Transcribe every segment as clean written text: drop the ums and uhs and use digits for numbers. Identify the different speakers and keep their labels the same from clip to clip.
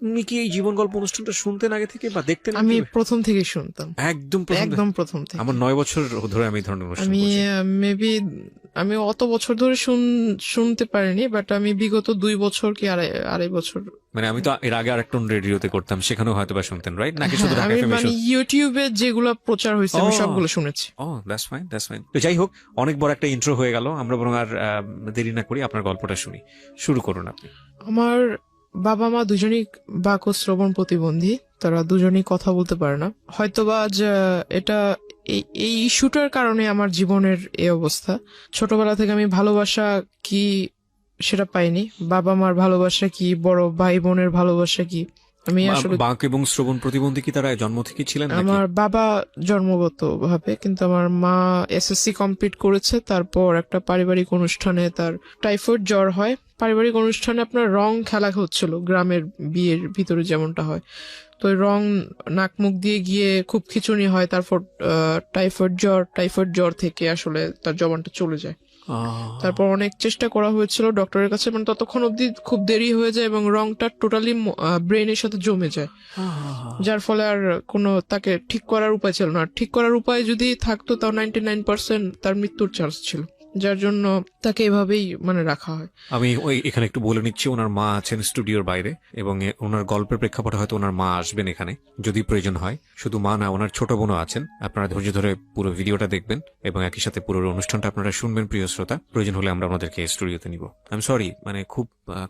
Speaker 1: তুমি কি এই জীবন গল্প অনুষ্ঠানটা শুনতেন আগে থেকে বা দেখতেন?
Speaker 2: আমি প্রথম থেকেই শুনতাম,
Speaker 1: একদম
Speaker 2: একদম প্রথম থেকে।
Speaker 1: আমার 9 বছর ধরে আমি এই ধরনের অনুষ্ঠান
Speaker 2: আমি
Speaker 1: করছি।
Speaker 2: মেবি আমি অত বছর ধরে শুনতে পারিনি, বাট আমি বিগত 2 বছর কি আড়াই বছর।
Speaker 1: মানে আমি তো এর আগে আরেকটা রেডিওতে করতাম, সেখানেও হয়তো বা শুনতেন, রাইট? নাকি শুধু
Speaker 2: হ্যাঁ,
Speaker 1: ঢাকা
Speaker 2: আমি
Speaker 1: এফএম?
Speaker 2: মানে ইউটিউবে যেগুলো প্রচার হয়েছে আমি
Speaker 1: ও।
Speaker 2: সবগুলো শুনেছি।
Speaker 1: ও, দ্যাটস ফাইন, দ্যাটস ফাইন। তো যাই হোক, অনেক বড় একটা ইন্ট্রো হয়ে গেল, আমরা বরং আর দেরি না করি আপনার গল্পটা শুনি। শুরু করুন আপনি।
Speaker 2: আমার বাবা মা দুজনেই বাক ও শ্রবণ প্রতিবন্ধী, তারা দুজনেই কথা বলতে পারে না। হয়তোবা আজ এটা এই ইস্যুটার কারণে আমার জীবনের এই অবস্থা। ছোটবেলা থেকে আমি ভালোবাসা কি সেটা পাইনি, বাবা মার ভালোবাসা কি, বড় ভাই বোনের ভালোবাসা কি আমি আসলে।
Speaker 1: বাঁক এবং শ্রবণ প্রতিবন্ধী কি তারা জন্ম থেকে ছিলেন নাকি?
Speaker 2: আমার বাবা জন্মগত ভাবে, কিন্তু আমার মা এসএসসি কমপ্লিট করেছে, তারপর একটা পারিবারিক অনুষ্ঠানে তার টাইফয়েড জ্বর হয়। পারিবারিক অনুষ্ঠানে আপনার রং খেলা হচ্ছিল, গ্রামের বিয়ের ভিতরে যেমনটা হয়। তো ওই রং নাক মুখ দিয়ে গিয়ে খুব খিঁচুনি হয়, তারপর টাইফয়েড জ্বর থেকে আসলে তার জবানটা চলে যায়। তারপর অনেক চেষ্টা করা হয়েছিল ডক্টরের কাছে, মানে ততক্ষণ অব্দি খুব দেরি হয়ে যায় এবং রংটা টোটালি ব্রেনের সাথে জমে যায়, যার ফলে আর কোনো তাকে ঠিক করার উপায় ছিল না। ঠিক করার উপায় যদি থাকতো তাও 99% তার মৃত্যুর চান্স ছিল, যার জন্য তাকে এভাবেই মানে রাখা হয়।
Speaker 1: আমি এখানে একটু বলে নিচ্ছি, ওনার মা আছেন স্টুডিওর বাইরে এবং ওনার গল্পের প্রেক্ষাপটে হয়তো ওনার মা আসবেন এখানে যদি প্রয়োজন হয়। শুধু মা না, ওনার ছোট বোনও আছেন। আপনারা ধৈর্য ধরে পুরো ভিডিওটা দেখবেন এবং একই সাথে পুরো অনুষ্ঠানটা আপনারা শুনবেন প্রিয় শ্রোতা। প্রয়োজন হলে আমরা ওনাদেরকে স্টুডিওতে নিব। আমি সরি, মানে খুব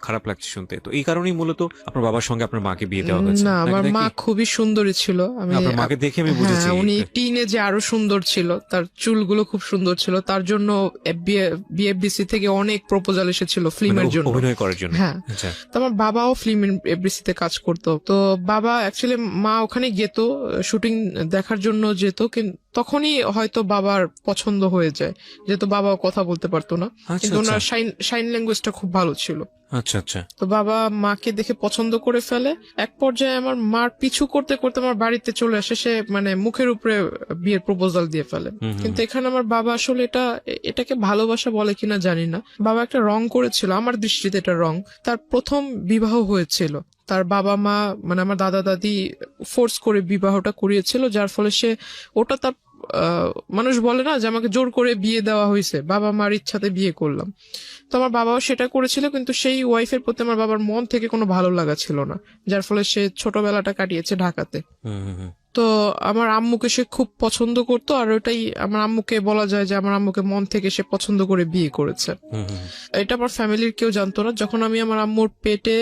Speaker 1: খারাপ লাগছে শুনতে। তো এই কারণেই মূলত আপনার বাবার সঙ্গে আপনার মাকে বিয়ে দেওয়া হয়েছে?
Speaker 2: না, আমার মা খুবই সুন্দরী ছিল। আমি
Speaker 1: আপনার মাকে দেখে আমি বুঝেছি।
Speaker 2: হ্যাঁ, উনি টিনেজে আরো সুন্দর ছিল, তার চুলগুলো খুব সুন্দর ছিল, তার জন্য বিএফডিসি থেকে অনেক প্রপোজাল এসেছিল ফিল্মের জন্য,
Speaker 1: অভিনয় করার জন্য।
Speaker 2: হ্যাঁ।
Speaker 1: আচ্ছা।
Speaker 2: তো আমার বাবাও ফিল্ম এফডিসি তে কাজ করতো। তো বাবা অ্যাকচুয়ালি, মা ওখানে যেত শুটিং দেখার জন্য যেত, কিন্তু তখনই হয়তো বাবার পছন্দ হয়ে যায়, যেহেতু বাবাও কথা বলতে পারতো না, কিন্তু ওনার সাইন ল্যাঙ্গুয়েজটা খুব ভালো ছিল।
Speaker 1: আচ্ছা আচ্ছা।
Speaker 2: তো বাবা মাকে দেখে পছন্দ করে ফেলে। এক পর্যায়ে আমার মার পিছু করতে করতে আমার বাড়িতে চলে আসে, সে মানে মুখের উপরে বিয়ের প্রপোজাল দিয়ে ফেলে। কিন্তু এখানে আমার বাবা আসলে এটাকে ভালোবাসা বলে কিনা জানি না, বাবা একটা রং করেছিল, আমার দৃষ্টিতে এটা রং। তার প্রথম বিবাহ হয়েছিল, তার বাবা মা মানে আমার দাদা দাদি ফোর্স করে বিবাহটা করিয়েছিল, যার ফলে সে ওটা তার মানুষ বলে না যে আমাকে জোর করে বিয়ে দেওয়া হয়েছে, বাবা মার ইচ্ছাতে বিয়ে করলাম। তো আমার বাবাও সেটা করেছিল, কিন্তু সেই ওয়াইফের প্রতি আমার বাবার মন থেকে কোনো ভালো লাগা ছিল না, যার ফলে সে ছোটবেলাটা কাটিয়েছে ঢাকাতে। তো আমার আম্মুকে সে খুব পছন্দ করতো, আর ওটাই আমার আম্মুকে বলা যায় যে আমার আম্মুকে মন থেকে সে পছন্দ করে বিয়ে করেছে। এটা আমার ফ্যামিলির কেউ জানতো না। যখন আমি আমার আম্মুর পেটে,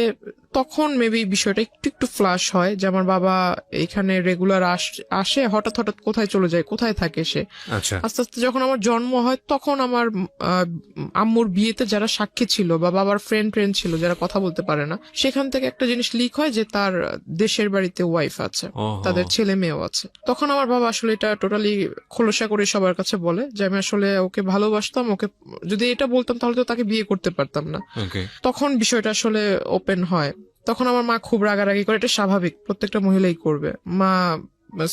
Speaker 2: তখন মেবি বিষয়টা একটু একটু ফ্লাশ হয় যে আমার বাবা এখানে রেগুলার আসে, হঠাৎ হঠাৎ কোথায় চলে যায়, কোথায় থাকে সে। আস্তে আস্তে যখন আমার জন্ম হয়, তখন আমার আম্মুর বিয়েতে যারা সাক্ষী ছিল বা বাবার ফ্রেন্ড ছিল যারা কথা বলতে পারে না, সেখান থেকে একটা জিনিস লিক হয় যে তার দেশের বাড়িতে ওয়াইফ আছে, তাদের ছেলে মেয়েও আছে। তখন আমার বাবা আসলে এটা টোটালি খোলসা করে সবার কাছে বলে যে আমি আসলে ওকে ভালোবাসতাম, ওকে যদি এটা বলতাম তাহলে তো তাকে বিয়ে করতে পারতাম না। তখন বিষয়টা আসলে ওপেন হয়। তখন আমার মা খুব রাগারাগি করে, এটা স্বাভাবিক, প্রত্যেকটা মহিলাই করবে। মা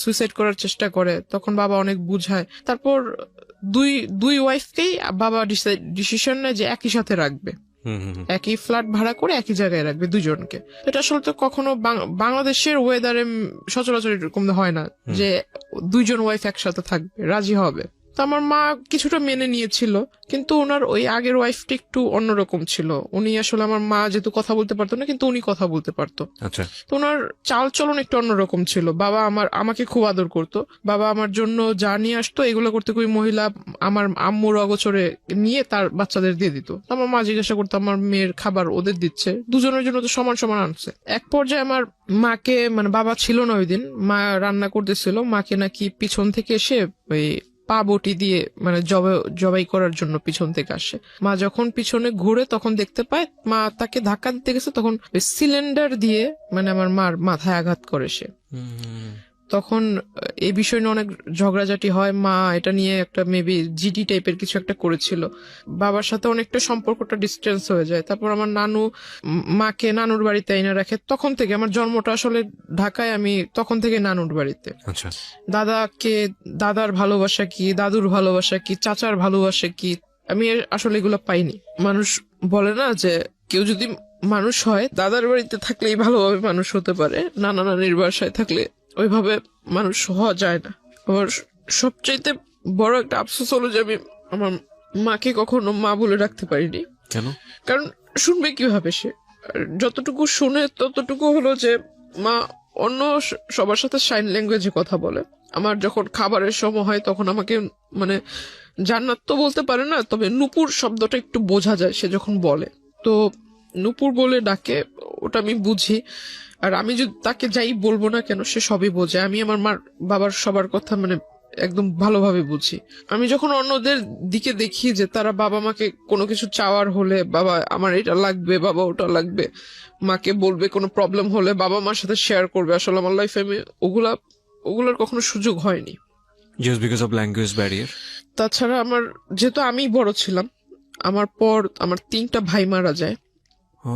Speaker 2: সুইসাইড করার চেষ্টা করে, তখন বাবা অনেক বুঝায়। তারপর দুই ওয়াইফকেই বাবা ডিসিশন নেয় যে একই সাথে রাখবে, একই ফ্ল্যাট ভাড়া করে একই জায়গায় রাখবে দুজনকে। এটা আসলে তো কখনো বাংলাদেশের ওয়েদারে সচরাচর এরকম হয় না যে দুইজন ওয়াইফ একসাথে থাকবে, রাজি হবে। তো আমার মা কিছুটা মেনে নিয়েছিল, কিন্তু ওনার ওই আগের ওয়াইফটা একটু অন্যরকম ছিল। উনি আসলে, আমার মা যেহেতু কথা বলতে পারতো না, কিন্তু উনি কথা বলতে পারতো। তো ওনার চাল চলন একটু অন্যরকম ছিল। বাবা আমাকে খুব আদর করতো, বাবা আমার জন্য যা নিয়ে আসতো এগুলো করতে ওই মহিলা আমার আম্মুর অগোচরে নিয়ে তার বাচ্চাদের দিয়ে দিত। আমার মা জিজ্ঞাসা করতো আমার মেয়ের খাবার ওদের দিচ্ছে, দুজনের জন্য তো সমান সমান আনছে। এক পর্যায়ে আমার মাকে, মানে বাবা ছিল না ওই দিন, মা রান্না করতেছিল, মাকে নাকি পিছন থেকে এসে ওই পা বটি দিয়ে মানে জবাই করার জন্য পিছন থেকে আসে। মা যখন পিছনে ঘুরে তখন দেখতে পায় মা তাকে ধাক্কা দিতে গেছে, তখন সিলিন্ডার দিয়ে মানে আমার মার মাথায় আঘাত করে সে। তখন এই বিষয় নিয়ে অনেক ঝগড়াঝাটি হয়। মা এটা নিয়ে একটা মেবি জিডি টাইপের কিছু একটা করেছিল, বাবার সাথে অনেকটা সম্পর্কটা ডিস্টেন্স হয়ে যায়। তারপর আমার নানু মাকে নানুর বাড়িতে এনে রাখে। তখন থেকে আমার জন্মটা আসলে ঢাকায়, আমি তখন থেকে নানুর বাড়িতে। দাদার ভালোবাসা কি, দাদুর ভালোবাসা কি, চাচার ভালোবাসা কি, আমি আসলে এগুলো পাইনি। মানুষ বলে না যে কেউ যদি মানুষ হয় দাদার বাড়িতে থাকলেই ভালোভাবে মানুষ হতে পারে, নানা নানির বাসায় থাকলে ওইভাবে মানুষ হওয়া যায় না। আমার সবচাইতে বড় একটা আফসোস হলো যে আমি আমার মাকে কখনো মা বলে রাখতে পারিনি।
Speaker 1: কেন?
Speaker 2: কারণ শুনবে কিভাবে সে? আর যতটুকু শুনে ততটুকু হলো যে মা অন্য সবার সাথে সাইন ল্যাঙ্গুয়েজে কথা বলে। আমার যখন খাবারের সময় হয় তখন আমাকে মানে জান্নাত তো বলতে পারে না, তবে নুপুর শব্দটা একটু বোঝা যায় সে যখন বলে, তো নুপুর বলে ডাকে, ওটা আমি বুঝি। আর আমি যদি তাকে যাই বলবো না কেন সে সবই বোঝে। আমি আমার মার বাবার সবার কথা মানে একদম ভালোভাবে বুঝি। আমি যখন অন্যদের দিকে দেখি যে তারা বাবা মাকে কোনো কিছু চাওয়ার হলে, বাবা আমার এটা লাগবে, বাবা ওটা লাগবে, মাকে বলবে, কোনো প্রবলেম হলে বাবা মার সাথে শেয়ার করবে, আসলে আমার লাইফে আমি ওগুলার কখনো সুযোগ হয়নি।
Speaker 1: Just because of language barrier.
Speaker 2: তাছাড়া আমার যেহেতু আমি বড় ছিলাম, আমার পর আমার 3টা ভাই মারা যায়।
Speaker 1: ও,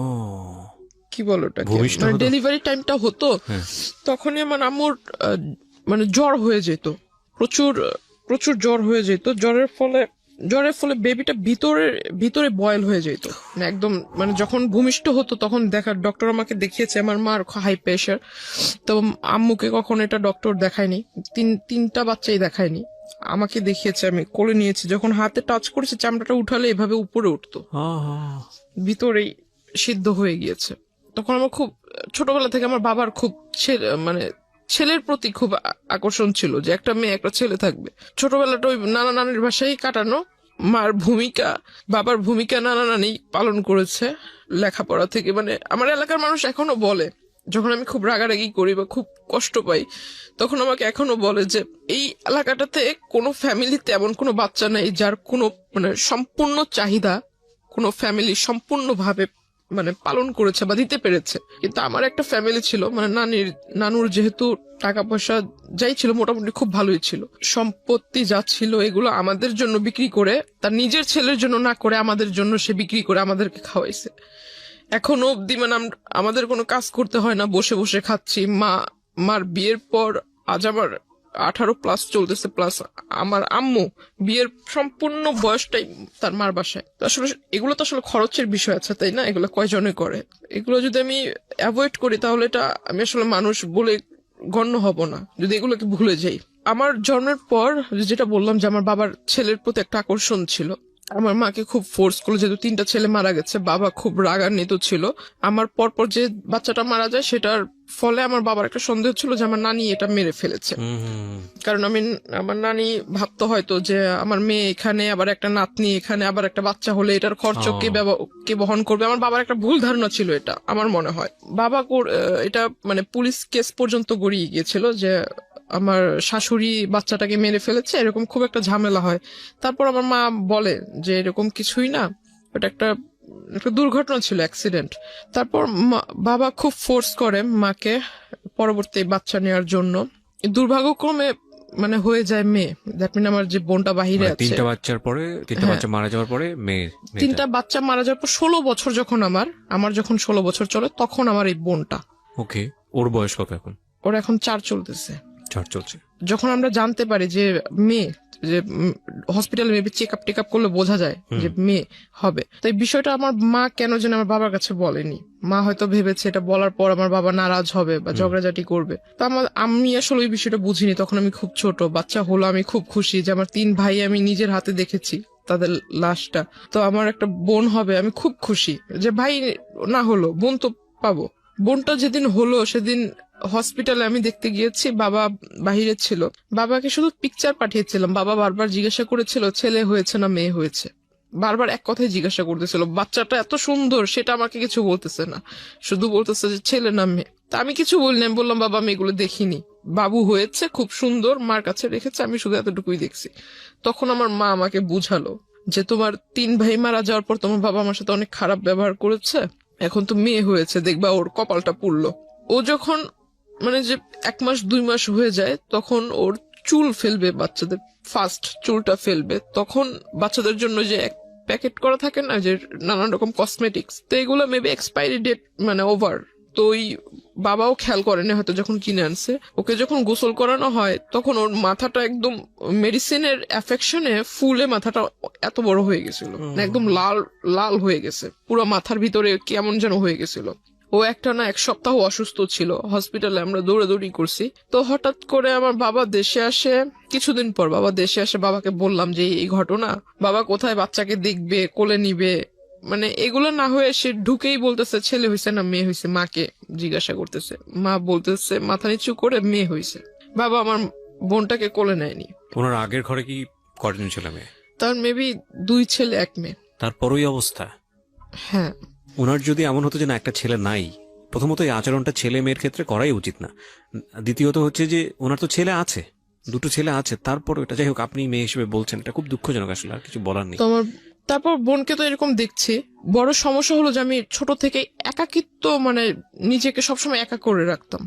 Speaker 2: কি বলো ওটাকে,
Speaker 1: ভূমিষ্ঠ
Speaker 2: মানে
Speaker 1: হতো?
Speaker 2: ডেলিভারি টাইমটা হতো,
Speaker 1: হ্যাঁ।
Speaker 2: তখনই আমার আম্মুর মানে জ্বর হয়ে যেত, প্রচুর প্রচুর জ্বর হয়ে যেত। জ্বরের ফলে বেবিটা ভিতরে বয়েল হয়ে যেত, মানে একদম, মানে যখন ভূমিষ্ঠ হতো তখন ডক্টর আমাকে দেখিয়েছে আমার মার হাই প্রেশার, তো আম্মুকে কখন এটা ডক্টর দেখায়নি, তিনটা বাচ্চাই দেখায়নি, আমাকে দেখিয়েছে, আমি কোলে নিয়েছি, যখন হাতে টাচ করেছে চামড়াটা উঠালে এভাবে উপরে উঠতো, ভিতরেই সিদ্ধ হয়ে গিয়েছে। তখন আমার খুব ছোটবেলা থেকে আমার বাবার খুব মানে ছেলের প্রতি খুব আকর্ষণ ছিল, যে একটা মেয়ে একটা ছেলে থাকবে। ছোটবেলাটা ওই নানা নানির বাসায় কাটানো, মার ভূমিকা বাবার ভূমিকা নানা নানি পালন করেছে লেখাপড়া থেকে। মানে আমার এলাকার মানুষ এখনো বলে, যখন আমি খুব রাগারাগি করি বা খুব কষ্ট পাই তখন আমাকে এখনো বলে যে এই এলাকাটাতে কোনো ফ্যামিলিতে এমন কোনো বাচ্চা নেই যার কোনো মানে সম্পূর্ণ চাহিদা কোনো ফ্যামিলি সম্পূর্ণভাবে মানে পালন করেছে বা দিতে পেরেছে। কিন্তু আমার একটা ফ্যামিলি ছিল, মানে নানুর যেহেতু টাকা পয়সা যাই ছিল মোটামুটি খুব ভালোই ছিল, সম্পত্তি যা ছিল এগুলো আমাদের জন্য বিক্রি করে, তার নিজের ছেলের জন্য না করে আমাদের জন্য সে বিক্রি করে আমাদেরকে খাওয়াইছে। এখনো অব্দি মানে আমাদের কোনো কাজ করতে হয় না, বসে বসে খাচ্ছি। মার বিয়ের পর আজ আমার 18+ চলতেছে, প্লাস আমার আম্মু বিয়ের সম্পূর্ণ বয়সটাই তার মার বাসায়। তো আসলে এগুলো তো আসলে খরচের বিষয় আছে, তাই না? এগুলো কয়জনে করে? এগুলো যদি আমি অ্যাভয়েড করি তাহলে এটা আমি আসলে মানুষ বলে গণ্য হব না, যদি এগুলোকে ভুলে যাই। আমার জন্মের পর যেটা বললাম যে আমার বাবার ছেলের প্রতি একটা আকর্ষণ ছিল, আমার মাকে খুব ফোর্স করলো, যেহেতু 3টা ছেলে মারা গেছে, বাবা খুব রাগান্বিত ছিল। আমার পরপর যে বাচ্চাটা মারা যায় সেটার ফলে আমার বাবার একটা সন্দেহ ছিল যে আমার নানি এটা মেরে ফেলেছে। কারণ আমার নানি ভাবতো হয়তো যে আমার মেয়ে এখানে, আবার একটা নাতনি এখানে, আবার একটা বাচ্চা হলে এটার খরচ কে বহন করবে। আমার বাবার একটা ভুল ধারণা ছিল এটা, আমার মনে হয়। বাবা এটা মানে পুলিশ কেস পর্যন্ত গড়িয়ে গিয়েছিল যে আমার শাশুড়ি বাচ্চাটাকে মেরে ফেলেছে, এরকম খুব একটা ঝামেলা হয়। তারপর আমার মা বলে যে এরকম কিছুই না, ওটা একটা দুর্ঘটনা ছিল, অ্যাক্সিডেন্ট। তারপর বাবা খুব ফোর্স করে মাকে পরবর্তী বাচ্চা নেওয়ার জন্য। দুর্ভাগ্যক্রমে মানে হয়ে যায় মেয়ে। দ্যাট মিন আমার যে বোনটা বাহিরে আছে,
Speaker 1: 3টা বাচ্চা মারা যাওয়ার পরে মেয়ে,
Speaker 2: 3টা বাচ্চা মারা যাওয়ার পর 16 বছর যখন আমার যখন 16 বছর চলে তখন আমার এই বোনটা।
Speaker 1: ওকে, ওর বয়স কত এখন?
Speaker 2: ওর এখন 4 চলতেছে।
Speaker 1: 4 চলছে।
Speaker 2: যখন আমরা জানতে পারি যে মেয়ে, যে হসপিটালে মেবি চেক আপ করলে বোঝা যায় যে মেয়ে হবে, তো এই বিষয়টা আমার মা কেন যেন আমার বাবার কাছে বলেনি। মা হয়তো ভেবেছে এটা বলার পর আমার বাবা নারাজ হবে বা ঝগড়াঝাটি করবে। তো আমি আসলে ওই বিষয়টা বুঝিনি, তখন আমি খুব ছোট। বাচ্চা হলো, আমি খুব খুশি যে আমার 3 ভাই আমি নিজের হাতে দেখেছি তাদের লাশটা। তো আমার একটা বোন হবে, আমি খুব খুশি যে ভাই না হলো বোন তো পাবো। বোনটা যেদিন হলো সেদিন হসপিটালে আমি দেখতে গিয়েছি, বাবা বাহিরে ছিল। বাবাকে শুধু পিকচার পাঠিয়েছিলাম, বাবা বারবার জিজ্ঞাসা করেছিল ছেলে হয়েছে না মেয়ে হয়েছে, বারবার এক কথাই জিজ্ঞাসা করতেছিল। বাচ্চাটা এত সুন্দর সেটা আমাকে কিছু বলতেছে না, শুধু বলতেছে যে ছেলে না মেয়ে। তা আমি কিছু বললাম, আমি বললাম বাবা আমি এগুলো দেখিনি, বাবু হয়েছে খুব সুন্দর, মার কাছে রেখেছে, আমি শুধু এতটুকুই দেখছি। তখন আমার মা আমাকে বুঝালো যে তোমার 3 ভাই মারা যাওয়ার পর তোমার বাবা আমার সাথে অনেক খারাপ ব্যবহার করেছে, এখন তো মেয়ে হয়েছে, দেখবা ওর কপালটা পুড়লো। ও যখন মানে যে 1 মাস 2 মাস হয়ে যায় তখন ওর চুল ফেলবে, বাচ্চাদের ফার্স্ট চুলটা ফেলবে, তখন বাচ্চাদের জন্য যে প্যাকেট করা থাকে না যে নানান রকম কসমেটিক্স, তো এগুলো মেবি এক্সপায়ারি ডেট মানে ওভার, তো ওই বাবাও খেয়াল করেনি হয়তো যখন কিনে আনছে, ওকে যখন গোসল করানো হয় তখন ওর মাথাটা একদম মেডিসিনের অ্যাফেকশনে ফুলে মাথাটা এত বড় হয়ে গেছিল, মানে একদম লাল লাল হয়ে গেছে, পুরো মাথার ভিতরে কেমন যেন হয়ে গেছিল। ও একটা না 1 সপ্তাহ অসুস্থ ছিল, হসপিটালে আমরা দৌড়াদৌড়ি করছি। তো হঠাৎ করে আমার বাবা দেশে আসে, কিছুদিন পর বাবা দেশে আসে, বাবাকে বললাম যে এই ঘটনা, বাবা কোথায় বাচ্চাকে দেখবে, কোলে নিবে, মানে এগুলো না হয়ে সে ঢুকেই বলতেছে ছেলে হয়েছে না মেয়ে হয়েছে, মাকে জিজ্ঞাসা করতেছে, মা বলতেছে মাথা নিচু করে মেয়ে হয়েছে। বাবা আমার বোনটাকে কোলে নেয়নি।
Speaker 1: ওনার আগের ঘরে কি কয়জন ছেলে মেয়ে?
Speaker 2: তার মেবি 2 ছেলে 1 মেয়ে।
Speaker 1: তারপরই অবস্থা।
Speaker 2: হ্যাঁ,
Speaker 1: ওনার যদি এমন হতো যে না একটা ছেলে নাই, প্রথমত এই আচরণটা ছেলে মেয়ের ক্ষেত্রে করাই উচিত না। দ্বিতীয়ত হচ্ছে যে ওনার তো ছেলে আছে, 2টো ছেলে আছে, তারপর এটা যাই হোক আপনি মেয়ে হিসেবে বলছেন, এটা খুব দুঃখজনক, আসলে আর কিছু বলার নেই।
Speaker 2: তো আমার তারপর বোনকে তো এরকম দেখছি। বড় সমস্যা হলো যে আমি ছোট থেকে একাকিত্ব, মানে নিজেকে সবসময় একা করে রাখতাম।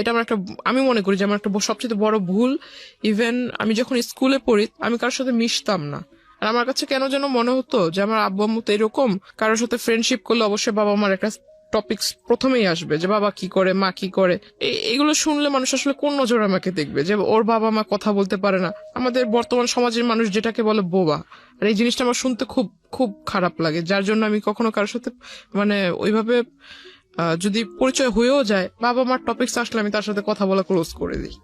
Speaker 2: এটা আমার একটা, আমি মনে করি যে আমার একটা সবচেয়ে বড় ভুল। ইভেন আমি যখন স্কুলে পড়ি আমি কারোর সাথে মিশতাম না, আর আমার কাছে কেন যেন মনে হতো যে আমার আব্বু আম্মু তো এরকম, কারোর সাথে ফ্রেন্ডশিপ করলে অবশ্যই বাবা আমার একটা টপিকস প্রথমেই আসবে যে বাবা কি করে, মা কি করে। এগুলো শুনলে মানুষ আসলে কোন নজরে আমাকে দেখবে যে ওর বাবা মা কথা বলতে পারে না। আমাদের বর্তমান সমাজের মানুষ যেটাকে বলে বোবা, আর এই জিনিসটা আমার শুনতে খুব খুব খারাপ লাগে, যার জন্য আমি কখনো কারোর সাথে মানে ওইভাবে যদি পরিচয় হয়েও যায়, বাবা মার টপিকস আসলে আমি তার সাথে কথা বলা ক্লোজ করে দিই।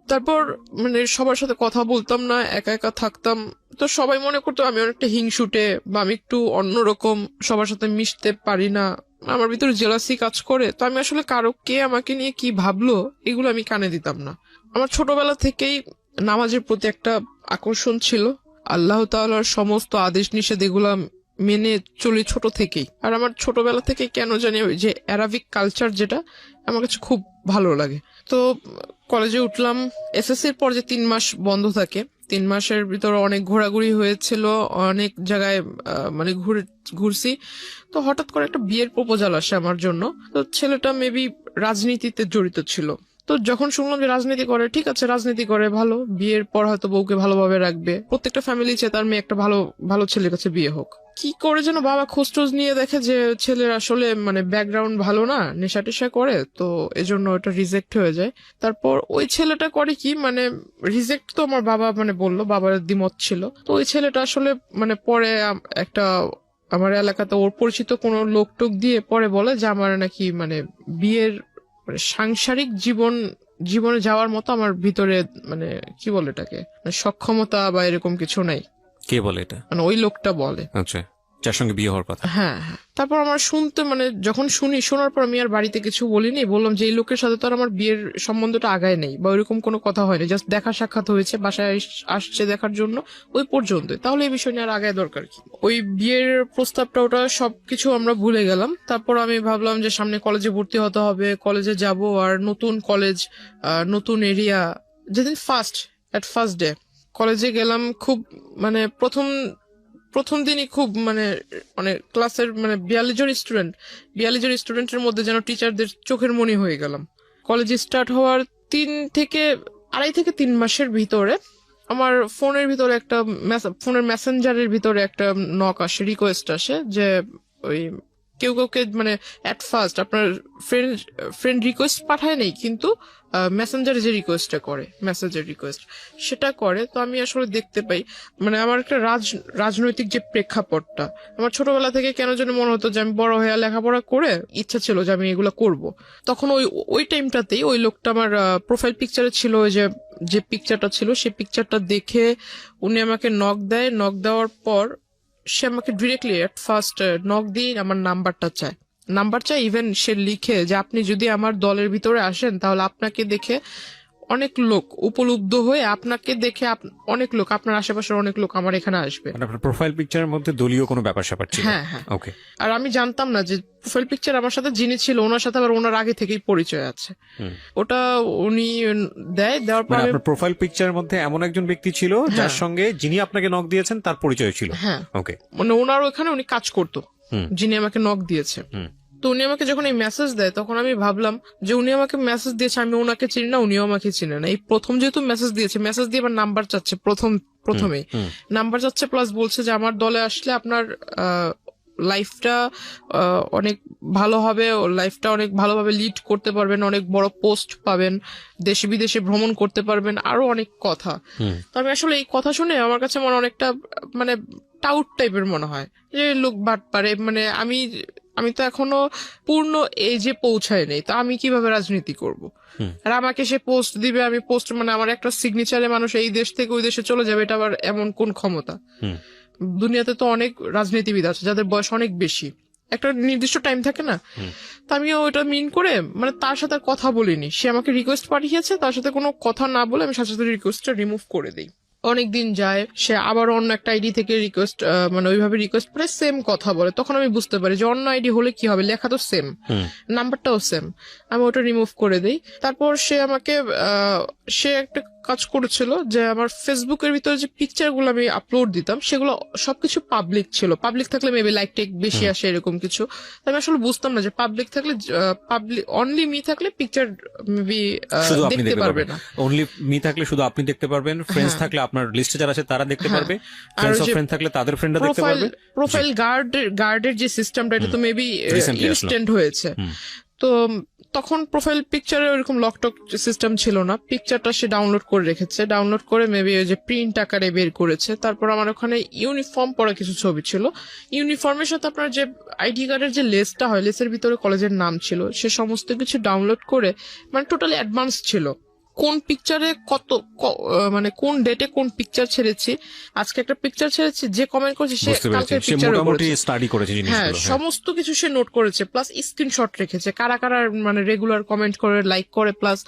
Speaker 2: তারপর মানে সবার সাথে কথা বলতাম না, একা একা থাকতাম। তো সবাই মনে করতো আমি অনেকটা হিংসুটে বা আমি একটু অন্যরকম, সবার সাথে মিশতে পারি না, আমার ভিতরে জেলাসি কাজ করে। তো আমি আসলে কারো কে আমাকে নিয়ে কি ভাবলো এগুলো আমি কানে দিতাম না। আমার ছোটবেলা থেকেই নামাজের প্রতি একটা আকর্ষণ ছিল, আল্লাহ তাআলার সমস্ত আদেশ নিষেধ এগুলা মেনে চলি ছোট থেকেই। আর আমার ছোটবেলা থেকে কেন জানি যে অ্যারাবিক কালচার যেটা আমার কাছে খুব ভালো লাগে। তো কলেজে উঠলাম, এসএসসির পর যে 3 মাস বন্ধ থাকে, 3 মাসের ভিতরে অনেক ঘোরাঘুরি হয়েছিল, অনেক জায়গায় মানে ঘুরছি। তো হঠাৎ করে একটা বিয়ের প্রপোজাল আসে আমার জন্য। তো ছেলেটা মেবি রাজনীতিতে জড়িত ছিল। তো যখন শুনলাম যে রাজনীতি করে, ঠিক আছে রাজনীতি করে ভালো, বিয়ের পর হয়তো বউকে ভালোভাবে রাখবে, প্রত্যেকটা ফ্যামিলি চায় তার মেয়ে একটা ভালো ভালো ছেলের কাছে বিয়ে হোক। কি করে যেন বাবা খোঁজ নিয়ে দেখে যে ছেলের আসলে মানে ব্যাকগ্রাউন্ড ভালো না, নেশা টেশা করে, তো এজন্য ওটা রিজেক্ট হয়ে যায়। তারপর ওই ছেলেটা করে কি, মানে রিজেক্ট তো আমার বাবা মানে বললো, বাবার দ্বিমত ছিল। তো ওই ছেলেটা আসলে মানে পরে একটা আমার এলাকাতে ওর পরিচিত কোনো লোক টোক দিয়ে পরে বলে যে আমার নাকি মানে বিয়ের মানে সাংসারিক জীবনে যাওয়ার মতো আমার ভিতরে মানে কি বলে এটাকে, মানে সক্ষমতা বা এরকম কিছু নাই।
Speaker 1: কে বলে এটা?
Speaker 2: মানে ওই লোকটা বলে।
Speaker 1: আচ্ছা, যার সঙ্গে বিয়ে হওয়ার কথা।
Speaker 2: হ্যাঁ হ্যাঁ। তারপর আমার শুনতে মানে যখন শোনার পর আমি আর বাড়িতে কিছু বলিনি, বললাম যে এই লোকের সাথে তো আর আমার বিয়ের সম্বন্ধটা আগায় নেই বা ওইরকম কোনো কথা হয়নি, জাস্ট দেখা সাক্ষাৎ হয়েছে, বাসায় আসছে দেখার জন্য, ওই পর্যন্ত। তাহলে এই বিষয় নিয়ে আর আগায় দরকার কি। ওই বিয়ের প্রস্তাবটা ওটা সবকিছু আমরা ভুলে গেলাম। তারপর আমি ভাবলাম যে সামনে কলেজে ভর্তি হতে হবে, কলেজে যাব, আর নতুন কলেজ, নতুন এরিয়া। যেদিন ফার্স্ট ডে কলেজে গেলাম, খুব মানে প্রথম দিনই খুব মানে ক্লাসের মানে 42 জন স্টুডেন্টের মধ্যে যেন টিচারদের চোখের মনি হয়ে গেলাম। কলেজ স্টার্ট হওয়ার 2.5 থেকে 3 মাসের ভিতরে আমার ফোনের ভিতরে একটা ফোনের মেসেঞ্জারের ভিতরে একটা নক আসে, রিকোয়েস্ট আসে যে ওই কেউ কাউকে মানে অ্যাট ফার্স্ট আপনার ফ্রেন্ড রিকোয়েস্ট পাঠায় নেই, কিন্তু মেসেঞ্জারে যে রিকোয়েস্টটা করে, মেসেজের রিকোয়েস্ট সেটা করে। তো আমি আসলে দেখতে পাই মানে আমার একটা রাজনৈতিক যে প্রেক্ষাপটটা, আমার ছোটবেলা থেকে কেন যেন মনে হতো যে আমি বড় হয়ে লেখাপড়া করে ইচ্ছা ছিল যে আমি এগুলো করব। তখন ওই টাইমটাতেই ওই লোকটা আমার প্রোফাইল পিকচারে ছিল, ওই যে পিকচারটা ছিল সেই পিকচারটা দেখে উনি আমাকে নক দেওয়ার পর সে আমাকে ডিরেক্টলি এট ফার্স্ট নক দিয়ে আমার নাম্বার চায়। ইভেন সে লিখে যে আপনি যদি আমার দলের ভিতরে আসেন তাহলে আপনাকে দেখে অনেক লোক উপলব্ধ হয়ে, আপনাকে দেখে অনেক লোক, আপনার আশেপাশের অনেক লোক আমার এখানে আসবে।
Speaker 1: আপনার প্রোফাইল পিকচারের মধ্যে দলীয় কোনো ব্যাপার স্যাপার ছিল?
Speaker 2: হ্যাঁ হ্যাঁ।
Speaker 1: ওকে।
Speaker 2: আর আমি জানতাম না যে প্রোফাইল পিকচার আমার সাথে যিনি ছিল ওনার সাথে আবার ওনার আগে থেকেই পরিচয় আছে। ওটা উনি দেওয়ার পর
Speaker 1: আপনার প্রোফাইল পিকচারের মধ্যে এমন একজন ব্যক্তি ছিল যার সঙ্গে যিনি আপনাকে নক দিয়েছেন তার পরিচয় ছিল?
Speaker 2: হ্যাঁ।
Speaker 1: ওকে।
Speaker 2: মানে ওনার ওখানে উনি কাজ করতো, যিনি আমাকে নক দিয়েছে। তো উনি আমাকে যখন এই মেসেজ দেয় তখন আমি ভাবলাম যে উনি আমাকে মেসেজ দিয়েছে, আমি ওনাকে চিনি না, উনিও আমাকে চিনে না। এই প্রথম যেহেতু মেসেজ দিয়ে আবার নাম্বার চাচ্ছে, প্রথমেই নাম্বার চাচ্ছে, প্লাস বলছে যে আমার দলে আসলে আপনার লাইফটা অনেক ভালো হবে, লাইফটা অনেক ভালোভাবে লিড করতে পারবেন, অনেক বড় পোস্ট পাবেন, দেশে বিদেশে ভ্রমণ করতে পারবেন, আরো অনেক কথা। তো আমি আসলে এই কথা শুনে আমার কাছে অনেকটা মানে টাউট টাইপের মনে হয় যে লোক বাট পারে, মানে আমি তো এখনো পূর্ণ এজে পৌঁছায় নেই, তো আমি কিভাবে রাজনীতি করব? আর আমাকে সে পোস্ট দিবে, আমি পোস্ট মানে আমার একটা সিগনেচারে মানুষ এই দেশ থেকে ওই দেশে চলে যাবে, এটা আবার এমন কোন ক্ষমতা? দুনিয়াতে তো অনেক রাজনীতিবিদ আছে যাদের বয়স অনেক বেশি, একটা নির্দিষ্ট টাইম থাকে না? তা আমিও ওটা মিন করে মানে তার সাথে আর কথা বলিনি, সে আমাকে রিকোয়েস্ট পাঠিয়েছে, তার সাথে কোনো কথা না বলে আমি সাথে সাথে রিকোয়েস্টটা রিমুভ করে দিই। অনেকদিন যায়, সে আবার অন্য একটা আইডি থেকে রিকোয়েস্ট মানে ওইভাবে রিকোয়েস্ট করে সেম কথা বলে, তখন আমি বুঝতে পারি যে অন্য আইডি হলে কি হবে, লেখা তো সেম, নাম্বারটাও সেম, আমি ওটা রিমুভ করে দিই। তারপর সে আমাকে সে একটা কাজ করেছিল যে আমার ফেসবুকের ভিতরে যে পিকচার গুলো আমি আপলোড দিতাম সেগুলো সবকিছু পাবলিক ছিল, পাবলিক থাকলে মেবি লাইক টেক বেশি আসে এরকম কিছু। আমি আসলে বুঝতাম না যে পাবলিক থাকলে পাবলিক অনলি মি থাকলে পিকচার মেবি দেখতে পারবে না,
Speaker 1: অনলি মি থাকলে শুধু আপনি দেখতে পারবেন, ফ্রেন্ডস থাকলে আপনার লিস্টে যারা আছে তারা দেখতে পারবে, ফ্রেন্ডস অফ ফ্রেন্ড থাকলে তাদের ফ্রেন্ডরা দেখতে পারবে।
Speaker 2: প্রোফাইল গার্ডের যে সিস্টেমটা এটা তো মেবি ইনস্ট্যান্ট হয়েছে। তো তখন প্রোফাইল পিকচারে ওরকম লকটক সিস্টেম ছিল না, পিকচারটা সে ডাউনলোড করে রেখেছে, ডাউনলোড করে মেবি ওই যে প্রিন্ট আকারে বের করেছে। তারপর আমার ওখানে ইউনিফর্ম পরা কিছু ছবি ছিল, ইউনিফর্মের সাথে আপনার যে আইডি কার্ডের যে লেসটা হয়, লেসের ভিতরে কলেজের নাম ছিল, সে সমস্ত কিছু ডাউনলোড করে মানে টোটালি অ্যাডভান্স ছিল, কোন পিকচারে মানে কোন ডেটে কোন পিকচার ছেড়েছি, আজকে একটা পিকচার ছেড়েছি, যে কমেন্ট করেছে সে কালকে পিকচার
Speaker 1: স্টাডি করেছে জিনিসগুলো,
Speaker 2: হ্যাঁ সমস্ত কিছু সে নোট করেছে, প্লাস স্ক্রিনশট রেখেছে কারা কারা মানে রেগুলার কমেন্ট করে, লাইক করে, প্লাস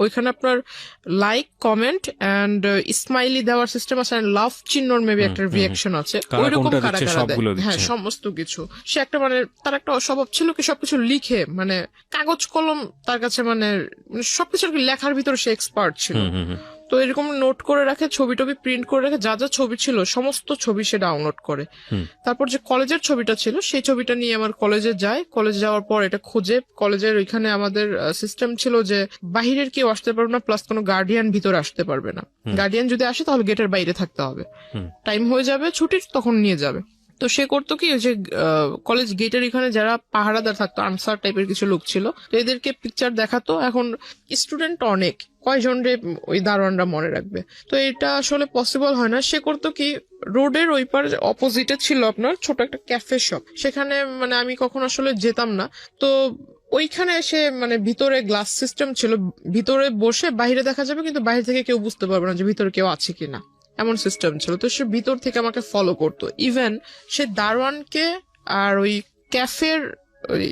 Speaker 2: ওইখানে আপনার লাইক কমেন্ট এন্ড স্মাইলি দেওয়ার সিস্টেম আছে, লাভ চিহ্নর মেবি একটা রিঅ্যাকশন আছে, ওইরকম কারা কারা দেয়, হ্যাঁ সমস্ত কিছু। সে একটা মানে তার একটা স্বভাব ছিল কি সবকিছু লিখে, মানে কাগজ কলম তার কাছে মানে সবকিছু লেখার ভিতরে সে এক্সপার্ট ছিল। তো এরকম নোট করে রাখে, ছবি টবি প্রিন্ট করে রাখে, যা যা ছবি ছিল সমস্ত ছবি সে ডাউনলোড করে। তারপর যে কলেজের ছবিটা ছিল সেই ছবিটা নিয়ে আমার কলেজে যায়, কলেজে যাওয়ার পর এটা খোঁজে, কলেজের ওইখানে আমাদের সিস্টেম ছিল যে বাহিরের কেউ আসতে পারবে না, প্লাস কোনো গার্ডিয়ান ভিতরে আসতে পারবে না, গার্ডিয়ান যদি আসে তাহলে গেটের বাইরে থাকতে হবে, টাইম হয়ে যাবে ছুটির তখন নিয়ে যাবে। তো সে করতো কি যে কলেজ গেটের এখানে যারা পাহারাদার থাকতো, আনসার টাইপের কিছু লোক ছিল, তো এদেরকে পিকচার দেখাতো। এখন স্টুডেন্ট অনেক, কয়জন রে ওই দারোয়ানরা মনে রাখবে, তো এটা আসলে পসিবল হয় না। সে করতো কি রোডের ওই পার অপোজিটে ছিল আপনার ছোট একটা ক্যাফে শপ, সেখানে মানে আমি কখন আসলে যেতাম না, তো ওইখানে এসে মানে ভিতরে গ্লাস সিস্টেম ছিল, ভিতরে বসে বাইরে দেখা যাবে কিন্তু বাইরে থেকে কেউ বুঝতে পারবে না যে ভিতরে কেউ আছে কিনা, এমন সিস্টেম ছিল। তো সে ভিতর থেকে আমাকে ফলো করতো, ইভেন সে দারোয়ানকে আর ওই ক্যাফের ওই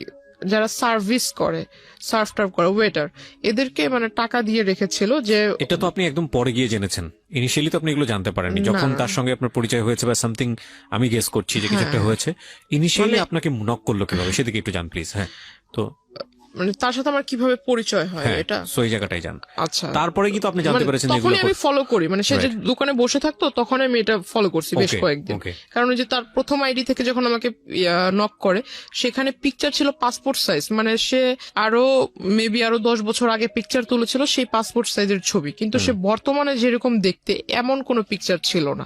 Speaker 2: যারা সার্ভিস করে, সার্ভ টার্ভ করে, ওয়েটার, এদেরকে মানে টাকা দিয়ে রেখেছিল। যে
Speaker 1: এটা তো আপনি একদম পরে গিয়ে জেনেছেন, ইনিশিয়ালি তো আপনি এগুলো জানতে পারেননি, যখন তার সঙ্গে আপনার পরিচয় হয়েছে বা সামথিং, আমি গেস করছি যে কিছু একটা হয়েছে, ইনিশিয়ালি আপনাকে নক করলো কিভাবে সেদিকে একটু জান প্লিজ। হ্যাঁ, তো
Speaker 2: মানে তার সাথে আমার কিভাবে পরিচয় হয় এটা
Speaker 1: সেই জায়গাটাই জান।
Speaker 2: আচ্ছা,
Speaker 1: তারপরে কি তো আপনি জানতে পেরেছেন
Speaker 2: তখন আমি ফলো করি, মানে সে যে দোকানে বসে থাকতো তখন আমি এটা ফলো করছি বেশ কয়েকদিন, কারণ ওই যে তার প্রথম আইডি থেকে যখন আমাকে নক করে সেখানে পিকচার ছিল পাসপোর্ট সাইজ, মানে সে আরো মেবি আরো 10 বছর আগে পিকচার তুলেছিল সেই পাসপোর্ট সাইজের ছবি, কিন্তু সে বর্তমানে যেরকম দেখতে এমন কোনো পিকচার ছিল না।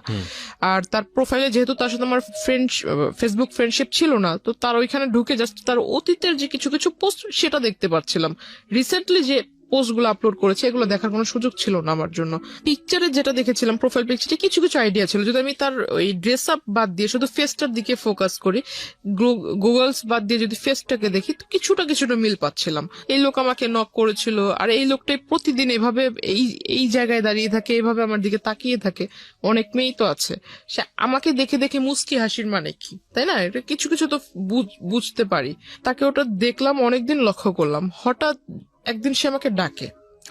Speaker 2: আর তার প্রোফাইলে যেহেতু তার সাথে আমার ফেসবুক ফ্রেন্ডশিপ ছিল না, তো তার ওইখানে ঢুকে জাস্ট তার অতীতের যে কিছু কিছু পোস্ট সেটা দেখতে পাচ্ছিলাম, রিসেন্টলি যে পোস্টগুলো আপলোড করেছে এগুলো দেখার কোনো সুযোগ ছিল না আমার জন্য। পিকচারে যেটা দেখেছিলাম প্রোফাইল পিকচারে কিছু কিছু আইডিয়া ছিল, যদি আমি তার ওই ড্রেস আপ বাদ দিয়ে শুধু ফেসটার দিকে ফোকাস করি, গুগলস বাদ দিয়ে যদি ফেসটাকে দেখি তো কিছুটা মিল পাচ্ছিলাম। এই লোক আমাকে নক করেছিল, আর এই লোকটাই প্রতিদিন এভাবে এই জায়গায় দাঁড়িয়ে থাকে, এভাবে আমার দিকে তাকিয়ে থাকে, অনেক মেয়েই তো আছে, সে আমাকে দেখে দেখে মুস্কি হাসির মানে কি, তাই না? এটা কিছু কিছু তো বুঝতে পারি। তাকে ওটা দেখলাম, অনেকদিন লক্ষ্য করলাম, হঠাৎ একদিন সে আমাকে ডাকে,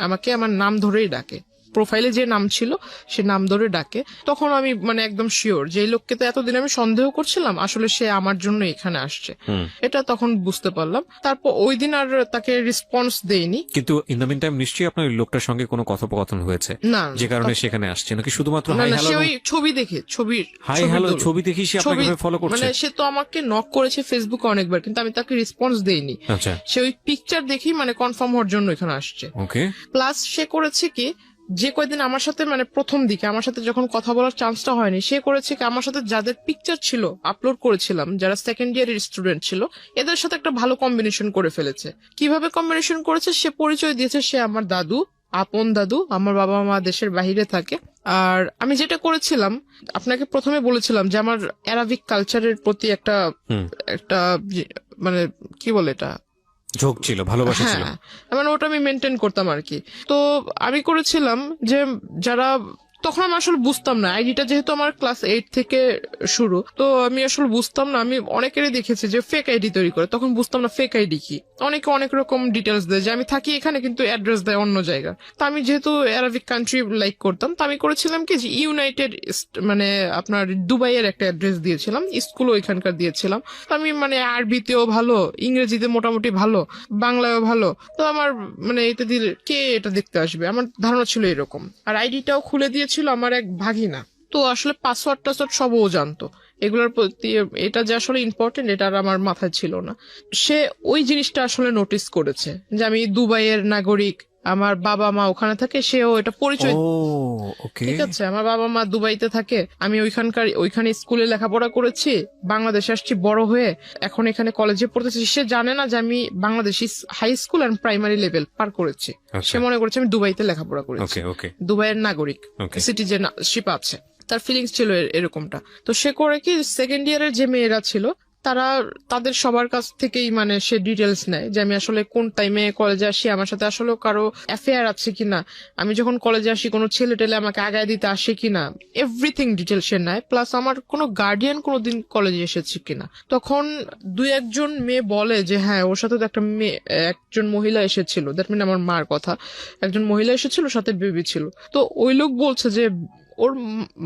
Speaker 2: আমাকে আমার নাম ধরেই ডাকে, প্রোফাইলে যে নাম ছিল সে নাম ধরে ডাকে। তখন আমি মানে একদম শিওর যে এই লোককে তো এতদিন আমি সন্দেহ করছিলাম, আসলে সে আমার জন্য এখানে আসছে, এটা তখন বুঝতে পারলাম। তারপর ওই দিন আর তাকে রেসপন্স দেইনি।
Speaker 1: কিন্তু ইন দ্য মিন টাইম নিশ্চয়ই আপনার ওই লোকটার সঙ্গে কোনো কথোপকথন হয়েছে
Speaker 2: না,
Speaker 1: যে কারণে সেখানে আসছে, নাকি শুধুমাত্র হাই হ্যালো?
Speaker 2: সে ওই ছবি দেখে,
Speaker 1: হাই হ্যালো ছবি দেখি সে আপনাকে ফলো করছে,
Speaker 2: মানে সে তো আমাকে নক করেছে ফেসবুকে অনেকবার, কিন্তু আমি তাকে রেসপন্স দেইনি।
Speaker 1: আচ্ছা,
Speaker 2: সে ওই পিকচার দেখি মানে কনফার্ম হওয়ার জন্য এখানে আসছে।
Speaker 1: ওকে।
Speaker 2: প্লাস সে করেছে কি যে কয়দিন আমার সাথে মানে প্রথম দিকে আমার সাথে যখন কথা বলার চান্সটা হয়নি, সে করেছে কি আমার সাথে যাদের পিকচার ছিল আপলোড করেছিলাম, যারা সেকেন্ড ইয়ারের স্টুডেন্ট ছিল, এদের সাথে একটা ভালো কম্বিনেশন করে ফেলেছে। কিভাবে কম্বিনেশন করেছে, সে পরিচয় দিয়েছে সে আমার দাদু, আপন দাদু। আমার বাবা মা দেশের বাহিরে থাকে। আর আমি যেটা করেছিলাম, আপনাকে প্রথমে বলেছিলাম যে আমার অ্যারাবিক কালচারের প্রতি একটা একটা মানে কি বলে এটা,
Speaker 1: ঝোঁক ছিল, ভালোবাসা ছিল।
Speaker 2: হ্যাঁ, মানে ওটা আমি মেনটেন করতাম আর কি। তো আমি করেছিলাম যে যারা, তখন আমি আসলে বুঝতাম না, আইডিটা যেহেতু আমার ক্লাস 8 থেকে শুরু, তো আমি আসলে বুঝতাম না। আমি অনেকেরই দেখেছি যে ফেক আইডি তৈরি করে, তখন বুঝতাম না ফেক আইডি কি। অনেকে অনেক রকম ডিটেলস দেয় যে আমি থাকি এখানে কিন্তু অ্যাড্রেস দেয় অন্য জায়গা। তো আমি যেহেতু অ্যারাবিক কান্ট্রি লাইক করতাম, তো আমি করেছিলাম কি যে ইউনাইটেড মানে আপনার দুবাইয়ের একটা অ্যাড্রেস দিয়েছিলাম, স্কুলও ওইখানকার দিয়েছিলাম। তো আমি মানে আরবিতেও ভালো, ইংরেজিতে মোটামুটি ভালো, বাংলায়ও ভালো। তো আমার মানে এতে দিলে কে এটা দেখতে আসবে, আমার ধারণা ছিল এরকম। আর আইডিটাও খুলে দিয়েছিল আমার এক ভাগিনা। তো আসলে পাসওয়ার্ড টাসওয়ার্ড সব ও জানতো। এগুলোর প্রতি এটা যে আসলে ইম্পর্টেন্ট এটা আর আমার মাথায় ছিল না। সে ওই জিনিসটা আসলে নোটিস করেছে যে আমি দুবাইয়ের নাগরিক, আমার বাবা মা ওখানে থাকে, সেও এটা পরিচয়।
Speaker 1: ওকে,
Speaker 2: ঠিক আছে, আমার বাবা মা দুবাইতে থাকে, আমি ওইখানে স্কুলে লেখাপড়া করেছি, বাংলাদেশে আসছি বড় হয়ে, এখন এখানে কলেজে পড়তেছি। সে জানে না যে আমি বাংলাদেশি হাই স্কুল আর প্রাইমারি লেভেল পার করেছি। সে মনে করছে আমি দুবাইতে লেখাপড়া করেছি, দুবাইয়ের নাগরিক, সিটিজেনশিপ আছে। তার ফিলিংস ছিল এরকমটা। তো সে করে কি, সেকেন্ড ইয়ারের যে মেয়েরা ছিল তাদের সবার কাছ থেকেই মানে সে ডিটেলস নেয় যে আমি আসলে কোন টাইমে কলেজে আসি, আমার সাথে আসলে কারো অ্যাফেয়ার আছে কিনা, আমি যখন কলেজে আসি কোনো ছেলে টেলে আমাকে আগায় দিতে আসে কিনা, এভরিথিং ডিটেল সে নেয়। প্লাস আমার কোনো গার্ডিয়ান কোনোদিন কলেজে এসেছে কিনা। তখন দুই একজন মেয়ে বলে যে হ্যাঁ ওর সাথে তো একজন মহিলা এসেছিল, দ্যাট মিন আমার মার কথা, একজন মহিলা এসেছিল, সাথে বেবি ছিল। তো ওই লোক বলছে যে ওর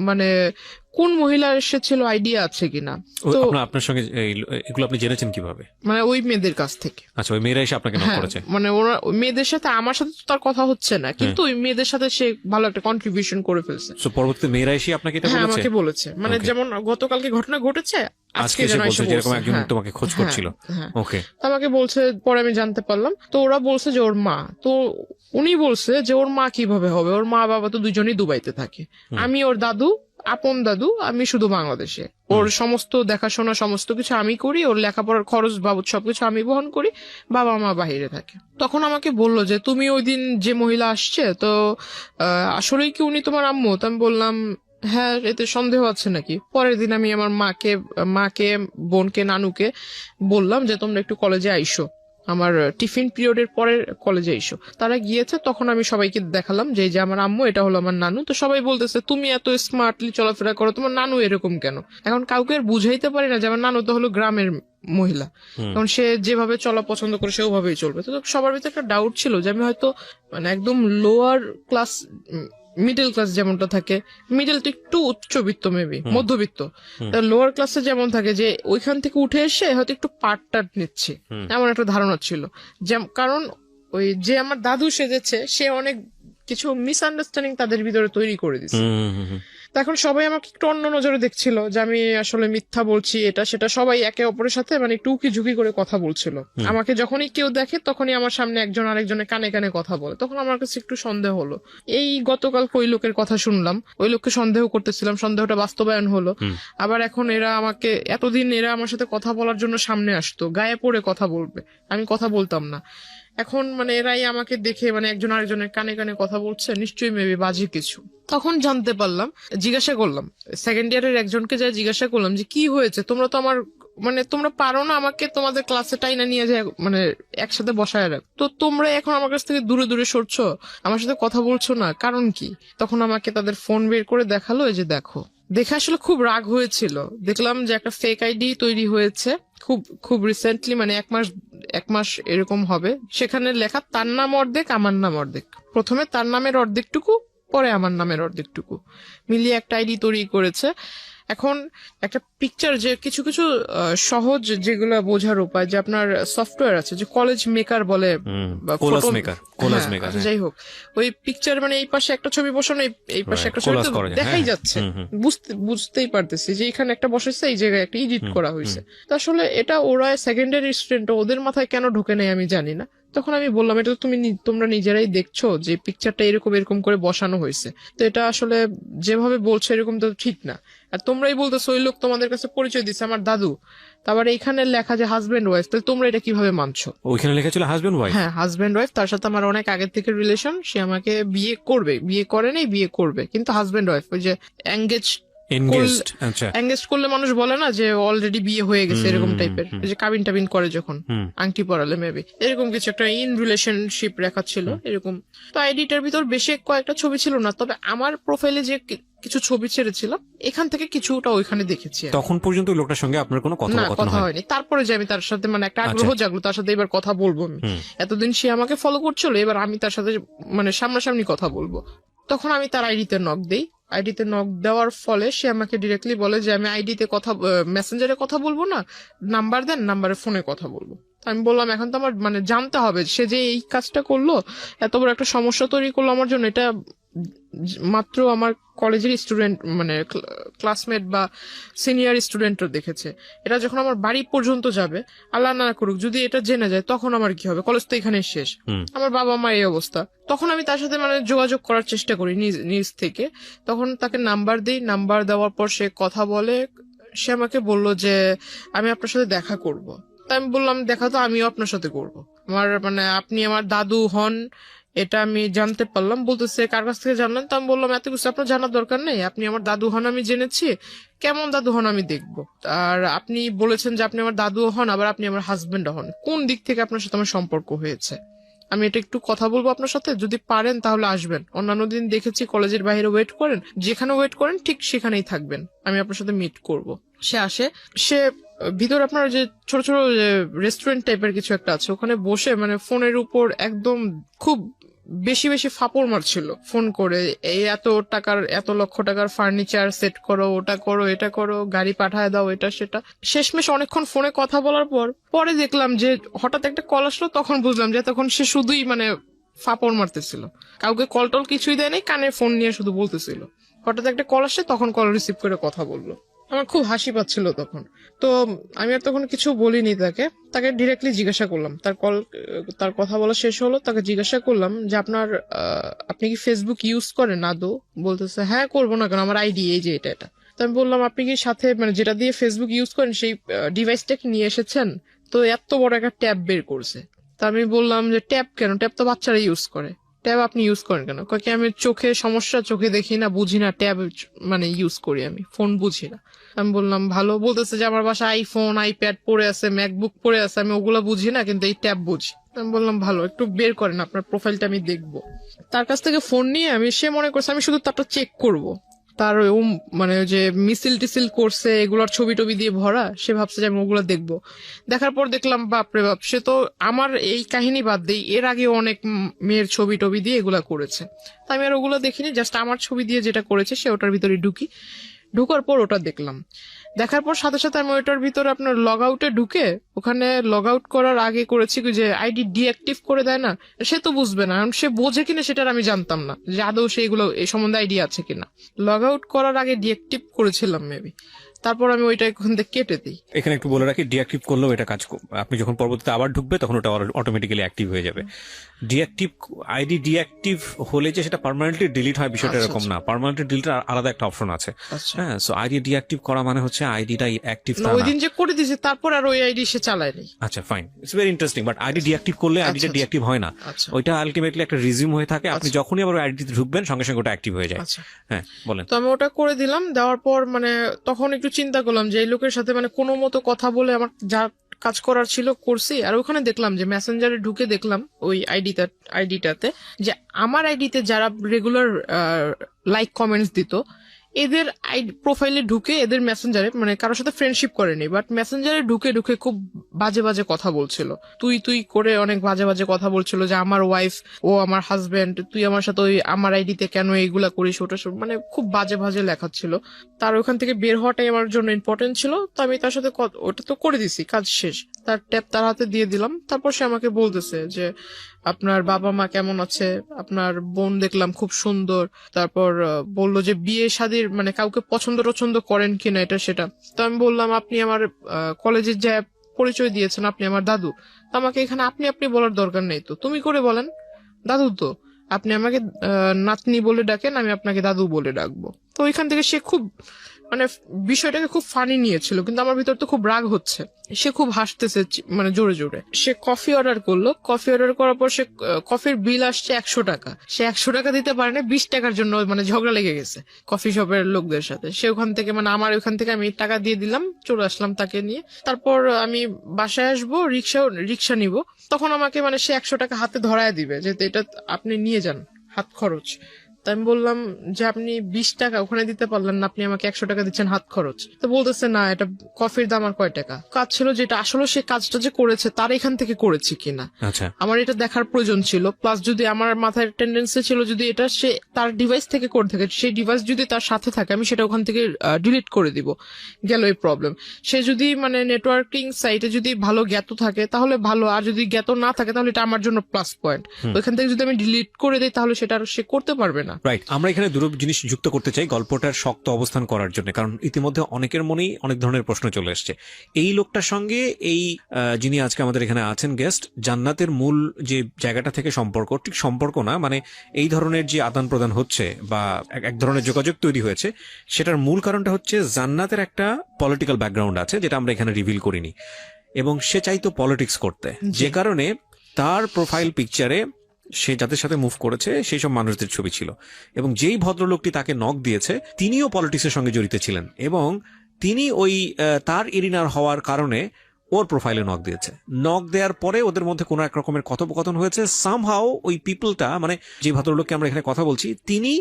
Speaker 2: মানে কোন মহিলা এসেছিল আইডিয়া আছে কিনা। তো
Speaker 1: আপনার সঙ্গে এগুলো আপনি জেনেছেন কিভাবে?
Speaker 2: মানে ওই মেয়েদের কাছ থেকে।
Speaker 1: আচ্ছা, ওই মেয়েরা এসে আপনাকে নক করেছে?
Speaker 2: মানে ওরা ওই মেয়েদের সাথে, আমার সাথে তো তার কথা হচ্ছে না, কিন্তু ওই মেয়েদের সাথে সে ভালো একটা কন্ট্রিবিউশন করে ফেলছে।
Speaker 1: সো পরবর্তীতে মেয়েরা এসে আপনাকে এটা বলেছে?
Speaker 2: হ্যাঁ, আমাকে বলেছে, মানে যেমন গতকালকে ঘটনা ঘটেছে, আজকে যেন এসে বলছে
Speaker 1: এরকম একজন তোমাকে খোঁজ করছিল। ওকে,
Speaker 2: আমাকে বলছে, পরে আমি জানতে পারলাম। তো ওরা বলছে যে ওর মা, তো উনি বলছে যে ওর মা কিভাবে হবে, ওর মা বাবা তো দুজনেই দুবাইতে থাকে, আমি ওর দাদু, আপন দাদু, আমি শুধু বাংলাদেশে। ওর সমস্ত দেখাশোনা সমস্ত কিছু আমি করি, ওর লেখাপড়ার খরচ বাবদ সবকিছু আমি বহন করি, বাবা মা বাহিরে থাকে। তখন আমাকে বললো যে তুমি ওই দিন যে মহিলা আসছে, তো আসলেই কি উনি তোমার আম্মু? তো আমি বললাম হ্যাঁ, এতে সন্দেহ আছে নাকি। পরের দিন আমি আমার মাকে বোনকে, নানুকে বললাম যে তোমরা একটু কলেজে আইসো, আমার টিফিন পিরিয়ডের পরে কলেজে এসো। তারা গিয়েছে, তখন আমি সবাইকে দেখালাম যে এই যে আমার আম্মু, এটা হলো আমার নানু। তো সবাই বলতেছে তুমি এত স্মার্টলি চলাফেরা করো, তোমার নানু এরকম কেন? এখন কাউকে আর বুঝাইতে পারি না যে আমার নানু তো হলো গ্রামের মহিলা, কারণ সে যেভাবে চলা পছন্দ করে সে ওভাবেই চলবে। তো সবার ভিতরে একটা ডাউট ছিল যে আমি হয়তো মানে একদম লোয়ার ক্লাস, মিডল ক্লাস যেমনটা থাকে, মিডল তো একটু উচ্চবিত্ত, মেবি মধ্যবিত্ত, লোয়ার ক্লাসে যেমন থাকে, যে ওইখান থেকে উঠে এসে হয়তো একটু পাট টাট নিচ্ছে, এমন একটা ধারণা ছিল। কারণ ওই যে আমার দাদু সেজেছে, সে অনেক কিছু মিসআন্ডারস্ট্যান্ডিং তাদের ভিতরে তৈরি করে দিচ্ছে। এখন সবাই আমাকে একটু অন্য নজরে দেখছিল যে আমি আসলে মিথ্যা বলছি, এটা সেটা। সবাই একে অপরের সাথে মানে একটু উকি ঝুঁকি করে কথা বলছিল। আমাকে যখনই কেউ দেখে তখনই আমার সামনে একজন আরেকজনের কানে কানে কথা বলে, তখন আমার কাছে একটু সন্দেহ হলো। এই গতকাল ওই লোকের কথা শুনলাম, ওই লোককে সন্দেহ করতেছিলাম, সন্দেহটা বাস্তবায়ন হলো। আবার এখন এতদিন এরা আমার সাথে কথা বলার জন্য সামনে আসতো, গায়ে পড়ে কথা বলবে, আমি কথা বলতাম না। এখন মানে এরাই আমাকে দেখে মানে একজন আরেকজনের কানে কানে কথা বলছে, নিশ্চয়ই মেবি বাজে কিছু। তখন জানতে পারলাম, জিজ্ঞাসা করলাম সেকেন্ড ইয়ারের একজনকে, যা জিজ্ঞাসা করলাম যে কি হয়েছে, তোমরা তো আমার মানে তোমরা পারো না আমাকে তোমাদের ক্লাসে টাইনা নিয়ে যায় মানে একসাথে বসায় রাখ, তো তোমরা এখন আমার কাছ থেকে দূরে দূরে সরছো, আমার সাথে কথা বলছো না, কারণ কি? তখন আমাকে তাদের ফোন বের করে দেখালো, এই যে দেখো। দেখে আসলে খুব রাগ হয়েছিল, দেখলাম যে একটা ফেক আইডি তৈরি হয়েছে খুব খুব রিসেন্টলি, মানে এক মাস এরকম হবে। সেখানে লেখা তার নাম অর্ধেক, আমার নাম অর্ধেক, প্রথমে তার নামের অর্ধেকটুকু, পরে আমার নামের অর্ধেকটুকু মিলিয়ে একটা আইডি তৈরি করেছে। এখন একটা পিকচার যে কিছু কিছু সহজ যেগুলো বোঝার উপায়, যে আপনার সফটওয়্যার আছে যে কলেজ মেকার বলে, বা
Speaker 1: কোলাস
Speaker 2: photo-
Speaker 1: মেকার, কোলাস
Speaker 2: হ্যাঁ,
Speaker 1: মেকার,
Speaker 2: যাই হোক, ওই পিকচার মানে এই পাশে একটা ছবি বসানো, এই পাশে
Speaker 1: Right,
Speaker 2: একটা ছবি,
Speaker 1: collage
Speaker 2: তো
Speaker 1: করা যায়,
Speaker 2: দেখাই
Speaker 1: হ্যাঁ,
Speaker 2: যাচ্ছে,
Speaker 1: হুম।
Speaker 2: বুঝতেই পারতেছি যে এখানে একটা বসেছে, এই জায়গায় একটা এডিট করা হয়েছে। তো আসলে এটা ওরা সেকেন্ডারি স্টুডেন্ট, ওদের মাথায় কেন ঢোকে নাই আমি জানি না। তখন আমি বললাম, এটা তো তোমরা নিজেরাই দেখছো যে পিকচারটা এরকম এরকম করে বসানো হয়েছে, তো এটা আসলে যেভাবে বলছো এরকম তো ঠিক না। আর তোমরাই বলতেছো ওই লোক তোমাদের কাছে পরিচয় দিচ্ছে আমার দাদু, তারপর এখানে লেখা যে হাজবেন্ড ওয়াইফ, তাহলে তোমরা এটা কিভাবে মানছো?
Speaker 1: ওইখানে লেখা ছিল হাজবেন্ড ওয়াইফ।
Speaker 2: হ্যাঁ, হাজবেন্ড ওয়াইফ, তার সাথে আমার অনেক আগের থেকে রিলেশন, সে আমাকে বিয়ে করে নাই, বিয়ে করবে, কিন্তু হাজবেন্ড ওয়াইফ, ওই যে
Speaker 1: এনগেজড, আচ্ছা।
Speaker 2: এঙ্গেজ করলে মানুষ বলে না যে অলরেডি বিয়ে হয়ে গেছে, এরকম টাইপের, যে কাবিন টাবিন করে যখন আংটি পরালে মেবি, এরকম কিছু একটা ইন রিলেশনশিপ রেখা ছিল এরকম। তো আইডিটার ভিতর বেশি কয়েকটা ছবি ছিল না, তবে আমার প্রোফাইলে যে কিছু ছবি ছেড়েছিল এখান থেকে কিছুটা ওইখানে দেখেছি আমি।
Speaker 1: তখন পর্যন্ত ওই লোকটার সঙ্গে আপনার কোনো
Speaker 2: না,
Speaker 1: কথোপকথন
Speaker 2: কথা
Speaker 1: হয়?
Speaker 2: হয়নি। তারপরে যে আমি তার সাথে মানে একটা আগ্রহ জাগলো, তার সাথে এবার কথা বলবো আমি। এতদিন সে আমাকে ফলো করছিল, এবার আমি তার সাথে মানে সামনাসামনি কথা বলবো। তখন আমি তার আইডিতে নক দেই। আইডিতে নক দেওয়ার ফলে সে আমাকে ডিরেক্টলি বলে যে আমি আইডিতে মেসেঞ্জারে কথা বলবো না, নাম্বার দেন, নাম্বারে ফোনে কথা বলবো। আমি বললাম এখন তো আমার মানে জানতে হবে সে যে এই কাজটা করলো, এত বড় একটা সমস্যা তৈরি করলো আমার জন্য, এটা মাত্র আমার কলেজের স্টুডেন্ট মানে ক্লাসমেট বা সিনিয়র স্টুডেন্টরা দেখেছে। এটা যখন আমার বাড়ি পর্যন্ত যাবে, আল্লাহ না করুক যদি এটা জেনে যায়, তখন আমার কি হবে? কলেজ তো এখানে শেষ, আমার বাবা মা এই অবস্থা। তখন আমি তার সাথে মানে যোগাযোগ করার চেষ্টা করি নিজ থেকে। তখন তাকে নাম্বার দিই, নাম্বার দেওয়ার পর সে কথা বলে। সে আমাকে বলল যে আমি আপনার সাথে দেখা করব। তাই আমি বললাম দেখা তো আমিও আপনার সাথে করব, আমার মানে আপনি আমার দাদু হন এটা আমি জানতে পারলাম। বলতেছে কার কাছ থেকে জানলেন? তো আমি বললাম এত কিছু আপনার জানার দরকার নেই, আপনি আমার দাদু হন আমি জেনেছি, কেমন দাদু হন আমি দেখবো। আর আপনি বলেছেন যে আপনি আমার দাদু হন, আবার আপনি আমার হাজবেন্ড হন, কোন দিক থেকে আপনার সাথে আমার সম্পর্ক হয়েছে? আমি এটা একটু কথা বলবো আপনার সাথে, যদি পারেন তাহলে আসবেন। অন্যান্য দিন দেখেছি কলেজের বাইরে ওয়েট করেন, যেখানে ওয়েট করেন ঠিক সেখানেই থাকবেন, আমি আপনার সাথে মিট করব। সে আসে, সে ভিতর আপনার যে ছোট ছোট রেস্টুরেন্ট টাইপের কিছু একটা আছে, ওখানে বসে মানে ফোনের উপর একদম খুব বেশি বেশি ফাপড় মারছিল ফোন করে, এই এত লক্ষ টাকার ফার্নিচার সেট করো, ওটা করো, এটা করো, গাড়ি পাঠায় দাও, এটা সেটা। শেষমেশ অনেকক্ষণ ফোনে কথা বলার পরে দেখলাম যে হঠাৎ একটা কল আসলো, তখন বুঝলাম যে তখন সে শুধুই মানে ফাপড় মারতেছিল, কাউকে কল টল কিছুই দেয় নাই, কানে ফোন নিয়ে শুধু বলতেছিল। হঠাৎ একটা কল আসে, তখন কল রিসিভ করে কথা বললো। আমার খুব হাসি পাচ্ছিল তখন। তো আমি আর তখন কিছু বলিনি তাকে ডিরেক্টলি জিজ্ঞাসা করলাম, তার কথা বলা শেষ হলো, তাকে জিজ্ঞাসা করলাম যে আপনি কি ফেসবুক ইউজ করেন আদৌ? বলতেছে হ্যাঁ, করবো না কেন, আমার আইডি এই যে এটা। তো আমি বললাম আপনি কি সাথে মানে যেটা দিয়ে ফেসবুক ইউজ করেন সেই ডিভাইসটা কি নিয়ে এসেছেন? তো এত বড় একটা ট্যাব বের করছে। তা আমি বললাম যে ট্যাব কেন? ট্যাব তো বাচ্চারা ইউজ করে, ট্যাব আপনি ইউজ করেন কেন? কি আমি চোখে সমস্যা, চোখে দেখি না, বুঝি না, ট্যাব মানে ইউজ করি আমি, ফোন বুঝি না। আমি বললাম ভালো। বলতেছে যে আমার বাসায় আইফোন, আইপ্যাড পড়ে আছে, ম্যাকবুক পড়ে আছে, আমি ওগুলা বুঝি না, কিন্তু এই ট্যাব বুঝি। আমি বললাম ভালো, একটু বের করেন আপনার প্রোফাইলটা আমি দেখবো। তার কাছ থেকে ফোন নিয়ে সে মনে করছে আমি শুধু তারটা চেক করব, তার মানে যে মিছিল টিসিল করছে এগুলোর ছবি টবি দিয়ে ভরা, সে ভাবছে যে আমি ওগুলো দেখবো। দেখার পর দেখলাম বাপরে বাপ, সে তো আমার এই কাহিনী বাদ দেই, এর আগে অনেক মেয়ের ছবি টবি দিয়ে এগুলা করেছে। তাই আমি আর ওগুলো দেখিনি, জাস্ট আমার ছবি দিয়ে যেটা করেছে সে ওটার ভিতরে ঢুকার পর ওটা দেখলাম। দেখার পর সাথে সাথে আমি ওইটার ভিতরে আপনার লগ আউটে ঢুকে, ওখানে লগ আউট করার আগে করেছি যে আইডি ডিঅ্যাক্টিভ করে দেয় না, সে তো বুঝবে না, কারণ সে বোঝে কিনা সেটার আমি জানতাম না যে আদৌ সেইগুলো এই সম্বন্ধে আইডিয়া আছে কিনা। লগ আউট করার আগে ডিঅ্যাক্টিভ করেছিলাম মেবি, তারপর আমি ওইটা ওখান থেকে কেটে দিই।
Speaker 1: এখানে একটু বলে রাখি, ডিঅ্যাক্টিভ করলেও এটা কাজ আপনি যখন পরবর্তীতে আবার ঢুকবে তখন ওটা অটোমেটিক্যালি অ্যাক্টিভ হয়ে যাবে। আইডি ডিঅ্যাক্টিভ হলে যে সেটা পার্মানেন্টলি ডিলিট হয় বিষয়টা এরকম না, পার্মানেন্টলি ডিলিট আলাদা একটা অপশন আছে। হ্যাঁ, সো আইডি ডিঅ্যাক্টিভ করা মানে হচ্ছে আইডিটা অ্যাক্টিভ না।
Speaker 2: ওই দিন যে করে দিয়েছে তারপর আর ওই আইডি সে চালায়নি।
Speaker 1: আচ্ছা fine, it's very interesting. But ID deactive করলে আইডিটা ডিঅ্যাক্টিভ হয় না, ওইটা আলটিমেটলি একটা রিজিউম হয়ে থাকে। আপনি যখনই আবার আইডিতে ঢুকবেন সঙ্গে সঙ্গে ওটা অ্যাক্টিভ হয়ে যায়। হ্যাঁ বলেন।
Speaker 2: তো আমি ওটা করে দিলাম, দেওয়ার পর মানে তখন একটু চিন্তা করলাম যে এই লোকের সাথে মানে কোনো মতো কথা বলে আমার যা কাজ করার ছিল করছি। আর ওখানে দেখলাম যে মেসেঞ্জারে ঢুকে দেখলাম ওই আইডিটাতে যে আমার আইডিতে যারা রেগুলার লাইক কমেন্টস দিত এদের প্রোফাইলে ঢুকে এদের মেসেঞ্জারে মানে কারোর সাথে ফ্রেন্ডশিপ করেনি, বাট মেসেঞ্জারে ঢুকে ঢুকে খুব বাজে বাজে কথা বলছিল, তুই তুই করে অনেক বাজে বাজে কথা বলছিল যে আমার ওয়াইফ, ও আমার হাজবেন্ড, তুই আমার সাথে ওই আমার আইডিতে কেন এইগুলা করিস, ওটা মানে খুব বাজে বাজে লেখা ছিল। তার ওখান থেকে বের হওয়াটাই আমার জন্য ইম্পর্টেন্ট ছিল, তো আমি তার সাথে ওটা তো করে দিছি, কাজ শেষ, তার ট্যাব তার হাতে দিয়ে দিলাম। তারপর সে আমাকে বলতেছে যে আপনার বাবা মা কেমন আছে, আপনার বোন দেখলাম খুব সুন্দর, তারপর বললো যে বিয়ে শাদীর মানে কাউকে পছন্দ টছন্দ করেন কিনা এটা সেটা। তো আমি বললাম আপনি আমার কলেজের যে পরিচয় দিয়েছেন আপনি আমার দাদু, তো আমাকে এখানে আপনি আপনি বলার দরকার নেই, তো তুমি করে বলেন, দাদু তো আপনি আমাকে নাতনি বলে ডাকেন, আমি আপনাকে দাদু বলে ডাকবো। তো ওইখান থেকে সে খুব মানে বিষয়টাকে খুব ফানি নিয়েছিল, কিন্তু আমার ভিতর তো খুব রাগ হচ্ছে। সে খুব হাসতেছে মানে জোরে জোরে। সে কফি অর্ডার করলো, কফি অর্ডার করার পর সে কফির বিল আসছে 100 টাকা, সে 100 টাকা দিতে পারে না, 20 টাকার জন্য মানে ঝগড়া লেগে গেছে কফি শপের লোকদের সাথে। সে ওখান থেকে মানে আমার ওখান থেকে আমি টাকা দিয়ে দিলাম, চলে আসলাম তাকে নিয়ে। তারপর আমি বাসায় আসবো, রিক্সা নিব, তখন আমাকে মানে সে 100 টাকা হাতে ধরায় দিবে যে এটা আপনি নিয়ে যান হাত খরচ। তো আমি বললাম যে আপনি 20 টাকা ওখানে দিতে পারলেন না, আপনি আমাকে 100 টাকা দিচ্ছেন হাত খরচ। তো বলতেছে না এটা কফির দাম আর কয় টাকা। কাজ ছিল যেটা আসলে সে কাজটা যে করেছে তার এখান থেকে করেছে কিনা আমার এটা দেখার প্রয়োজন ছিল। প্লাস যদি আমার মাথায় টেন্ডেন্সি ছিল যদি এটা সে তার ডিভাইস থেকে করে থাকে, সেই ডিভাইস যদি তার সাথে থাকে আমি সেটা ওখান থেকে ডিলিট করে দিব, গেল এই প্রবলেম। সে যদি মানে নেটওয়ার্কিং সাইটে যদি ভালো জ্ঞাত থাকে তাহলে ভালো, আর যদি জ্ঞাত না থাকে তাহলে এটা আমার জন্য প্লাস পয়েন্ট। ওইখান থেকে যদি আমি ডিলিট করে দিই তাহলে সেটা আর সে করতে পারবে না।
Speaker 1: রাইট, আমরা এখানে দুটো জিনিস যুক্ত করতে চাই গল্পটার শক্ত অবস্থান করার জন্য, কারণ ইতিমধ্যে অনেকের মনেই অনেক ধরনের প্রশ্ন চলে এসছে। এই লোকটার সঙ্গে এই যিনি আজকে আমাদের এখানে আছেন গেস্ট, জান্নাতের মূল যে জায়গাটা থেকে সম্পর্ক, ঠিক সম্পর্ক না মানে এই ধরনের যে আদান প্রদান হচ্ছে বা এক ধরনের যোগাযোগ তৈরি হয়েছে, সেটার মূল কারণটা হচ্ছে জান্নাতের একটা পলিটিক্যাল ব্যাকগ্রাউন্ড আছে যেটা আমরা এখানে রিভিল করিনি, এবং সে চাইতো পলিটিক্স করতে, যে কারণে তার প্রোফাইল পিকচারে সে যাদের সাথে মুভ করেছে সেই সব মানুষদের ছবি ছিল। এবং যেই ভদ্রলোকটি তাকে নক দিয়েছে তিনিও পলিটিক্সের সঙ্গে জড়িত ছিলেন, এবং তিনি ওই তার এরিনার হওয়ার কারণে ওর প্রোফাইলে নক দিয়েছে। নক দেওয়ার পরে ওদের মধ্যে কোনো এক রকমের কথোপকথন হয়েছে। সামহাও ওই পিপলটা মানে যে ভদ্রলোককে আমরা এখানে কথা বলছি তিনি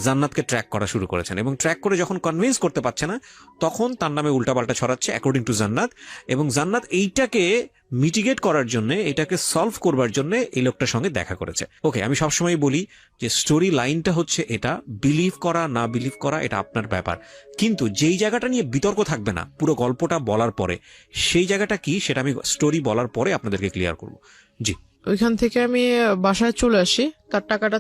Speaker 1: জান্নাতকে ট্র্যাক করা শুরু করেছেন, এবং ট্র্যাক করে যখন কনভিন্স করতে পারছে না তখন তার নামে উল্টাপাল্টা ছড়াচ্ছে অ্যাকর্ডিং টু জান্নাত। এবং জান্নাত এইটাকে মিটিগেট করার জন্য, এটাকে সলভ করবার জন্য এই লোকটার সঙ্গে দেখা করেছে। ওকে, আমি সবসময় বলি যে স্টোরি লাইনটা হচ্ছে এটা, বিলিভ করা না বিলিভ করা এটা আপনার ব্যাপার, কিন্তু যেই জায়গাটা নিয়ে বিতর্ক থাকবে না পুরো গল্পটা বলার পরে, সেই জায়গাটা কি সেটা আমি স্টোরি বলার পরে আপনাদেরকে ক্লিয়ার করবো। জি,
Speaker 2: ওইখান থেকে আমি বাসায় চলে আসি, তার টাকাটা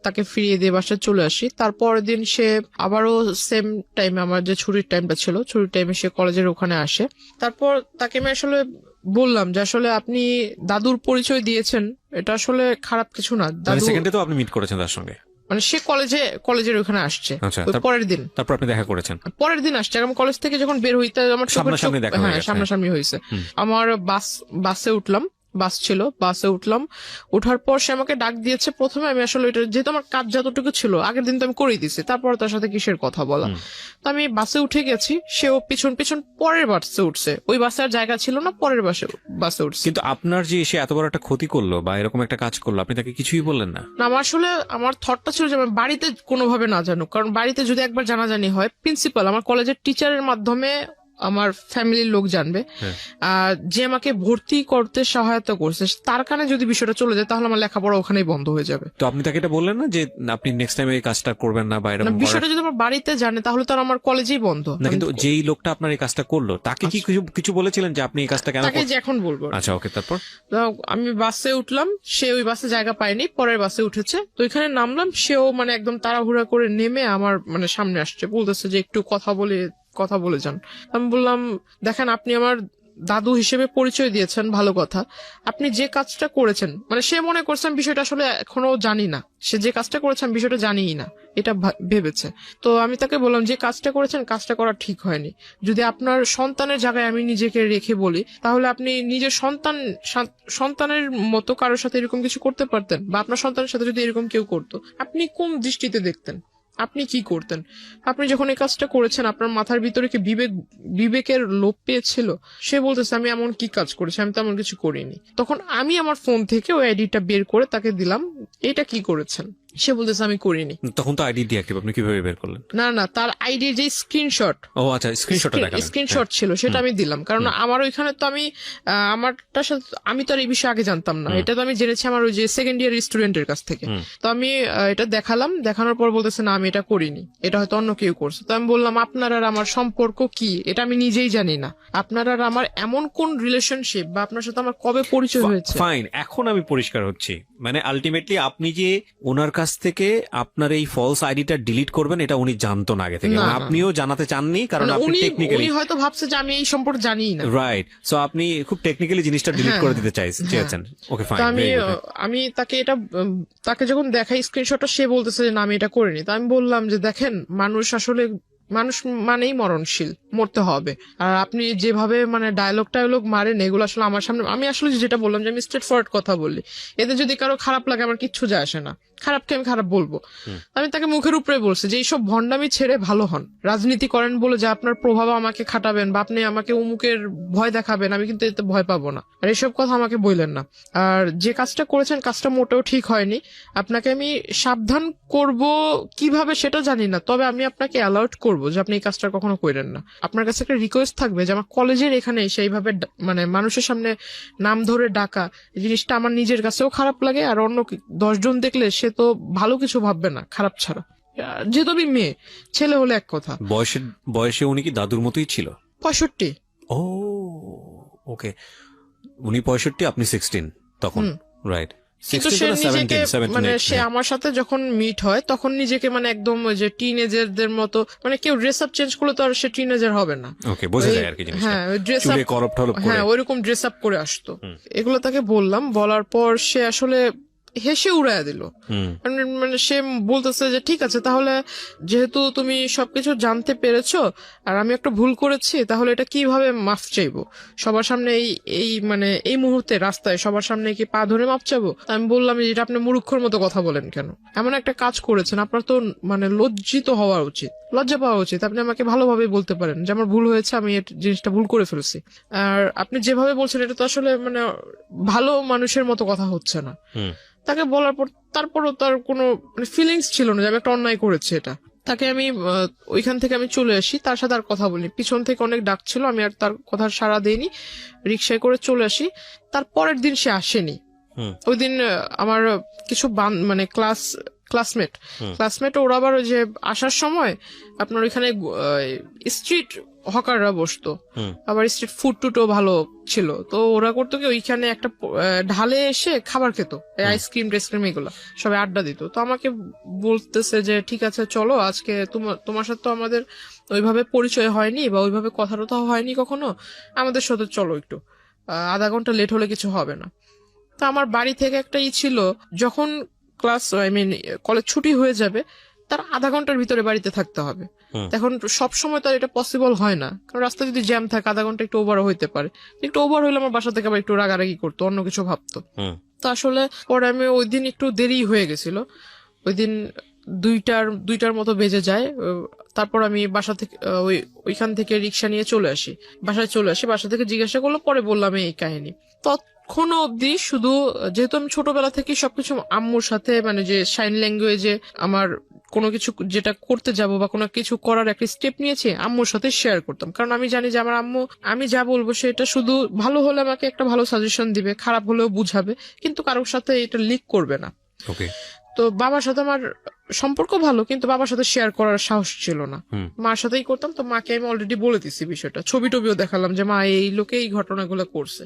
Speaker 2: তাকে ফিরিয়ে দিয়ে বাসায় চলে আসি। তারপরের দিন সে আবারও সেম টাইমে, আমার যে ছুটির টাইমটা ছিল ছুটির টাইমে সে কলেজের ওখানে আসে। তারপর তাকে আমি আসলে বললাম যে আসলে আপনি দাদুর পরিচয় দিয়েছেন, এটা আসলে খারাপ কিছু না। দাদু
Speaker 1: সেকেন্ডে তো আপনি মিট করেছেন তার সঙ্গে,
Speaker 2: মানে সে কলেজের ওখানে আসছে পরের দিন,
Speaker 1: তারপর আপনি দেখা করেছেন
Speaker 2: পরের দিন আসছে। আমি কলেজ থেকে যখন বের হইতে আমার সামনাসামনি হয়েছে। আমার বাসে উঠলাম, বাস ছিল, বাসে উঠলাম, ওঠার পর সে আমাকে ডাক দিয়েছে। প্রথমে আমি আসলে এটা যেহেতু আমার কাজ যতটুকু ছিল আগের দিন তো আমি করেই দিছি, তারপর তার সাথে কিসের কথা বলা। তো আমি বাসে উঠে গেছি, সেও পিছন পিছন পরের বাসে উঠছে, ওই বাসে আর জায়গা ছিল না, পরের বাসে উঠছে।
Speaker 1: কিন্তু আপনার যে সে এত বড় একটা ক্ষতি করলো বা এরকম একটা কাজ করলো, আপনি তাকে কিছুই বললেন না?
Speaker 2: না, আমার আসলে আমার থটটা ছিল যে আমার বাড়িতে কোনোভাবে না জানুক, কারণ বাড়িতে যদি একবার জানাজানি হয়, প্রিন্সিপাল আমার কলেজের টিচারের মাধ্যমে আমার ফ্যামিলির লোক জানবে, যে আমাকে ভর্তি করতে সহায়তা করছে তার কানে যদি বিষয়টা চলে যায় তাহলে আমার লেখাপড়া ওখানেই বন্ধ হয়ে যাবে।
Speaker 1: তো আপনি তাকে এটা বললেন না যে আপনি নেক্সট টাইম এই কাজটা করবেন না বা এরকম?
Speaker 2: বিষয়টা যদি আমার বাড়িতে জানে তাহলে তো আমার কলেজেই বন্ধ
Speaker 1: না। কিন্তু যেই লোকটা আপনার এই কাজটা করলো তাকে কি কিছু বলেছিলেন যে আপনি এই কাজটা কেন?
Speaker 2: তাকে যে এখন বলবো।
Speaker 1: আচ্ছা, ওকে। তারপর
Speaker 2: আমি বাসে উঠলাম, সে ওই বাসে জায়গা পায়নি, পরের বাসে উঠেছে। তো এখানে নামলাম, সেও মানে একদম তাড়াহুড়া করে নেমে আমার মানে সামনে আসছে, বলতেছে যে একটু কথা বলে যান। আমি বললাম দেখেন আপনি আমার দাদু হিসেবে পরিচয় দিয়েছেন, ভালো কথা, আপনি যে কাজটা করেছেন মানে সে মনে করছে আমি বিষয়টা আসলে এখনো জানি না, সে যে কাজটা করেছে আমি বিষয়টা জানিই না এটা ভেবেছে। তো আমি তাকে বললাম যে কাজটা করেছেন কাজটা করা ঠিক হয়নি। যদি আপনার সন্তানের জায়গায় আমি নিজেকে রেখে বলি তাহলে আপনি নিজের সন্তানের মতো কারোর সাথে এরকম কিছু করতে পারতেন, বা আপনার সন্তানের সাথে যদি এরকম কেউ করতো আপনি কোন দৃষ্টিতে দেখতেন, আপনি কি করতেন? আপনি যখন এই কাজটা করেছেন আপনার মাথার ভিতরে কি বিবেকের লোপ পেয়েছিল? সে বলতেছে আমি এমন কি কাজ করেছি, আমি তেমন কিছু করিনি। তখন আমি আমার ফোন থেকে ওই আইডিটা বের করে তাকে দিলাম, এটা কি করেছেন? সে বলতেছে আমি করিনি।
Speaker 1: তখন তো আইডি ডিঅ্যাক্টিভ, আপনি কিভাবে বের করলেন?
Speaker 2: না তার আইডির যে স্ক্রিনশট,
Speaker 1: ও আচ্ছা, স্ক্রিনশটটা দেখালেন।
Speaker 2: স্ক্রিনশট ছিল সেটা আমি দিলাম, কারণ আমার ওইখানে তো আমি আমারটার সাথে আমি তো আর এই বিষয়ে আগে জানতাম না, এটা তো আমি জেনেছি আমার ওই যে সেকেন্ড ইয়ার স্টুডেন্টের কাছ থেকে। তো আমি এটা দেখালাম, দেখানোর পর বলতেছে না আমি এটা করিনি, এটা হয়তো অন্য কেউ করছে। তো আমি বললাম আপনার আর আমার সম্পর্ক কি, এটা আমি নিজেই জানি না। আপনার আর আমার এমন কোন রিলেশনশিপ বা আপনার সাথে আমার কবে পরিচয় হয়েছে?
Speaker 1: ফাইন, এখন আমি পরিষ্কার হচ্ছি। মানে আলটিমেটলি আপনি যে ওনার কাছ থেকে আপনার এই ফলস আইডিটা ডিলিট করবেন এটা উনি জানতো না আগে থেকে,
Speaker 2: না,
Speaker 1: এবং
Speaker 2: না।
Speaker 1: আপনিও জানাতে চাননি, কারণ
Speaker 2: মানে
Speaker 1: আপনি টেকনিক্যালি
Speaker 2: উনি হয়তো ভাবছে যে আমি এই সম্পর্কে জানিই না।
Speaker 1: রাইট। সো আপনি খুব টেকনিক্যালি জিনিসটা ডিলিট করে দিতে চেয়েছেন। Okay fine.
Speaker 2: তো আমি তাকে এটা তাকে যখন দেখাই স্ক্রিনশটটা, সে বলতেছে যে না আমি এটা করিনি। তো আমি বললাম যে দেখেন, মানুষ মানেই মরণশীল, মরতে হবে। আর আপনি যেভাবে মানে ডায়লগ মারেন এগুলো আসলে আমার সামনে, আমি আসলে যেটা বললাম যে আমি স্ট্রেট ফরওয়ার্ড কথা বলি, এতে যদি কারো খারাপ লাগে আমার কিচ্ছু যায় আসে না, খারাপকে আমি খারাপ বলবো। আমি তাকে মুখের উপরে বলছি যে এইসব ভণ্ডামি ছেড়ে ভালো হন, রাজনীতি করেন বলে যে আপনার প্রভাব আমাকে খাটাবেন বা আপনি আমাকে অমুকের ভয় দেখাবেন, আমি কিন্তু এতে ভয় পাবো না, আর এসব কথা আমাকে বললেন না। আর যে কাজটা করেছেন কাজটা মোটেও ঠিক হয়নি, আপনাকে আমি সাবধান করব কিভাবে সেটা জানি না, তবে আমি আপনাকে অ্যালাউট করবো যে আপনি এই কাজটা কখনো করেন না। আপনার কাছে একটা রিকোয়েস্ট থাকবে যে আমার কলেজের এখানে সেইভাবে মানে মানুষের সামনে নাম ধরে ডাকা, এই জিনিসটা আমার নিজের কাছেও খারাপ লাগে, আর অন্য 10 জন দেখলে সে তো ভালো কিছু ভাববে না খারাপ ছাড়া। যেহেতু আমি মেয়ে, ছেলে হলে এক কথা।
Speaker 1: বয়সে উনি কি দাদুর মতোই ছিল?
Speaker 2: 65।
Speaker 1: ও ওকে, উনি 65, আপনি 16 তখন, রাইট?
Speaker 2: কিন্তু সে নিজেকে মানে সে আমার সাথে যখন মিট হয় তখন নিজেকে মানে একদম ওই যে টিনেজারদের মতো, মানে কেউ ড্রেস আপ চেঞ্জ করলে তো আর সে টিনেজার হবে না।
Speaker 1: ওকে, বোঝা যায় আর কি জিনিসটা।
Speaker 2: হ্যাঁ, ড্রেস আপ, হ্যাঁ ওইরকম ড্রেস আপ করে আসতো। এগুলো তাকে বললাম, বলার পর সে আসলে হেসে উড়াইয়া দিল। মানে সে বলতেছে যে ঠিক আছে, তাহলে যেহেতু তুমি সবকিছু জানতে পেরেছো আর আমি একটা ভুল করেছি, তাহলে এটা কিভাবে মাফ চাইবো? সবার সামনে মানে এই মুহূর্তে রাস্তায় সবার সামনে কি পা ধরে মাফ চাইবো? আমি বললাম যে এটা আপনি মূর্খর মতো কথা বলেন কেন? এমন একটা কাজ করেছেন, আপনার তো মানে লজ্জিত হওয়া উচিত, লজ্জা পাওয়া উচিত। আপনি আমাকে ভালোভাবে বলতে পারেন যে আমার ভুল হয়েছে, আমি জিনিসটা ভুল করে ফেলছি। আর আপনি যেভাবে বলছেন এটা তো আসলে মানে ভালো মানুষের মতো কথা হচ্ছে না। তাকে বলার পর তারপরও তার কোনো ফিলিংস ছিল না যে আমি একটা অন্যায় করেছি। এটা তাকে আমি ওইখান থেকে আমি চলে আসি, তার সাথে আর কথা বলিনি। পিছন থেকে অনেক ডাক ছিল, আমি আর তার কথা সাড়া দিইনি, রিক্সায় করে চলে আসি। তার পরের দিন সে আসেনি। ওই দিন আমার কিছু মানে ক্লাসমেট ওরা আবার ওই যে আসার সময় আপনার ওইখানে স্ট্রিট হকাররা বসতো, আবার স্ট্রিট ফুড টুটও ভালো ছিল। তো ওরা করতো কি ওইখানে একটা ঢালে এসে খাবার খেত, আইসক্রিম টেসক্রিম এগুলো সবাই আড্ডা দিত। তো আমাকে বলতেছে যে ঠিক আছে চলো, আজকে তোমার সাথে তো আমাদের ওইভাবে পরিচয় হয়নি বা ওইভাবে কথা টথা হয়নি কখনো, আমাদের সাথে চলো একটু, আধা ঘন্টা লেট হলে কিছু হবে না। তো আমার বাড়ি থেকে একটা ছিল, যখন কলেজ ছুটি হয়ে যাবে তার আধা ঘন্টার ভিতরে বাড়িতে থাকতে হবে। এখন সব সময় তো এটা পসিবল হয় না, কারণ রাস্তা যদি জ্যাম থাকে আধা ঘন্টা একটু ওভারও হইতে পারে। একটু ওভার হইলে আমার বাসা থেকে আবার একটু রাগারাগি করতো, অন্য কিছু ভাবতো। তো আসলে পরে আমি ওই দিন একটু দেরি হয়ে গেছিল, ওই দিন 2টার মতো বেজে যায়। তারপর আমি বাসা থেকে ওইখান থেকে রিক্সা নিয়ে চলে আসি, বাসা থেকে জিজ্ঞাসা করলো, পরে বললাম এই কাহিনী। তখনও অব্দি শুধু, যেহেতু আমি ছোটবেলা থেকে সবকিছু আম্মুর সাথে মানে যে সাইন ল্যাঙ্গুয়েজে আমার কোনো কিছু যেটা করতে যাব বা কোনো কিছু করার একটা স্টেপ নিয়েছি আম্মুর সাথে শেয়ার করতাম, কারণ আমি জানি যে আমার আম্মু আমি যা বলবো সেটা শুধু ভালো হলে আমাকে একটা ভালো সাজেশন দিবে, খারাপ হলেও বুঝাবে, কিন্তু কারোর সাথে এটা লিক করবে না। তো বাবার সাথে আমার সম্পর্ক ভালো, কিন্তু বাবার সাথে শেয়ার করার সাহস ছিল না। মার সাথেই করতাম। তো মাকে আমি অলরেডি বলে দিছি বিষয়টা, ছবি টবিও দেখালাম যে মা এই লোকে এই ঘটনাগুলো করছে।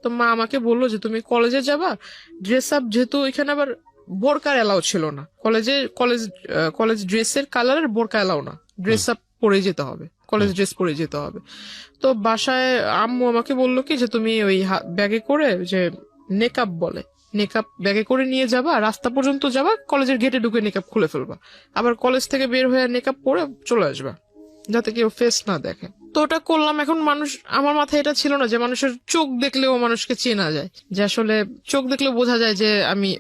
Speaker 2: তো মা আমাকে বললো যে তুমি কলেজে যাবা, ড্রেস আপ, যেহেতু এখানে আবার বোরকার এলাও ছিল না, কলেজ ড্রেসের কালারের বোরকা এলাও না, ড্রেস আপ পরে যেতে হবে, কলেজ ড্রেস পরে যেতে হবে। তো বাসায় আম্মু আমাকে বললো কি যে তুমি ওই ব্যাগে করে যে নেকআপ বলে, নেকআপ ব্যাগে করে নিয়ে যাবা, রাস্তা পর্যন্ত যাবা, কলেজের গেটে ঢুকে নেকআপ খুলে ফেলবা, আবার কলেজ থেকে বের হয়ে নেকআপ পরে চলে আসবা, যাতে কেউ ফেস না দেখে। তো ওটা করলাম। এখন মানুষ, আমার মাথায় এটা ছিল না যে মানুষের চোখ দেখলেও মানুষকে চেনা যায়, যে আসলে চোখ দেখলে বোঝা যায় যে আমি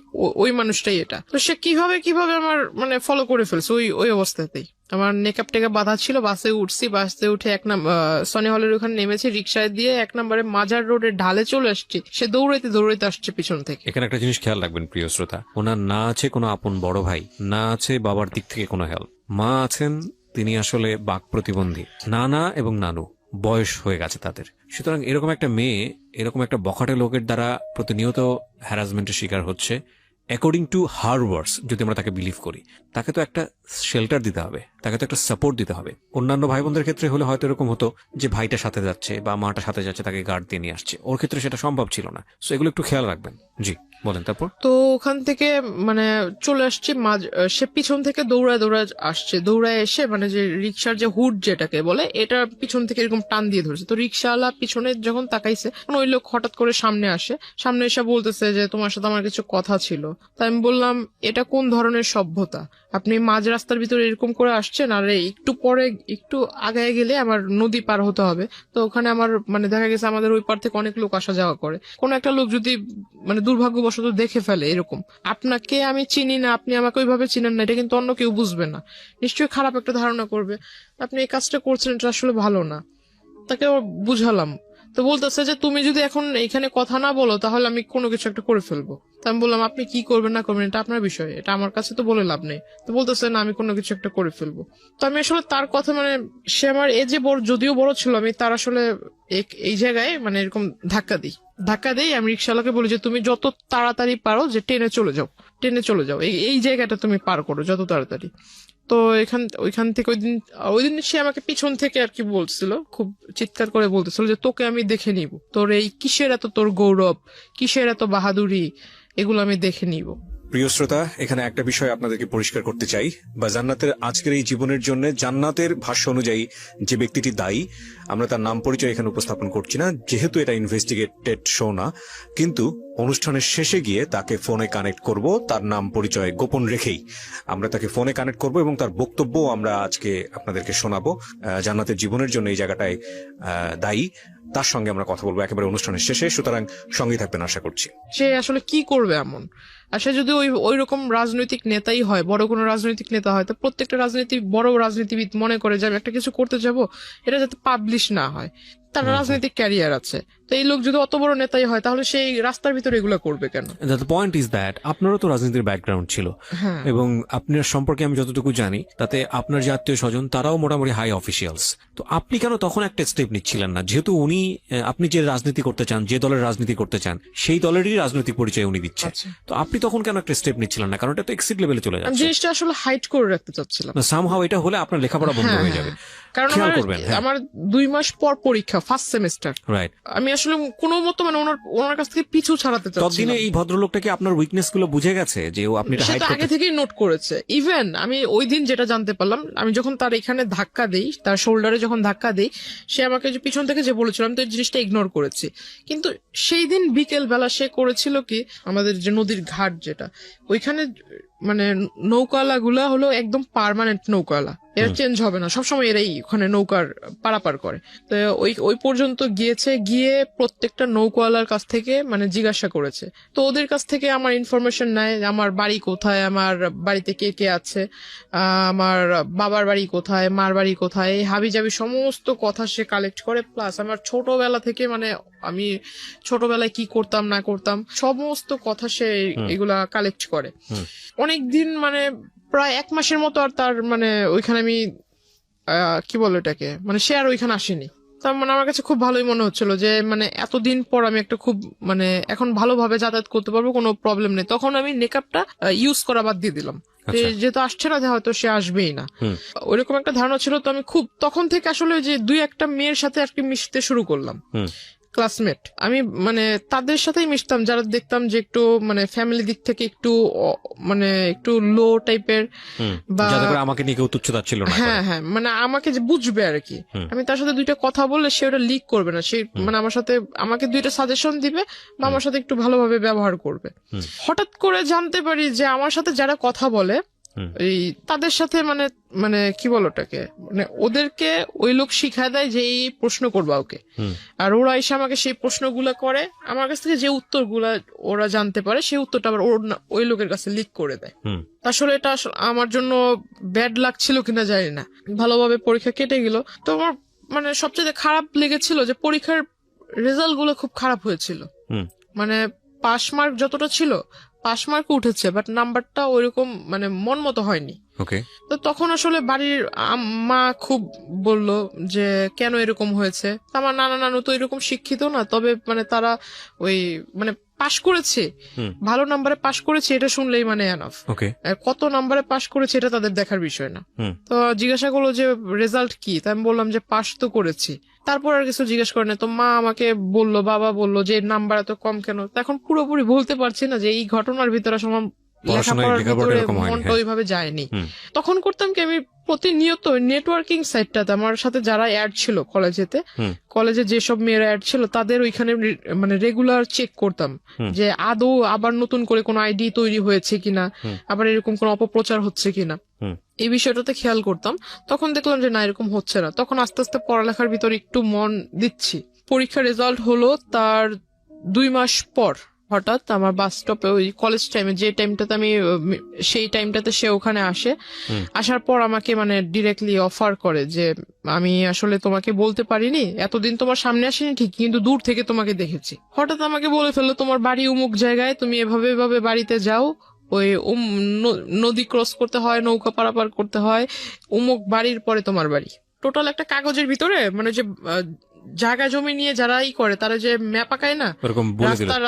Speaker 2: ওই মানুষটাই এটা। তো সে কিভাবে আমার মানে ফলো করে ফেলছে ওই অবস্থাতেই। আমার নেকআপ টেকআপ বাঁধা ছিল, বাসে উঠছি, বাসে উঠে সনি হলের ওখানে নেমেছি, রিক্সায় দিয়ে 1 নম্বরে মাজার রোডের ঢালে চলে আসছি। সে দৌড়াইতে আসছে পিছন থেকে।
Speaker 1: এখানে একটা জিনিস খেয়াল রাখবেন প্রিয় শ্রোতা, ওনার না আছে কোনো আপন বড় ভাই, না আছে বাবার দিক থেকে কোনো হেল্প, মা আছেন তিনি আসলে বাক প্রতিবন্ধী, নানা এবং নানু বয়স হয়ে গেছে তাদের। সুতরাং এরকম একটা মেয়ে এরকম একটা বখাটে লোকের দ্বারা প্রতিনিয়ত হ্যারাসমেন্টের শিকার হচ্ছে। অ্যাকর্ডিং টু হার ওয়ার্ডস, যদি আমরা তাকে বিলিভ করি, তাকে তো একটা শেল্টার দিতে হবে, তাকে তো একটা সাপোর্ট দিতে হবে। অন্যান্য ভাই বোনদের ক্ষেত্রে হলে হয়তো এরকম হতো যে ভাইটা সাথে যাচ্ছে বা মাটা সাথে যাচ্ছে, তাকে গার্ড দিয়ে নিয়ে আসছে। ওর ক্ষেত্রে সেটা সম্ভব ছিল না। সো এগুলো একটু খেয়াল রাখবেন। জি বলেন। তারপর
Speaker 2: তো ওখান থেকে মানে চলে আসছি, সে পিছন থেকে দৌড়ায় আসছে। দৌড়ায় এসে মানে যে রিক্সার যে হুড যেটাকে বলে, এটা পিছন থেকে এরকম টান দিয়ে ধরেছে। তো রিক্সাওয়ালা পিছনে যখন তাকাইছে, ওই লোক হঠাৎ করে সামনে এসে বলতেছে যে তোমার সাথে আমার কিছু কথা ছিল। তাই আমি বললাম, এটা কোন ধরনের সভ্যতা? আপনি মাঝ রাস্তার ভিতরে এরকম করে আসছেন, আর একটু পরে একটু আগায় গেলে আমার নদী পার হতে হবে। তো ওখানে আমার মানে দেখা গেছে আমাদের ওই পার থেকে অনেক লোক আসা যাওয়া করে। কোন একটা লোক যদি মানে দুর্ভাগ্যবশত দেখে ফেলে এরকম, আপনাকে আমি চিনি না, আপনি আমাকে ওইভাবে চিনেন না, এটা কিন্তু অন্য কেউ বুঝবে না, নিশ্চয়ই খারাপ একটা ধারণা করবে। আপনি এই কাজটা করছেন, এটা আসলে ভালো না। তাকে বুঝালাম। তো বলতেছে যে তুমি যদি এখন এখানে কথা না বলো তাহলে আমি কোনো কিছু একটা করে ফেলবো। তো আমি বললাম, আপনি কি করবেন না করবেন এটা আপনার বিষয়, এটা আমার কাছে তো বলে লাভ নেই। তো বলতেছে না, আমি কোনো কিছু একটা করে ফেলবো। তো আমি আসলে তার কথা মানে, সে আমার এজে বড়, যদিও বড় ছিল, আমি তার আসলে এই জায়গায় মানে এরকম ধাক্কা দিই। আমি রিক্সাওয়ালাকে বলি যে তুমি যত তাড়াতাড়ি পারো যে টেনে চলে যাও, এই জায়গাটা তুমি পার করো যত তাড়াতাড়ি। তো ওইখান থেকে ওই দিন সে আমাকে পিছন থেকে আর কি বলছিল, খুব চিৎকার করে বলতেছিল যে তোকে আমি দেখে নিব, তোর এই কিসের এত তোর গৌরব, কিসের এত বাহাদুরি, এগুলো আমি দেখে নিব।
Speaker 1: প্রিয় শ্রোতা, এখানে একটা বিষয় আপনাদেরকে পরিষ্কার করতে চাই, বা জান্নাতের আজকের এই জীবনের জন্য জান্নাতের ভাষ্য অনুযায়ী যে ব্যক্তিটি দায়ী, আমরা তার নাম পরিচয় এখানে উপস্থাপন করছি না, যেহেতু এটা ইনভেস্টিগেটেড শো না। কিন্তু অনুষ্ঠানের শেষে গিয়ে তাকে ফোনে কানেক্ট করব, তার নাম পরিচয় গোপন রেখেই আমরা তাকে ফোনে কানেক্ট করব এবং তার বক্তব্য আমরা আজকে আপনাদেরকে শোনাবো। জান্নাতের জীবনের জন্য এই জায়গাটায় দায়ী, তার সঙ্গে আমরা কথা বলবো একেবারে অনুষ্ঠানের শেষে। সুতরাং সঙ্গেই থাকবেন আশা করছি।
Speaker 2: সে আসলে কি করবে এমন, আর সে যদি ওই রকম রাজনৈতিক নেতাই হয়, বড় কোনো রাজনৈতিক নেতা হয়, তো প্রত্যেকটা বড় রাজনীতিবিদ মনে করে যে আমি একটা কিছু করতে যাব, এটা যাতে পাবলিশ না হয়। তার রাজনৈতিক ক্যারিয়ার আছে। তো এই লোক যদি অত বড় নেতাই হয়, তাহলে সেই রাস্তার ভিতরে এগুলো করবে কেন?
Speaker 1: দ্য পয়েন্ট ইজ দ্যাট আপনারও তো রাজনীতির ব্যাকগ্রাউন্ড ছিল, এবং আপনার সম্পর্কে আমি যতটুকু জানি তাতে আপনার যে আত্মীয় স্বজন তারাও মোটামুটি হাই অফিসিয়ালস। তো আপনি কেন তখন একটা স্টেপ নিচ্ছিলেন না? যেহেতু আপনি যে রাজনীতি করতে চান, যে দলের রাজনীতি করতে চান, সেই দলেরই রাজনৈতিক পরিচয় উনি দিচ্ছেন। তো আপনি তখন কেন একটা স্টেপ নিচ্ছিলেন না? কারণ এটা তো এক্সিট লেভেলে চলে যাচ্ছে।
Speaker 2: জিনিসটা আসলে হাইড করে রাখতে চাচ্ছিলাম।
Speaker 1: সামহাও এটা হলে আপনার লেখাপড়া বন্ধ হয়ে যাবে।
Speaker 2: কারণ আমার 2 মাস পর পরীক্ষা, ফার্স্ট সেমিস্টার।
Speaker 1: রাইট।
Speaker 2: আমি আসলে কোনো মতো মানে ওনার কাছ থেকে পিছু ছাড়াতে চাচ্ছিলাম।
Speaker 1: ততদিনে এই ভদ্রলোকটা কি আপনার উইকনেস গুলো বুঝে গেছে যে আপনি এটা হাইড করতে?
Speaker 2: আগে থেকেই নোট করেছে। ইভেন আমি ওই দিন যেটা জানতে পারলাম, আমি যখন তার এখানে ধাক্কা দেই, তার শোল্ডারে যখন ধাক্কা দেই, সে আমাকে যে পিছন থেকে যে বলেছিল, আমি তো এই জিনিসটা ইগনোর করেছি। কিন্তু সেই দিন বিকেল বেলা সে করেছিল কি, আমাদের যে নদীর ঘাট যেটা, ওইখানে মানে নৌকাওয়ালা গুলা হলো একদম পার্মানেন্ট নৌকাওয়ালা, এরা চেঞ্জ হবে না, সবসময় এরাই ওখানে নৌকার পারাপার করে। তো ওই পর্যন্ত গিয়ে প্রত্যেকটা নৌকাওয়ালার কাছ থেকে মানে জিজ্ঞাসা করেছে। তো ওদের কাছ থেকে আমার ইনফরমেশন নেয়, আমার বাড়ি কোথায়, আমার বাড়িতে কে কে আছে, আমার বাবার বাড়ি কোথায়, মার বাড়ি কোথায়, এই হাবিজাবি সমস্ত কথা সে কালেক্ট করে। প্লাস আমার ছোটবেলা থেকে মানে আমি ছোটবেলায় কি করতাম না করতাম সমস্ত কথা সে এগুলা কালেক্ট করে। অনেকদিন মানে প্রায় 1 মাসের মতো আর তার মানে ওইখানে আমি কি বলো এটাকে, মানে সে আর ওইখানে আসেনি। তার মানে আমার কাছে খুব ভালোই মনে হচ্ছিল যে মানে এতদিন পর আমি একটা খুব মানে এখন ভালোভাবে যাতায়াত করতে পারবো, কোনো প্রবলেম নেই। তখন আমি মেকআপটা ইউজ করা বাদ দিয়ে দিলাম, যেহেতু আসছে না, হয়তো সে আসবেই না, ওইরকম একটা ধারণা ছিল। তো আমি খুব তখন থেকে আসলে যে 2-1টা মেয়ের সাথে আর কি মিশতে শুরু করলাম, ক্লাসমেট। আমি মানে তাদের সাথেই মিশতাম যারা দেখতাম যে একটু মানে ফ্যামিলি দিক থেকে একটু মানে একটু লো টাইপের, বা
Speaker 1: আমাকে নিয়ে কেউ তুচ্ছতাচ্ছিল্য না করে।
Speaker 2: হ্যাঁ মানে আমাকে যে বুঝবে আর কি। আমি তার সাথে 2টা কথা বললে সে ওটা লিক করবে না, সে মানে আমাকে 2টা সাজেশন দিবে বা আমার সাথে একটু ভালোভাবে ব্যবহার করবে। হঠাৎ করে জানতে পারি যে আমার সাথে যারা কথা বলে এই তাদের সাথে মানে মানে কি বলো ওটাকে, মানে ওদেরকে ওই লোক শিখায় দেয় যে এই প্রশ্ন করবা ওকে, আর ওরা এসে আমাকে সেই প্রশ্নগুলো করে, আমার কাছ থেকে যে উত্তরগুলা ওরা জানতে পারে সেই উত্তরটা আবার ওই লোকের কাছে লিক করে দেয়। আসলে এটা আমার জন্য ব্যাড লাগছিল কিনা জানি না, ভালোভাবে পরীক্ষা কেটে গেল। তো আমার মানে সবচেয়ে খারাপ লেগেছিল যে পরীক্ষার রেজাল্ট গুলো খুব খারাপ হয়েছিল, মানে পাস মার্ক যতটা ছিল পাস মার্ক উঠেছে, বাট নাম্বারটা ওইরকম মানে মন মতো হয়নি। তো তখন আসলে বাড়ির মা খুব বলল যে কেন এরকম হয়েছে। আমার নানা নানু তো এরকম শিক্ষিত না, তবে মানে তারা ওই মানে পাশ করেছে, ভালো নাম্বারে পাশ করেছে এটা শুনলেই মানে এনাফ। কত নাম্বারে পাশ করেছে এটা তাদের দেখার বিষয় না। তো জিজ্ঞাসা করলো যে রেজাল্ট কি, তাই আমি বললাম যে পাশ তো করেছি। তারপর আর কিছু জিজ্ঞেস করে না। তো মা আমাকে বললো, বাবা বললো যে নাম্বার এত কম কেন। এখন পুরোপুরি বলতে পারছি না যে এই ঘটনার ভিতরে আসলে লেখাপড়ার ভিতরে মনটা ওইভাবে যায়নি। তখন করতাম কি, আমি প্রতিনিয়ত নেটওয়ার্কিং সাইটটাতে আমার সাথে যারা অ্যাড ছিল কলেজে যেসব মেয়েরা অ্যাড ছিল তাদের ওইখানে মানে রেগুলার চেক করতাম যে আদৌ আবার নতুন করে কোনো আইডি তৈরি হয়েছে কিনা, আবার এরকম কোনো অপপ্রচার হচ্ছে কিনা, এই বিষয়টাতে খেয়াল করতাম। তখন দেখলাম যে না, এরকম হচ্ছে না। তখন আস্তে আস্তে পড়ালেখার ভিতরে একটু মন দিচ্ছি। পরীক্ষার রেজাল্ট হলো তার 2 মাস পর হঠাৎ আমার বাস স্টপে ওই কলেজ টাইমে যে টাইমটাতে আমি সেই টাইমটাতে সে ওখানে আসে। আসার পর আমাকে মানে ডিরেক্টলি অফার করে যে আমি আসলে তোমাকে বলতে পারিনি, এতদিন তোমার সামনে আসিনি ঠিক, কিন্তু দূর থেকে তোমাকে দেখেছি। হঠাৎ আমাকে বলে ফেললো তোমার বাড়ি অমুক জায়গায়, তুমি এভাবে এভাবে বাড়িতে যাও, ওই নদী ক্রস করতে হয়, নৌকা পারাপার করতে হয়, অমুক বাড়ির পরে তোমার বাড়ি। টোটাল একটা কাগজের ভিতরে মানে যে জায়গা জমি নিয়ে যারাই করে তারা যে ম্যাপ আঁকায় না,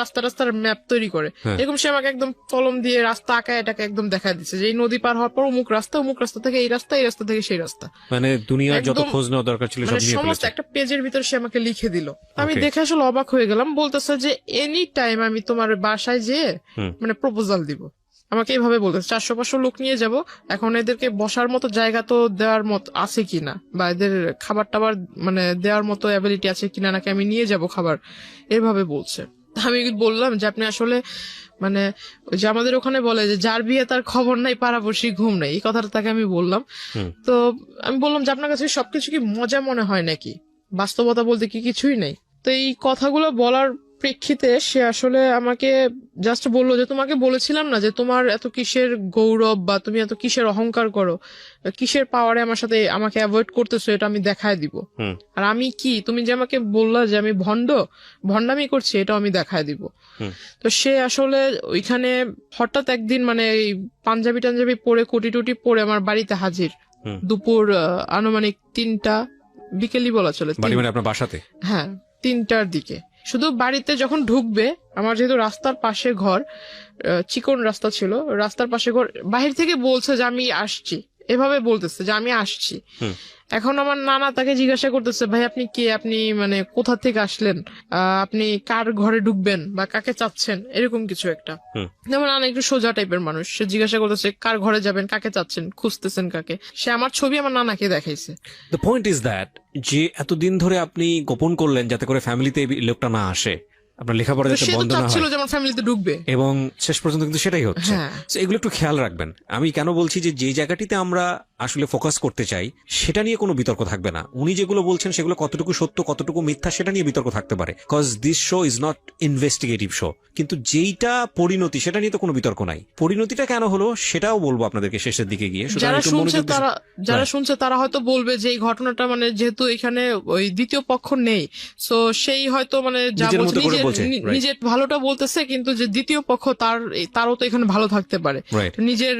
Speaker 2: রাস্তার ম্যাপ তৈরি করে, এরকম সে আমাকে একদম কলম দিয়ে রাস্তা আঁকায় এটাকে একদম দেখা দিচ্ছে যে এই নদী পার হওয়ার পর অমুক রাস্তা থেকে এই রাস্তা, এই রাস্তা থেকে সেই রাস্তা, মানে দুনিয়ার যত খোঁজ নেওয়া দরকার ছিল সব নিয়ে সমস্ত একটা পেজের ভিতরে সে আমাকে লিখে দিল। আমি দেখে আসলে অবাক হয়ে গেলাম। বলতেছে যে এনি টাইম আমি তোমার বাসায় যেয়ে মানে প্রপোজাল দিব। আমাকে এইভাবে বলতেছে 400-500 লোক নিয়ে যাব, এখন এদেরকে বসার মতো জায়গা তো দেওয়ার মতো আছে কিনা, বা এদের খাবার টাবার মানে দেওয়ার মতো অ্যাবিলিটি আছে কিনা, নাকি আমি নিয়ে যাব খাবার, এভাবে বলছে। আমি বললাম যে আপনি আসলে মানে যে আমাদের ওখানে বলে যে যার বিয়ে তার খবর নাই, পাড়াপড়শি ঘুম নাই, এই কথাটা তাকে আমি বললাম। তো আমি বললাম যে আপনার কাছে সবকিছু কি মজা মনে হয় নাকি, বাস্তবতা বলতে কি কিছুই নেই? তো এই কথাগুলো বলার প্রেক্ষিতে সে আসলে আমাকে জাস্ট বললো যে তোমাকে বলেছিলাম না যে তোমার এত কিসের গৌরব বা তুমি এত কিসের অহংকার করো, কিসের পাওয়ারে আমার সাথে আমাকে অ্যাভয়েড করতেছো, এটা আমি দেখায় দিব। আর আমি কি, তুমি যে আমাকে বললা যে আমি ভণ্ডামি করছি, এটা আমি দেখায় দিব। তো সে আসলে ওইখানে হঠাৎ একদিন মানে পাঞ্জাবি টাঞ্জাবি পরে কোটি টুটি পরে আমার বাড়িতে হাজির, দুপুর আনুমানিক 3টা বিকেলই বলা চলে, আপনার বাসাতে, হ্যাঁ 3টার দিকে। শুধু বাড়িতে যখন ঢুকবে, আমার যেহেতু রাস্তার পাশে ঘর, চিকন রাস্তা ছিল, রাস্তার পাশে ঘর, বাহির থেকে বলছে যে আমি আসছি, এভাবে বলতেছে যে আমি আসছি। এখন আমার নানা তাকে জিজ্ঞাসা করতেছে ভাই আপনি কে, আপনি মানে কোথা থেকে আসলেন, আপনি কার ঘরে ঢুকবেন বা কাকে চাচ্ছেন, এরকম কিছু একটা। যেমন নানা একটু সোজা টাইপের মানুষ, সে জিজ্ঞাসা করতেছে কার ঘরে যাবেন, কাকে চাচ্ছেন, খুঁজতেছেন কাকে। সে আমার ছবি আমার নানাকে দেখাইছে।
Speaker 1: দ্য পয়েন্ট ইজ দ্যাট যে এতদিন ধরে আপনি গোপন করলেন যাতে করে ফ্যামিলিতে এই লোকটা না আসে, আপনার লেখাপড়া যাতে বন্ধ না হয়,
Speaker 2: যেমন ফ্যামিলিতে ঢুকবে,
Speaker 1: এবং শেষ পর্যন্ত কিন্তু সেটাই হচ্ছে। এগুলো একটু খেয়াল রাখবেন। আমি কেন বলছি যে জায়গাটিতে আমরা আসলে ফোকাস করতে চাই সেটা নিয়ে কোনো বিতর্ক থাকবে না। উনি যেগুলো বলছেন সেগুলো কতটুকু সত্য কতটুকু মিথ্যা সেটা নিয়ে বিতর্ক থাকতে পারে, cause this show is not investigative show. কিন্তু যেইটা পরিণতি সেটা নিয়ে তো কোনো বিতর্ক নাই। পরিণতিটা কেন হলো সেটাও বলবো আপনাদেরকে শেষের দিকে গিয়ে।
Speaker 2: যারা শুনছে তারা হয়তো বলবে যে এই ঘটনাটা মানে যেহেতু এখানে ওই দ্বিতীয় পক্ষ নেই, সো সেই হয়তো মানে যা বলছে নিজের ভালোটা বলতেছে, কিন্তু যে দ্বিতীয় পক্ষ তারও তো এখানে ভালো থাকতে পারে, নিজের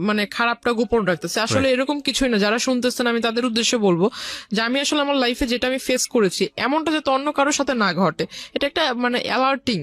Speaker 2: মানে খারাপটা গোপন রাখতেছে। আসলে এরকম কিছুই না। যারা শুনতেছেন আমি তাদের উদ্দেশ্যে বলবো যে আমি আসলে আমার লাইফে যেটা আমি ফেস করেছি এমনটা যাতে অন্য কারোর সাথে না ঘটে, এটা একটা মানে অ্যালার্টিং,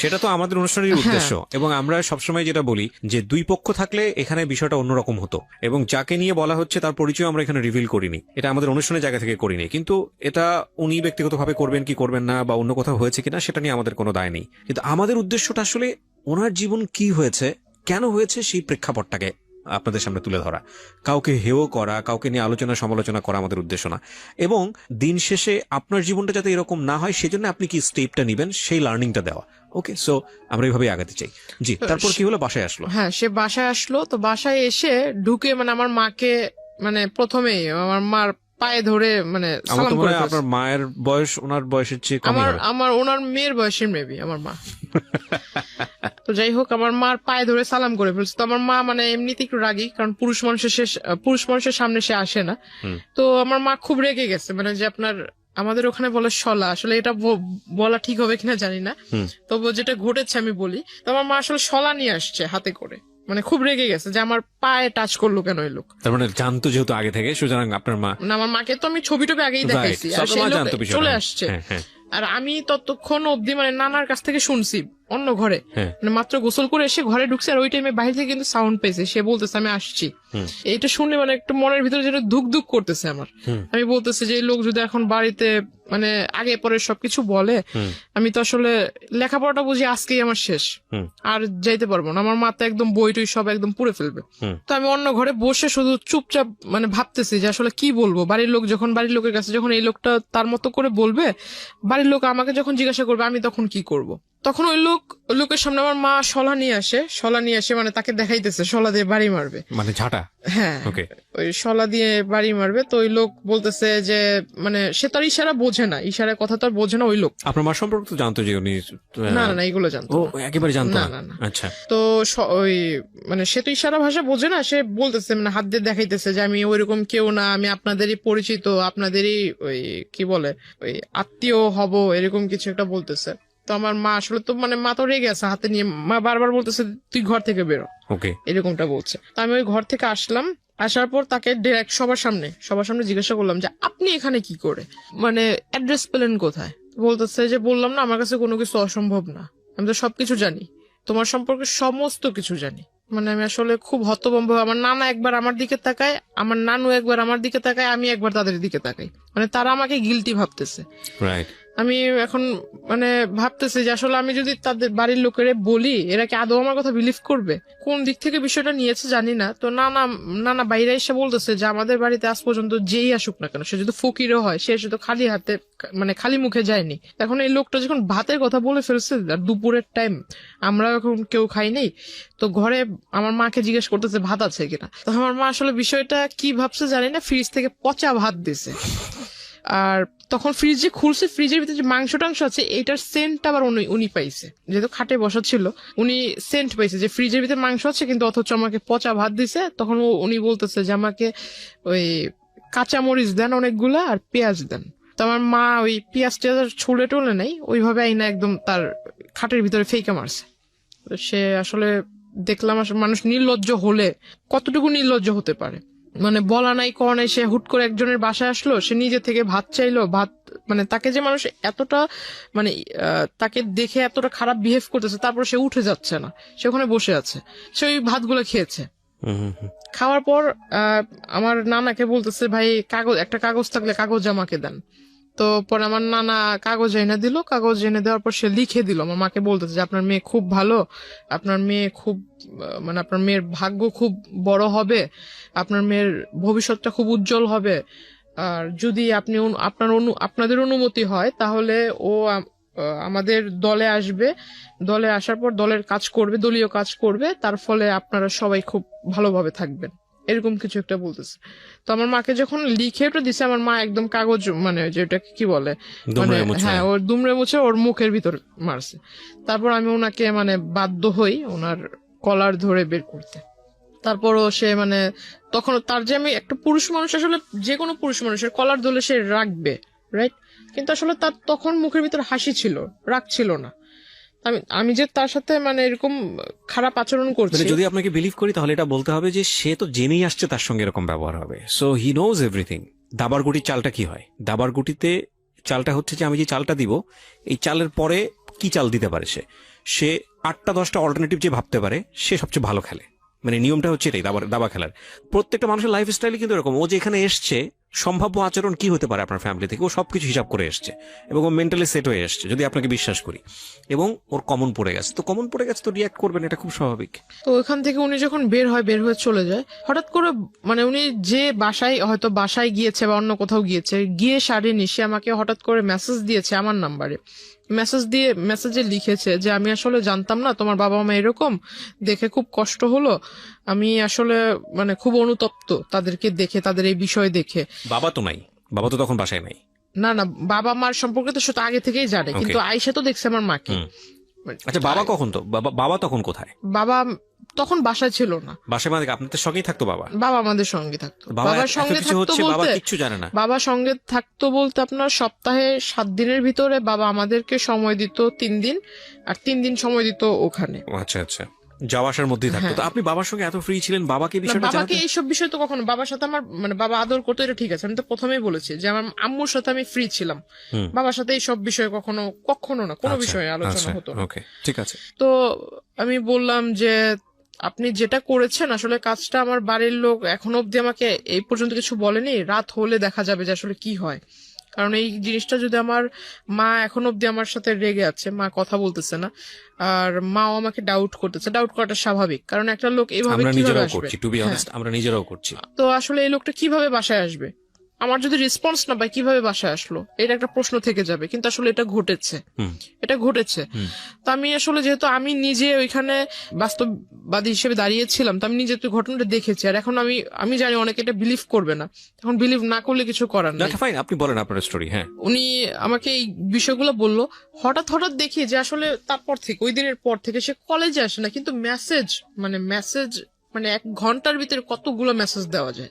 Speaker 1: সেটা তো আমাদের অনুষ্ঠানের উদ্দেশ্য। এবং আমরা সবসময় যেটা বলি যে দুই পক্ষ থাকলে এখানে বিষয়টা অন্যরকম হতো, এবং যাকে নিয়ে বলা হচ্ছে তার পরিচয় আমরা এখানে রিভিল করিনি, এটা আমাদের অনুষ্ঠানের জায়গা থেকে করিনি। কিন্তু এটা উনি ব্যক্তিগতভাবে করবেন কি করবেন না বা অন্য কোথাও হয়েছে কিনা সেটা নিয়ে আমাদের কোনো দায় নেই। কিন্তু আমাদের উদ্দেশ্যটা আসলে ওনার জীবন কি হয়েছে, কেন হয়েছে, সেই প্রেক্ষাপটটাকে আপনাদের সামনে তুলে ধরা, কাউকে হেয় করা, কাউকে নিয়ে আলোচনা সমালোচনা করা আমাদের উদ্দেশ্য না। এবং দিন শেষে আপনার জীবনটা যাতে এরকম না হয় সেজন্য আপনি কি স্টেপটা নিবেন সেই লার্নিংটা দেওয়া। ওকে, সো আমরা এইভাবে আগাতে চাই। জি, তারপর কি হলো? বাসায় আসলো।
Speaker 2: হ্যাঁ, সে বাসায় আসলো, তো বাসায় এসে ঢুকে মানে আমার মাকে মানে প্রথমেই আমার মার পায়ে ধরে মানে
Speaker 1: আমার
Speaker 2: সালাম
Speaker 1: তো মনে
Speaker 2: করে
Speaker 1: হয়
Speaker 2: ফেলছে।
Speaker 1: আপনার মায়ের বয়স ওনার বয়সের চেয়ে কম
Speaker 2: আমার
Speaker 1: হবে।
Speaker 2: আমার ওনার মেয়ের বয়সের মেবি আমার মা। তো যাই হোক, আমার মার পায়ে ধরে সালাম করে ফেলছে। তো আমার মা মানে এমনিতে একটু রাগী, কারণ পুরুষ মানুষের সামনে সে আসে না। তো আমার মা খুব রেগে গেছে, মানে যে আপনার আমাদের ওখানে বলে শলা, আসলে এটা বলা ঠিক হবে কিনা জানি না, তবু যেটা ঘটেছে আমি বলি। তো আমার মা আসলে শলা নিয়ে আসছে হাতে করে, মানে খুব রেগে গেছে যে আমার পায়ে টাচ করলো কেন এই লোক।
Speaker 1: তার মানে জানতো যেহেতু আগে থেকে, সুতরাং আপনার মা,
Speaker 2: মানে আমার মাকে তো আমি ছবি টবি আগেই
Speaker 1: Right,
Speaker 2: দেখাইছি,
Speaker 1: so
Speaker 2: আর
Speaker 1: আপনার
Speaker 2: সেই
Speaker 1: মা
Speaker 2: লোক
Speaker 1: জানতো বিষয়টা।
Speaker 2: চলে আসছে।
Speaker 1: হ্যাঁ, হ্যাঁ।
Speaker 2: আর আমি ততক্ষণ অব্দি মানে নানার কাছ থেকে শুনছি অন্য ঘরে,
Speaker 1: হ্যাঁ।
Speaker 2: মানে মাত্র গোসল করে এসে ঘরে ঢুকছে, আর ওই টাইমে বাইরে থেকে কিন্তু সাউন্ড পেয়েছে, সে বলতেছে আমি আসছি। এইটা শুনে মানে একটু মনের ভিতরে যেটা ধুক ধুক করতেছে আমার। আমি বলতেছি যে এই লোক যদি এখন বাড়িতে মানে আগে পরে সবকিছু বলে, আমি তো আসলে লেখাপড়াটা বুঝি আজকেই আমার শেষ, আর যাইতে পারবো না। আমার মাথা একদম বই টই সব একদম পুড়ে ফেলবে। তো আমি অন্য ঘরে বসে শুধু চুপচাপ মানে ভাবতেছি যে আসলে কি বলবো। বাড়ির লোকের কাছে যখন এই লোকটা তার মতো করে বলবে, বাড়ির লোক আমাকে যখন জিজ্ঞাসা করবে, আমি তখন কি করব। তখন ওই লোকের সামনে আমার মা শলা নিয়ে আসে মানে তাকে দেখাইতেছে শলা দিয়ে বাড়ি মারবে,
Speaker 1: মানে ঝাঁটা।
Speaker 2: হ্যাঁ,
Speaker 1: ওকে।
Speaker 2: ওই শলা দিয়ে বাড়ি মারবে। তো ওই লোক বলতেছে যে মানে সে তার ইশারা বোঝে না, ইশারার কথা তো আর বোঝে না ওই লোক।
Speaker 1: আপনার মা সম্পর্কে তো জানতো যে উনি,
Speaker 2: না না, এগুলো জানতো
Speaker 1: ও
Speaker 2: না।
Speaker 1: একেবারে জানতো
Speaker 2: না,
Speaker 1: না।
Speaker 2: না, না।
Speaker 1: আচ্ছা।
Speaker 2: তো ওই মানে সে তো ইশারা ভাষা বোঝে না, সে বলতেছে মানে হাত দিয়ে দেখাইতেছে যে আমি ওইরকম কেউ না, আমি আপনাদেরই পরিচিত, আপনাদেরই ওই কি বলে ওই আত্মীয় হব, এরকম কিছু একটা বলতেছে। তো আমার মা আসলে তো মানে মা তো রেগে আছে হাতে নিয়ে, মা বারবার বলতেছে তুই ঘর থেকে বেরো,
Speaker 1: ওকে।
Speaker 2: এরকমটা বলছে। তো আমি ওই ঘর থেকে আসলাম, আসার পর তাকে ডিরেক্ট সবার সামনে জিজ্ঞাসা করলাম যে আপনি এখানে কি করে, মানে অ্যাড্রেস পেলেন কোথায়। বলতেছে যে বললাম না আমার কাছে কোনো কিছু অসম্ভব না, আমি তো সবকিছু জানি, তোমার সম্পর্কে সমস্ত কিছু জানি। মানে আমি আসলে খুব হতভম্ব। আমার নানা একবার আমার দিকে তাকায়, আমার নানু একবার আমার দিকে তাকায়, আমি একবার তাদের দিকে তাকাই, মানে তারা আমাকে গিলটি ভাবতেছে।
Speaker 1: রাইট।
Speaker 2: আমি এখন মানে ভাবতেছি যে আসলে আমি যদি তাদের বাড়ির লোকেরা বলি, এরা কি আদৌ আমার কথা বিলিভ করবে? কোন দিক থেকে বিষয়টা নিয়েছে জানি না। তো নানা বাইরে এসে বলতেছে যে আমাদের বাড়িতে আজ পর্যন্ত যেই আসুক না কেন, সে যদি ফকিরও হয়, সে শুধু খালি হাতে মানে খালি মুখে যায়নি। এখন এই লোকটা যখন ভাতের কথা বলে ফেলছে, আর দুপুরের টাইম, আমরা এখন কেউ খাই নেই, তো ঘরে আমার মাকে জিজ্ঞেস করতেছে ভাত আছে কিনা। তো আমার মা আসলে বিষয়টা কি ভাবছে জানি না, ফ্রিজ থেকে পচা ভাত দিছে। আর তখন ফ্রিজ যে খুলছে, ফ্রিজের ভিতরে যে মাংস টাংস আছে, এটার সেন্ট আবার উনি পাইছে, যেহেতু খাটে বসা ছিল, উনি সেন্ট পাইছে যে ফ্রিজের ভিতরে মাংস আছে, কিন্তু অথচ আমাকে পচা ভাত দিছে। তখন উনি বলতেছে যে আমাকে ওই কাঁচামরিচ দেন অনেকগুলা, আর পেঁয়াজ দেন। তো আমার মা ওই পেঁয়াজ টেয়াজ ছুলে টুলে নেই, ওইভাবে আইনা একদম তার খাটের ভিতরে ফেইকা মারছে। তো সে আসলে দেখলাম আসলে মানুষ নির্লজ্জ হলে কতটুকু নির্লজ্জ হতে পারে। মানে বলা নাই কওয়া নাই, সে হুট করে একজনের বাসায় আসলো, সে নিজে থেকে ভাত চাইলো, ভাত মানে তাকে যে মানুষ এতটা মানে তাকে দেখে এতটা খারাপ বিহেভ করতেছে, তারপর সে উঠে যাচ্ছে না, সে ওখানে বসে আছে, সে ওই ভাতগুলো খেয়েছে। খাওয়ার পর আমার নানাকে বলতেছে ভাই একটা কাগজ থাকলে কাগজ আমাকে দেন। তো পরে আমার নানা কাগজ এনে দিল, কাগজ এনে দেওয়ার পর সে লিখে দিল। আমার মাকে বলতেছে যে আপনার মেয়ে খুব ভালো, আপনার মেয়ে খুব মানে আপনার মেয়ের ভাগ্য খুব বড় হবে, আপনার মেয়ের ভবিষ্যৎটা খুব উজ্জ্বল হবে, আর যদি আপনি আপনাদের অনুমতি হয় তাহলে ও আমাদের দলে আসবে, দলে আসার পর দলের কাজ করবে, দলীয় কাজ করবে, তার ফলে আপনারা সবাই খুব ভালোভাবে থাকবেন, এরকম কিছু একটা বলতেছে। তো আমার মাকে যখন লিখে ওটা দিছে, আমার মা একদম কাগজ মানে যেটা কি বলে মানে হ্যাঁ, ওর দুমড়ে মুছে ওর মুখের ভিতর মারছে। তারপর আমি ওনাকে মানে বাধ্য হই ওনার কলার ধরে বের করতে। তারপরও সে মানে তখন তার যে আমি একটা পুরুষ মানুষ, আসলে যে কোনো পুরুষ মানুষের কলার ধরে সে রাখবে, রাইট, কিন্তু আসলে তার তখন মুখের ভিতর হাসি ছিল, রাগ ছিল না। আমি যে তার সাথে মানে এরকম খারাপ আচরণ করছি,
Speaker 1: যদি আপনাকে বিলিভ করি তাহলে এটা বলতে হবে যে সে তো জেনেই আসছে তার সঙ্গে এরকম ব্যবহার হবে, সো হি নোজ এভরিথিং। দাবার গুটির চালটা কি হয়? দাবার গুটিতে চালটা হচ্ছে যে আমি যে চালটা দিব, এই চালের পরে কি চাল দিতে পারে সে 8টা 10টা অল্টারনেটিভ যে ভাবতে পারে, সে সবচেয়ে ভালো খেলে। মানে নিয়মটা হচ্ছে এটাই, দাবা খেলার। প্রত্যেকটা মানুষের লাইফ স্টাইলে কিন্তু এরকম, ও যে এখানে এসছে সম্ভাব্য আচরণ কি হতে পারে আপনার ফ্যামিলি থেকে, ও সবকিছু হিসাব করে এসছে এবং ও মেন্টালি সেট হয়ে এসছে, যদি আপনাকে বিশ্বাস করি, এবং ওর কমন পড়ে গেছে, তো কমন পড়ে গেছে তো রিয়াক্ট করবেন, এটা খুব স্বাভাবিক।
Speaker 2: তো ওখান থেকে উনি যখন বের হয়ে চলে যায়, হঠাৎ করে মানে উনি যে বাসায় গিয়েছে বা অন্য কোথাও গিয়েছে, গিয়ে সারেনি, সে আমাকে হঠাৎ করে মেসেজ দিয়েছে আমার নাম্বারে। মেসেজে লিখেছে যে আমি আসলে জানতাম না তোমার বাবা মা এরকম, দেখে খুব কষ্ট হলো, আমি আসলে মানে খুব অনুতপ্ত তাদেরকে দেখে, তাদের এই বিষয় দেখে।
Speaker 1: বাবা তো নাই, বাবা তো তখন বাসায় নাই।
Speaker 2: না না, বাবা মার সম্পর্কে তো সেটা আগে থেকেই জানে, কিন্তু আয়শা তো দেখছে আমার মাকে।
Speaker 1: আচ্ছা, বাবা কখন, তো বাবা তখন কোথায়?
Speaker 2: বাবা তখন বাসায় ছিল না।
Speaker 1: বাসায় মানে আপনাদের সঙ্গেই থাকতো বাবা?
Speaker 2: বাবা আমাদের সঙ্গে থাকতো।
Speaker 1: বাবার সঙ্গে থাকতো বলতে কিচ্ছু জানে না? বাবা
Speaker 2: সঙ্গে থাকতো বলতে আপনার সপ্তাহে 7 দিনের ভিতরে বাবা আমাদেরকে সময় দিত 3 দিন, আর 3 দিন সময় দিত ওখানে।
Speaker 1: আচ্ছা আচ্ছা, যাওয়া আসার মধ্যেই থাকতো। তো আপনি বাবার সঙ্গে এত ফ্রি ছিলেন, বাবাকে বিষয়টা জানাতেন?
Speaker 2: বাবাকে এইসব বিষয় তো কখনো, বাবার সাথে আমার মানে বাবা আদর করতো, এটা ঠিক আছে, আমি তো প্রথমেই বলেছি যে আমার আম্মুর সাথে আমি ফ্রি ছিলাম, বাবার সাথে এইসব বিষয়ে কখনো না, কোনো বিষয়ে আলোচনা হতো না।
Speaker 1: ওকে, ঠিক আছে।
Speaker 2: তো আমি বললাম যে আপনি যেটা করেছেন আসলে কাজটা, আমার বাড়ির লোক এখনো অব্দি আমাকে এই পর্যন্ত কিছু বলেনি, রাত হলে দেখা যাবে যে আসলে কি হয়। কারণ এই জিনিসটা যদি আমার মা এখনো অব্দি আমার সাথে রেগে আছে, মা কথা বলতেছে না, আর মাও আমাকে ডাউট করতেছে, ডাউট করাটা স্বাভাবিক, কারণ একটা লোক এইভাবে কিভাবে আসবে।
Speaker 1: টু বি অনেস্ট, আমরা নিজেরাও করছি।
Speaker 2: তো আসলে এই লোকটা কিভাবে বাসায় আসবে, আমার যদি রেসপন্স না পাই কিভাবে বাসায় আসলো, এটা একটা প্রশ্ন থেকে যাবে। কিন্তু আসলে এটা ঘটেছে। তো আমি আসলে যেহেতু আমি নিজে ওইখানে বাস্তববাদী হিসেবে দাঁড়িয়েছিলাম, তো আমি নিজে তো ঘটনাটা দেখেছি, আর এখন আমি জানি অনেকে এটা বিলিভ করবে না, এখন বিলিভ না করলে কিছু করার নেই।
Speaker 1: ফাইন, আপনি বলেন আপনার স্টোরি। হ্যাঁ,
Speaker 2: উনি আমাকে এই বিষয়গুলো বললো, হঠাৎ দেখি যে আসলে তারপর থেকে, ওই দিনের পর থেকে সে কলেজে আসে না, কিন্তু মেসেজ মানে 1 ঘন্টার ভিতরে কতগুলো মেসেজ দেওয়া যায়,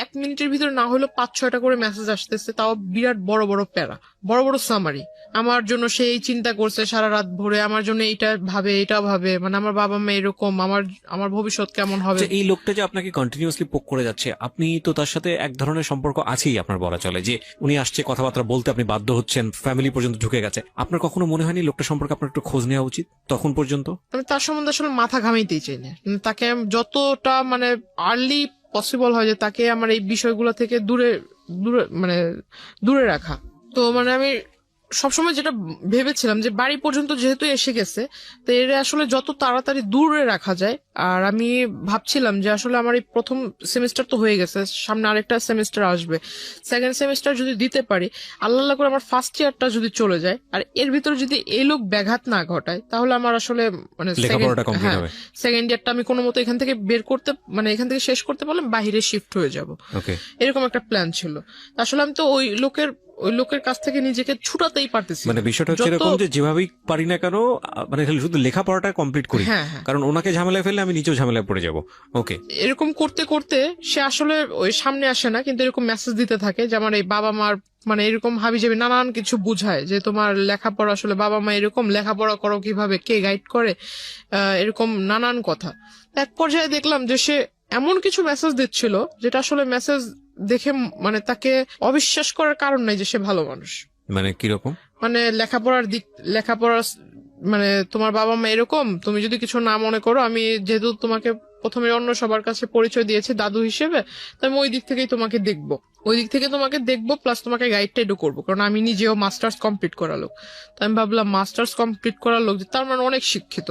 Speaker 2: 1 মিনিটের ভিতরে না হলো 5-6টা করে মেসেজ আসতেছে, তাও বিরাট বড় বড় প্যারা, বড় বড় সামারি। আমার জন্য সে এই চিন্তা করছে সারা রাত ভরে, আমার জন্য এটা ভাবে, মানে আমার বাবা মা এরকম, আমার ভবিষ্যৎ কেমন হবে।
Speaker 1: এই লোকটা যে আপনাকে কন্টিনিউয়াসলি পোক করে যাচ্ছে, আপনি তো তার সাথে এক ধরনের সম্পর্ক আছেই আপনার, বলা চলে যে উনি আসছে কথাবার্তা বলতে, আপনি বাধ্য হচ্ছেন, ফ্যামিলি পর্যন্ত ঢুকে গেছে। আপনার কখনো মনে হয়নি লোকটা সম্পর্কে আপনার একটু খোঁজ নেওয়া উচিত তখন পর্যন্ত?
Speaker 2: আমি তার সম্বন্ধে আসলে মাথা ঘামাইতেই চাই না, তাকে যতটা মানে আর্লি পসিবল হয় যে তাকে আমার এই বিষয়গুলো থেকে দূরে রাখা। তো মানে আমি সবসময় যেটা ভেবেছিলাম যে বাড়ি পর্যন্ত যেহেতু এসে গেছে, তো এর আসলে যত তাড়াতাড়ি দূরে রাখা যায়। আর আমি ভাবছিলাম যে আসলে আমার এই প্রথম সেমিস্টার তো হয়ে গেছে, সামনে আরেকটা সেমিস্টার আসবে, 2nd সেমিস্টার যদি দিতে পারি, আল্লাহ করে আমার 1st ইয়ারটা যদি চলে যায়, আর এর ভিতরে যদি এই লোক ব্যাঘাত না ঘটায়, তাহলে আমার আসলে মানে 2nd ইয়ারটা আমি কোনো মতো এখান থেকে এখান থেকে শেষ করতে পারলাম, বাহিরে শিফট হয়ে যাব, এরকম একটা প্ল্যান ছিল। আসলে আমি তো ওই লোকের কাছ থেকে নিজেকে ছুটাতেই পারতেছি।
Speaker 1: মানে বিষয়টা হচ্ছে এরকম যে যেভাবেই পারি না কেন, মানে শুধু লেখাপড়াটা কমপ্লিট করি, কারণ ওনাকে ঝামেলায় ফেললে আমি নিজেও ঝামেলায় পড়ে যাব। ওকে, এরকম
Speaker 2: করতে করতে সে আসলে ওই সামনে আসে না, কিন্তু এরকম মেসেজ দিতে থাকে যে আমার এই বাবা মার মানে এরকম হাবিজাবি নানান কিছু বুঝায়, যে তোমার লেখাপড়া আসলে বাবা মা এরকম, লেখাপড়া করো কিভাবে, কে গাইড করে, এরকম নানান কথা। এক পর্যায়ে দেখলাম যে সে এমন কিছু মেসেজ দিচ্ছিল যেটা আসলে মেসেজ দেখে মানে তাকে অবিশ্বাস করার কারণ নাই যে সে ভালো মানুষ।
Speaker 1: মানে কিরকম?
Speaker 2: মানে লেখাপড়ার মানে তোমার বাবা মা এরকম, তুমি যদি কিছু না মনে করো, আমি যেহেতু তোমাকে প্রথমে অন্য সবার কাছে পরিচয় দিয়েছি দাদু হিসেবে, তো আমি ওই দিক থেকেই তোমাকে দেখবো, প্লাস তোমাকে গাইডটাইডও করবো, কারণ আমি নিজেও মাস্টার্স কমপ্লিট করা লোক। তো আমি ভাবলাম মাস্টার্স কমপ্লিট করার লোক, তার মানে অনেক শিক্ষিত।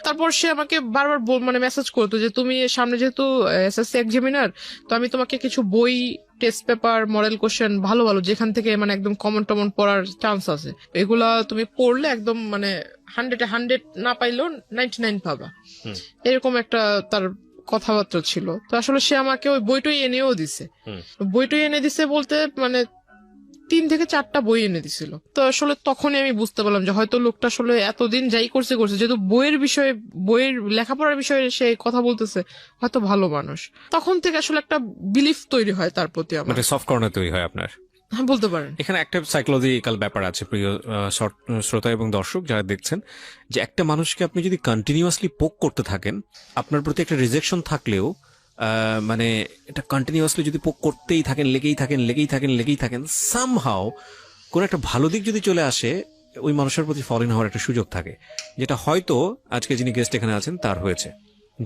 Speaker 2: তারপর সে আমাকে বারবার মানে মেসেজ করতো যে তুমি সামনে যেহেতু এসএসসি এক্সামিনার, তো আমি তোমাকে কিছু বই, টেস্ট পেপার, মডেল কোশ্চেন ভালো যেখান থেকে মানে একদম কমন পড়ার চান্স আছে, এগুলা তুমি পড়লে একদম মানে 100 না পাইলেও 99 পাবা, এরকম একটা তার কথাবার্তা ছিল। তো আসলে সে আমাকে ওই বইটই এনে দিছে বলতে মানে 3 থেকে 4টা বই এনে দিছিল। তো আসলে তখনই আমি বুঝতে পারলাম যে হয়তো লোকটা আসলে এতদিন যাই করছে, যেহেতু বইয়ের লেখাপড়ার বিষয়ে সে কথা বলতেছে, হয়তো ভালো মানুষ। তখন থেকে আসলে একটা বিলিফ তৈরি হয় তার প্রতি, আমার
Speaker 1: সফট কর্নার তৈরি হয় আপনার,
Speaker 2: বলতে পারেন।
Speaker 1: এখানে একটা সাইকোলজিক্যাল ব্যাপার আছে, প্রিয় শ্রোতা এবং দর্শক যারা দেখছেন, যে একটা মানুষকে আপনি যদি কন্টিনিউয়াসলি পোক করতে থাকেন, আপনার প্রতি একটা রিজেকশন থাকলেও মানে এটা কন্টিনিউয়াসলি যদি পোক করতেই থাকেন, লেগেই থাকেন, সামহাও কোন একটা ভালো দিক যদি চলে আসে, ওই মানুষের প্রতি ফল ইন হওয়ার একটা সুযোগ থাকে, যেটা হয়তো আজকে যিনি গেস্ট এখানে আছেন তার হয়েছে।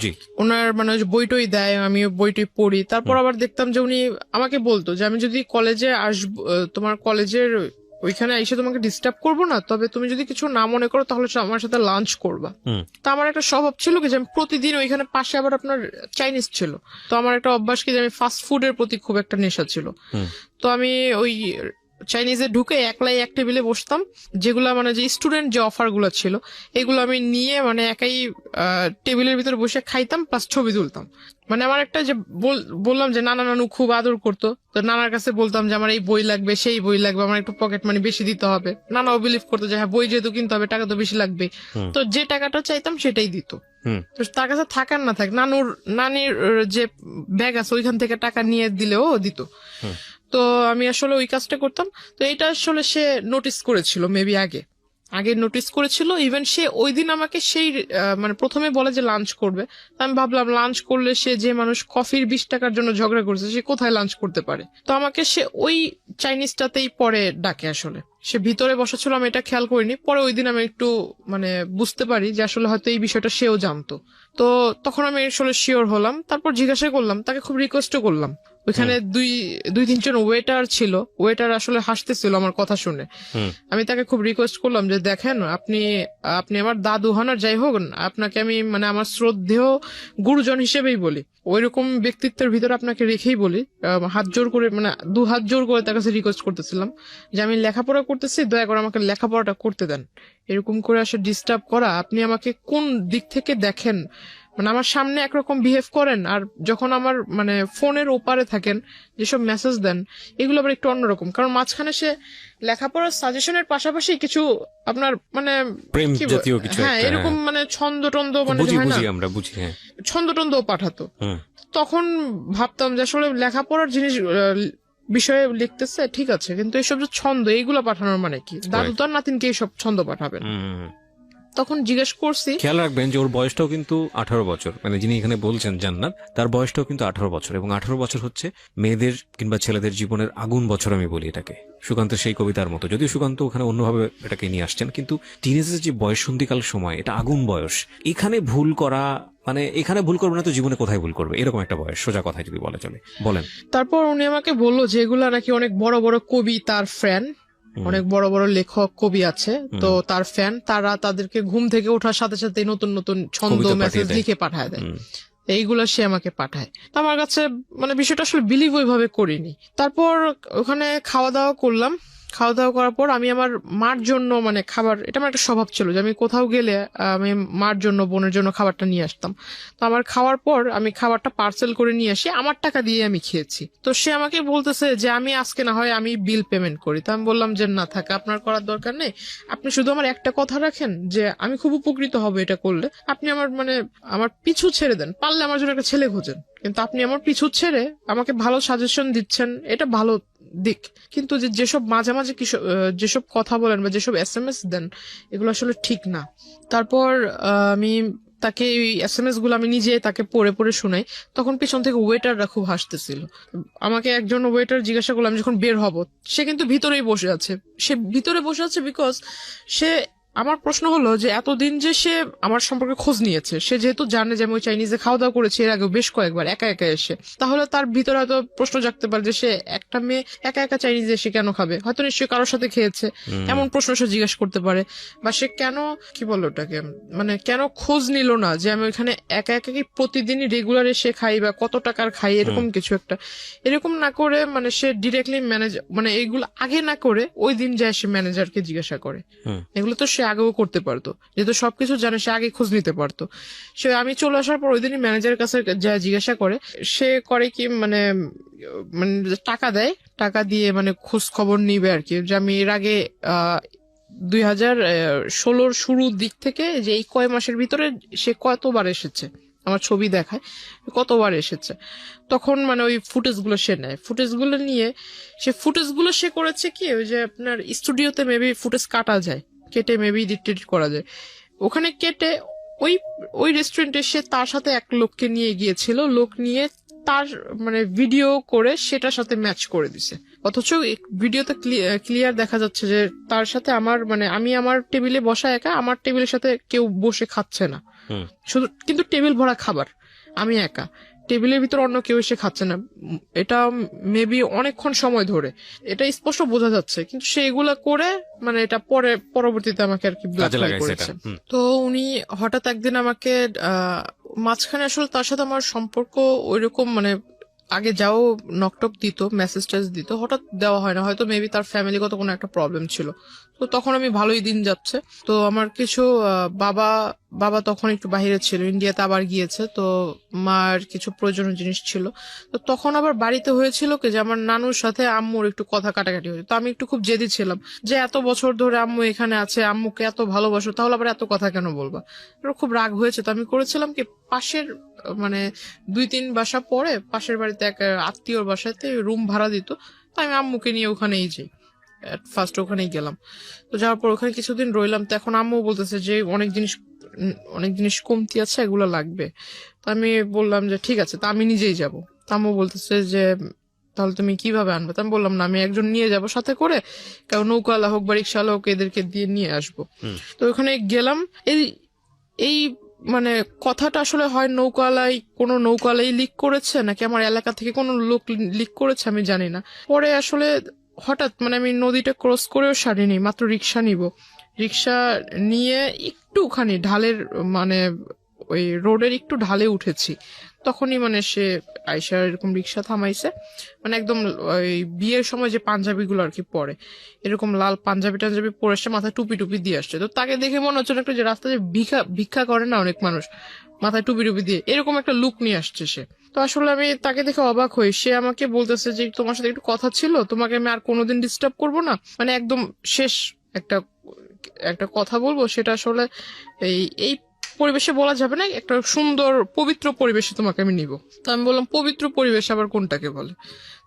Speaker 1: জি।
Speaker 2: ওনার মানে ওই যে বইটই দেয়, আমি বইটই পড়ি। তারপর আবার দেখতাম যে উনি আমাকে বলতো যে আমি যদি কলেজে আসবো, তোমার কলেজের ওইখানে এসে তোমাকে ডিস্টার্ব করবো না, তবে তুমি যদি কিছু না মনে করো তাহলে আমার সাথে লাঞ্চ করবা। তো আমার একটা স্বভাব ছিল কি যে আমি প্রতিদিন ওইখানে পাশে আবার আপনার চাইনিজ ছিল, তো আমার একটা অভ্যাস কি যে আমি ফাস্ট ফুডের প্রতি খুব একটা নেশা ছিল। তো আমি ওই চাইনিজে ঢুকে একলাই এক টেবিলে বসতাম, যেগুলা মানে যে স্টুডেন্ট যে অফার গুলো ছিল এগুলো আমি নিয়ে মানে একাই টেবিলের ভিতরে বসে খাইতাম, প্লাস ছবি তুলতাম। মানে আমার একটা যে বললাম যে নানা নানু খুব আদর করতো, তো নানার কাছে বলতাম যে আমার এই বই লাগবে, সেই বই লাগবে, আমার একটু পকেট মানি বেশি দিতে হবে। নানাও বিলিভ করতো যে হ্যাঁ বই যেহেতু কিনতে হবে টাকা তো বেশি লাগবে, তো যে টাকাটা চাইতাম সেটাই দিত। তো তার কাছে থাকার না থাক নানির যে ব্যাগ আছে ওইখান থেকে টাকা নিয়ে দিলেও দিত। তো আমি আসলে ওই কাজটা করতাম। তো এটা আসলে সে নোটিস করেছিল, মেবি আগে নোটিস করেছিল। ইভেন সে ওই দিন আমাকে সেই মানে প্রথমে বলে যে লাঞ্চ করবে। আমি ভাবলাম লাঞ্চ করলে সে যে মানুষ কফির 20 টাকার জন্য ঝগড়া করছে সে কোথায় লাঞ্চ করতে পারে। তো আমাকে সে ওই চাইনিজটাতেই পরে ডাকে। আসলে সে ভিতরে বসা ছিল, আমি এটা খেয়াল করিনি। পরে ওই দিন আমি একটু মানে বুঝতে পারি যে আসলে হয়তো এই বিষয়টা সেও জানতো। তো তখন আমি আসলে শিওর হলাম। তারপর জিজ্ঞাসা করলাম, তাকে খুব রিকোয়েস্টও করলাম। ওইখানে দুই তিনজন ওয়েটার ছিল, ওয়েটার আসলে হাসতেছিল আমার কথা শুনে। আমি তাকে খুব রিকোয়েস্ট করলাম যে দেখেন আপনি আমার দাদু হন আর যাই হোক, আপনাকে আমি মানে আমার শ্রদ্ধেয় গুরুজন হিসেবেই বলি, ওইরকম ব্যক্তিত্বের ভিতরে আপনাকে রেখেই বলি। হাত জোর করে মানে 2 হাত জোর করে তার কাছে রিকোয়েস্ট করতেছিলাম যে আমি লেখাপড়া করতেছি, দয়া করে আমাকে লেখাপড়াটা করতে দেন। এরকম করে আসলে ডিস্টার্ব করা, আপনি আমাকে কোন দিক থেকে দেখেন? মানে আমার সামনে একরকম বিহেভ করেন, আর যখন আমার মানে ফোনের ওপারে থাকেন যেসব মেসেজ দেন এগুলো আবার একটু অন্যরকম। কারণ মাঝখানে সে লেখাপড়ার সাজেশনের পাশাপাশি কিছু আপনার মানে
Speaker 1: প্রেম জাতীয় কিছু,
Speaker 2: হ্যাঁ এরকম মানে ছন্দ টন্দ মানে
Speaker 1: আমরা বুঝি, হ্যাঁ
Speaker 2: ছন্দ টন্দও পাঠাতো। তখন ভাবতাম যে আসলে লেখাপড়ার জিনিস বিষয়ে লিখতেছে ঠিক আছে, কিন্তু এইসব যে ছন্দ এইগুলো পাঠানোর মানে কি? দাদু তার নাতিনকে এইসব ছন্দ পাঠাবেন? তখন জিজ্ঞেস করছি।
Speaker 1: খেয়াল রাখবেন যে ওর বয়সটাও কিন্তু 18 বছর, মানে যিনি এখানে বলছেন জান্নাত, তার বয়সটাও কিন্তু 18 বছর, এবং 18 বছর হচ্ছে মেয়েদের কিংবা ছেলেদের জীবনের আগুন বছর আমি বলি এটাকে, সুকান্তের সেই কবিতার মতো। যদিও সুকান্ত ওখানে অন্যভাবে এটাকে নিয়ে আসছেন, কিন্তু টিনেজের যে বয়সন্ধিকাল সময়, এটা আগুন বয়স। এখানে ভুল করা মানে এখানে ভুল করবে না তো জীবনে কোথায় ভুল করবে, এরকম একটা বয়স, সোজা কথায় যদি বলা চলে। বলেন।
Speaker 2: তারপর উনি আমাকে বললো যে এগুলা নাকি অনেক বড় বড় কবি তার ফ্যান, অনেক বড় বড় লেখক কবি আছে, তো তার ফ্যান, তারা তাদেরকে ঘুম থেকে ওঠার সাথে সাথে নতুন নতুন ছন্দ মেসেজ লিখে পাঠায় দেয়, এইগুলা সে আমাকে পাঠায়। তো আমার কাছে মানে বিষয়টা আসলে বিলিভ ওইভাবে করিনি। তারপর ওখানে খাওয়া দাওয়া করলাম। খাওয়া দাওয়া করার পর আমি আমার মার জন্য মানে খাবার, এটা আমার একটা স্বভাব ছিল যে আমি কোথাও গেলে আমি মার জন্য বোনের জন্য খাবারটা নিয়ে আসতাম। তো আমার খাওয়ার পর আমি খাবারটা পার্সেল করে নিয়ে আসি, আমার টাকা দিয়ে আমি খেয়েছি। তো সে আমাকে বলতেছে যে আমি আজকে না হয় আমি বিল পেমেন্ট করি। তো আমি বললাম যে না থাক, আপনার করার দরকার নেই, আপনি শুধু আমার একটা কথা রাখেন যে আমি খুব উপকৃত হব এটা করলে, আপনি আমার মানে আমার পিছু ছেড়ে দেন, পারলে আমার জন্য একটা ছেলে খোঁজেন, কিন্তু আপনি আমার পিছু ছেড়ে আমাকে ভালো সাজেশন দিচ্ছেন, এটা ভালো দিক। কিন্তু যেসব মাঝে মাঝে যেসব কথা বলেন বা যেসব SMS দেন এগুলো আসলে ঠিক না। তারপর আমি তাকে SMS গুলো আমি নিজে তাকে পড়ে পড়ে শুনাই। তখন পিছন থেকে ওয়েটাররা খুব হাসতেছিল। আমাকে একজন ওয়েটার জিজ্ঞাসা করলাম যখন বের হব, সে কিন্তু ভিতরেই বসে আছে। সে ভিতরে বসে আছে বিকজ সে, আমার প্রশ্ন হলো যে এতদিন যে সে আমার সম্পর্কে খোঁজ নিয়েছে, সে যেহেতু জানে যে আমি ওই চাইনিজে খাওয়া দাওয়া করেছি এর আগে বেশ কয়েকবার একা একা এসে, তাহলে তার ভিতরে হয়তো প্রশ্ন জাগতে পারে যে সে একটা মেয়ে একা একা চাইনিজে এসে কেন খাবে, হয়তো নিশ্চয়ই কারোর সাথে খেয়েছে, এমন প্রশ্ন সে জিজ্ঞাসা করতে পারে। বা সে কেন কি বললো ওটাকে মানে কেন খোঁজ নিল না যে আমি ওইখানে একা একা কি প্রতিদিনই রেগুলার এসে খাই বা কত টাকার খাই, এরকম কিছু একটা। এরকম না করে মানে সে ডিরেক্টলি ম্যানেজার মানে এইগুলো আগে না করে ওই দিন যায় সে ম্যানেজারকে জিজ্ঞাসা করে। এগুলো তো সে আগেও করতে পারতো, যেহেতু সবকিছু জানে সে আগে খোঁজ নিতে পারতো। সে আমি চলে আসার পর ওই দিনই ম্যানেজারের কাছে যা জিজ্ঞাসা করে, সে করে কি মানে মানে টাকা দেয়, টাকা দিয়ে মানে খোঁজ খবর নিবে আর কি, যে আমি এর আগে 2016 শুরুর দিক থেকে যে এই কয় মাসের ভিতরে সে কতবার এসেছে, আমার ছবি দেখায় কতবার এসেছে। তখন মানে ওই ফুটেজ গুলো সে নেয়, ফুটেজ গুলো নিয়ে সে করেছে কি ওই যে আপনার স্টুডিওতে মেবি ফুটেজ কাটা যায়, কেটে মেবি এডিট করা যায়, ওখানে কেটে ওই রেস্টুরেন্টে সে তার সাথে এক লোককে নিয়ে গিয়েছিল, লোক নিয়ে তার মানে ভিডিও করে সেটার সাথে ম্যাচ করে দিছে। অথচ ভিডিওতে ক্লিয়ার দেখা যাচ্ছে যে তার সাথে আমার মানে আমি আমার টেবিলে বসা একা, আমার টেবিলের সাথে কেউ বসে খাচ্ছে না।
Speaker 1: হুম।
Speaker 2: শুধু কিন্তু টেবিল ভরা খাবার, আমি একা, টেবিলের ভিতর অন্য কেউ এসে খাচ্ছে না। এটা মেবি অনেকক্ষণ সময় ধরে, এটা স্পষ্ট বোঝা যাচ্ছে, কিন্তু সে এগুলা করে মানে এটা পরবর্তীতে আমাকে আর কি
Speaker 1: কাজে
Speaker 2: ব্ল্যাকমেল
Speaker 1: লাগাইছে এটা।
Speaker 2: করেছে। তো উনি হঠাৎ একদিন আমাকে মাঝখানে আসলে তার সাথে আমার সম্পর্ক ওইরকম মানে আগে যাও নকটক দিত, মেসেজ টেস দিত, হঠাৎ দেওয়া হয় না, হয়তো মেবি তার ফ্যামিলিগত কোনো একটা প্রবলেম ছিল। তো তখন আমি ভালোই দিন যাচ্ছে। তো আমার কিছু বাবা বাবা তখন একটু বাইরে ছিল, ইন্ডিয়াতে আবার গিয়েছে, তো মার কিছু প্রয়োজনীয় জিনিস ছিল। তো তখন আবার বাড়িতে হয়েছিল কি যে আমার নানুর সাথে আম্মুর একটু কথা কাটাকাটি হয়েছে। তো আমি একটু খুব জেদি ছিলাম যে এত বছর ধরে আম্মু এখানে আছে, আম্মুকে এত ভালোবাসো, তাহলে আবার এত কথা কেন বলবা। আমার খুব রাগ হয়েছে। তো আমি করেছিলাম কি, পাশের মানে 2-3 বাসা পরে পাশের বাড়িতে এক আত্মীয়র বাসাতে রুম ভাড়া দিত। তো আমি আম্মুকে নিয়ে ওখানেই যাই, ফার্স্ট ওখানেই গেলাম। তো যাওয়ার পর ওখানে কিছুদিন রইলাম। তো এখন আম্মু বলতেছে যে অনেক জিনিস কমতি আছে, এগুলো লাগবে। তো আমি বললাম যে ঠিক আছে, তা আমি নিজেই যাব। তো আম্মু বলতেছে যে তাহলে তুমি কিভাবে আনবে। তো আমি বললাম না, আমি একজন নিয়ে যাব সাথে করে, কারণ নৌকাওয়ালা হোক বা রিক্সাওয়ালা হোক, এদেরকে দিয়ে নিয়ে আসবো। তো ওখানে গেলাম। এই এই মানে কথাটা আসলে হয় কোনো নৌকাওয়ালাই লিক করেছে নাকি আমার এলাকা থেকে কোনো লোক লিক করেছে, আমি জানি না। পরে আসলে হঠাৎ মানে আমি নদীটা ক্রস করেও সারিনি, মাত্র রিক্সা নিব, রিক্সা নিয়ে একটুখানি ঢালের মানে ওই রোডের একটু ঢালে উঠেছি, তখনই মানে সে আইসা এরকম রিক্সা থামাইছে। মানে একদম ওই বিয়ের সময় যে পাঞ্জাবি গুলো আর কি পরে, এরকম লাল পাঞ্জাবি টাঞ্জাবি পরে আসছে, মাথায় টুপি টুপি দিয়ে আসছে। তো তাকে দেখে মনে হচ্ছে একটা যে রাস্তায় ভিক্ষা ভিক্ষা করে না অনেক মানুষ, মাথায় টুপি টুপি দিয়ে এরকম একটা লুক নিয়ে আসছে সে। তো আসলে আমি তাকে দেখে অবাক হই। সে আমাকে বলতেছে যে তোমার সাথে একটু কথা ছিল, তোমাকে আমি আর কোনোদিন ডিস্টার্ব করবো না, মানে একদম শেষ একটা একটা কথা বলবো, সেটা আসলে এই এই পরিবেশে বলা যাবে না, একটা সুন্দর পবিত্র পরিবেশে তোমাকে আমি নিব। তো আমি বললাম পবিত্র পরিবেশ আবার কোনটাকে বলে।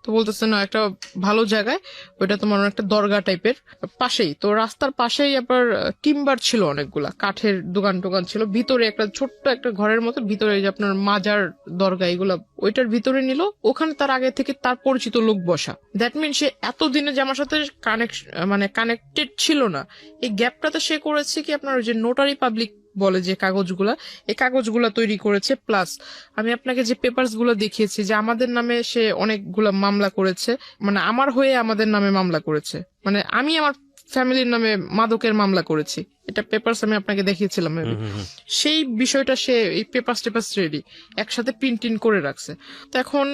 Speaker 2: তো বলতেছে না, একটা ভালো জায়গায়, ওইটা তোমার একটা দরগা টাইপের পাশেই, তো রাস্তার পাশেই আবার টিম্বার ছিল, অনেকগুলা কাঠের দোকান টোকান ছিল, ভিতরে একটা ছোট্ট একটা ঘরের মতো, ভিতরে যে আপনার মাজার দরগা এগুলা ওইটার ভিতরে নিল। ওখানে তার আগে থেকে তার পরিচিত লোক বসা, দ্যাট মিন সে এতদিনে যে আমার সাথে কানেক্টেড ছিল না, এই গ্যাপটাতে সে করেছে কি আপনার যে নোটারি পাবলিক বলে যে কাগজগুলা, এই কাগজগুলা তৈরি করেছে। প্লাস আমি আপনাকে যে পেপারস গুলো দেখিয়েছি যে আমাদের নামে সে অনেকগুলা মামলা করেছে, মানে আমার হয়ে আমাদের নামে মামলা করেছে, মানে আমি আমার ফ্যামিলির নামে মাদকের মামলা করেছি, এটা পেপারস আমি আপনাকে দেখিয়েছিলাম। সেই বিষয়টা সে এই পেপারস রেডি একসাথে প্রিন্ট করে রাখছে। তো এখন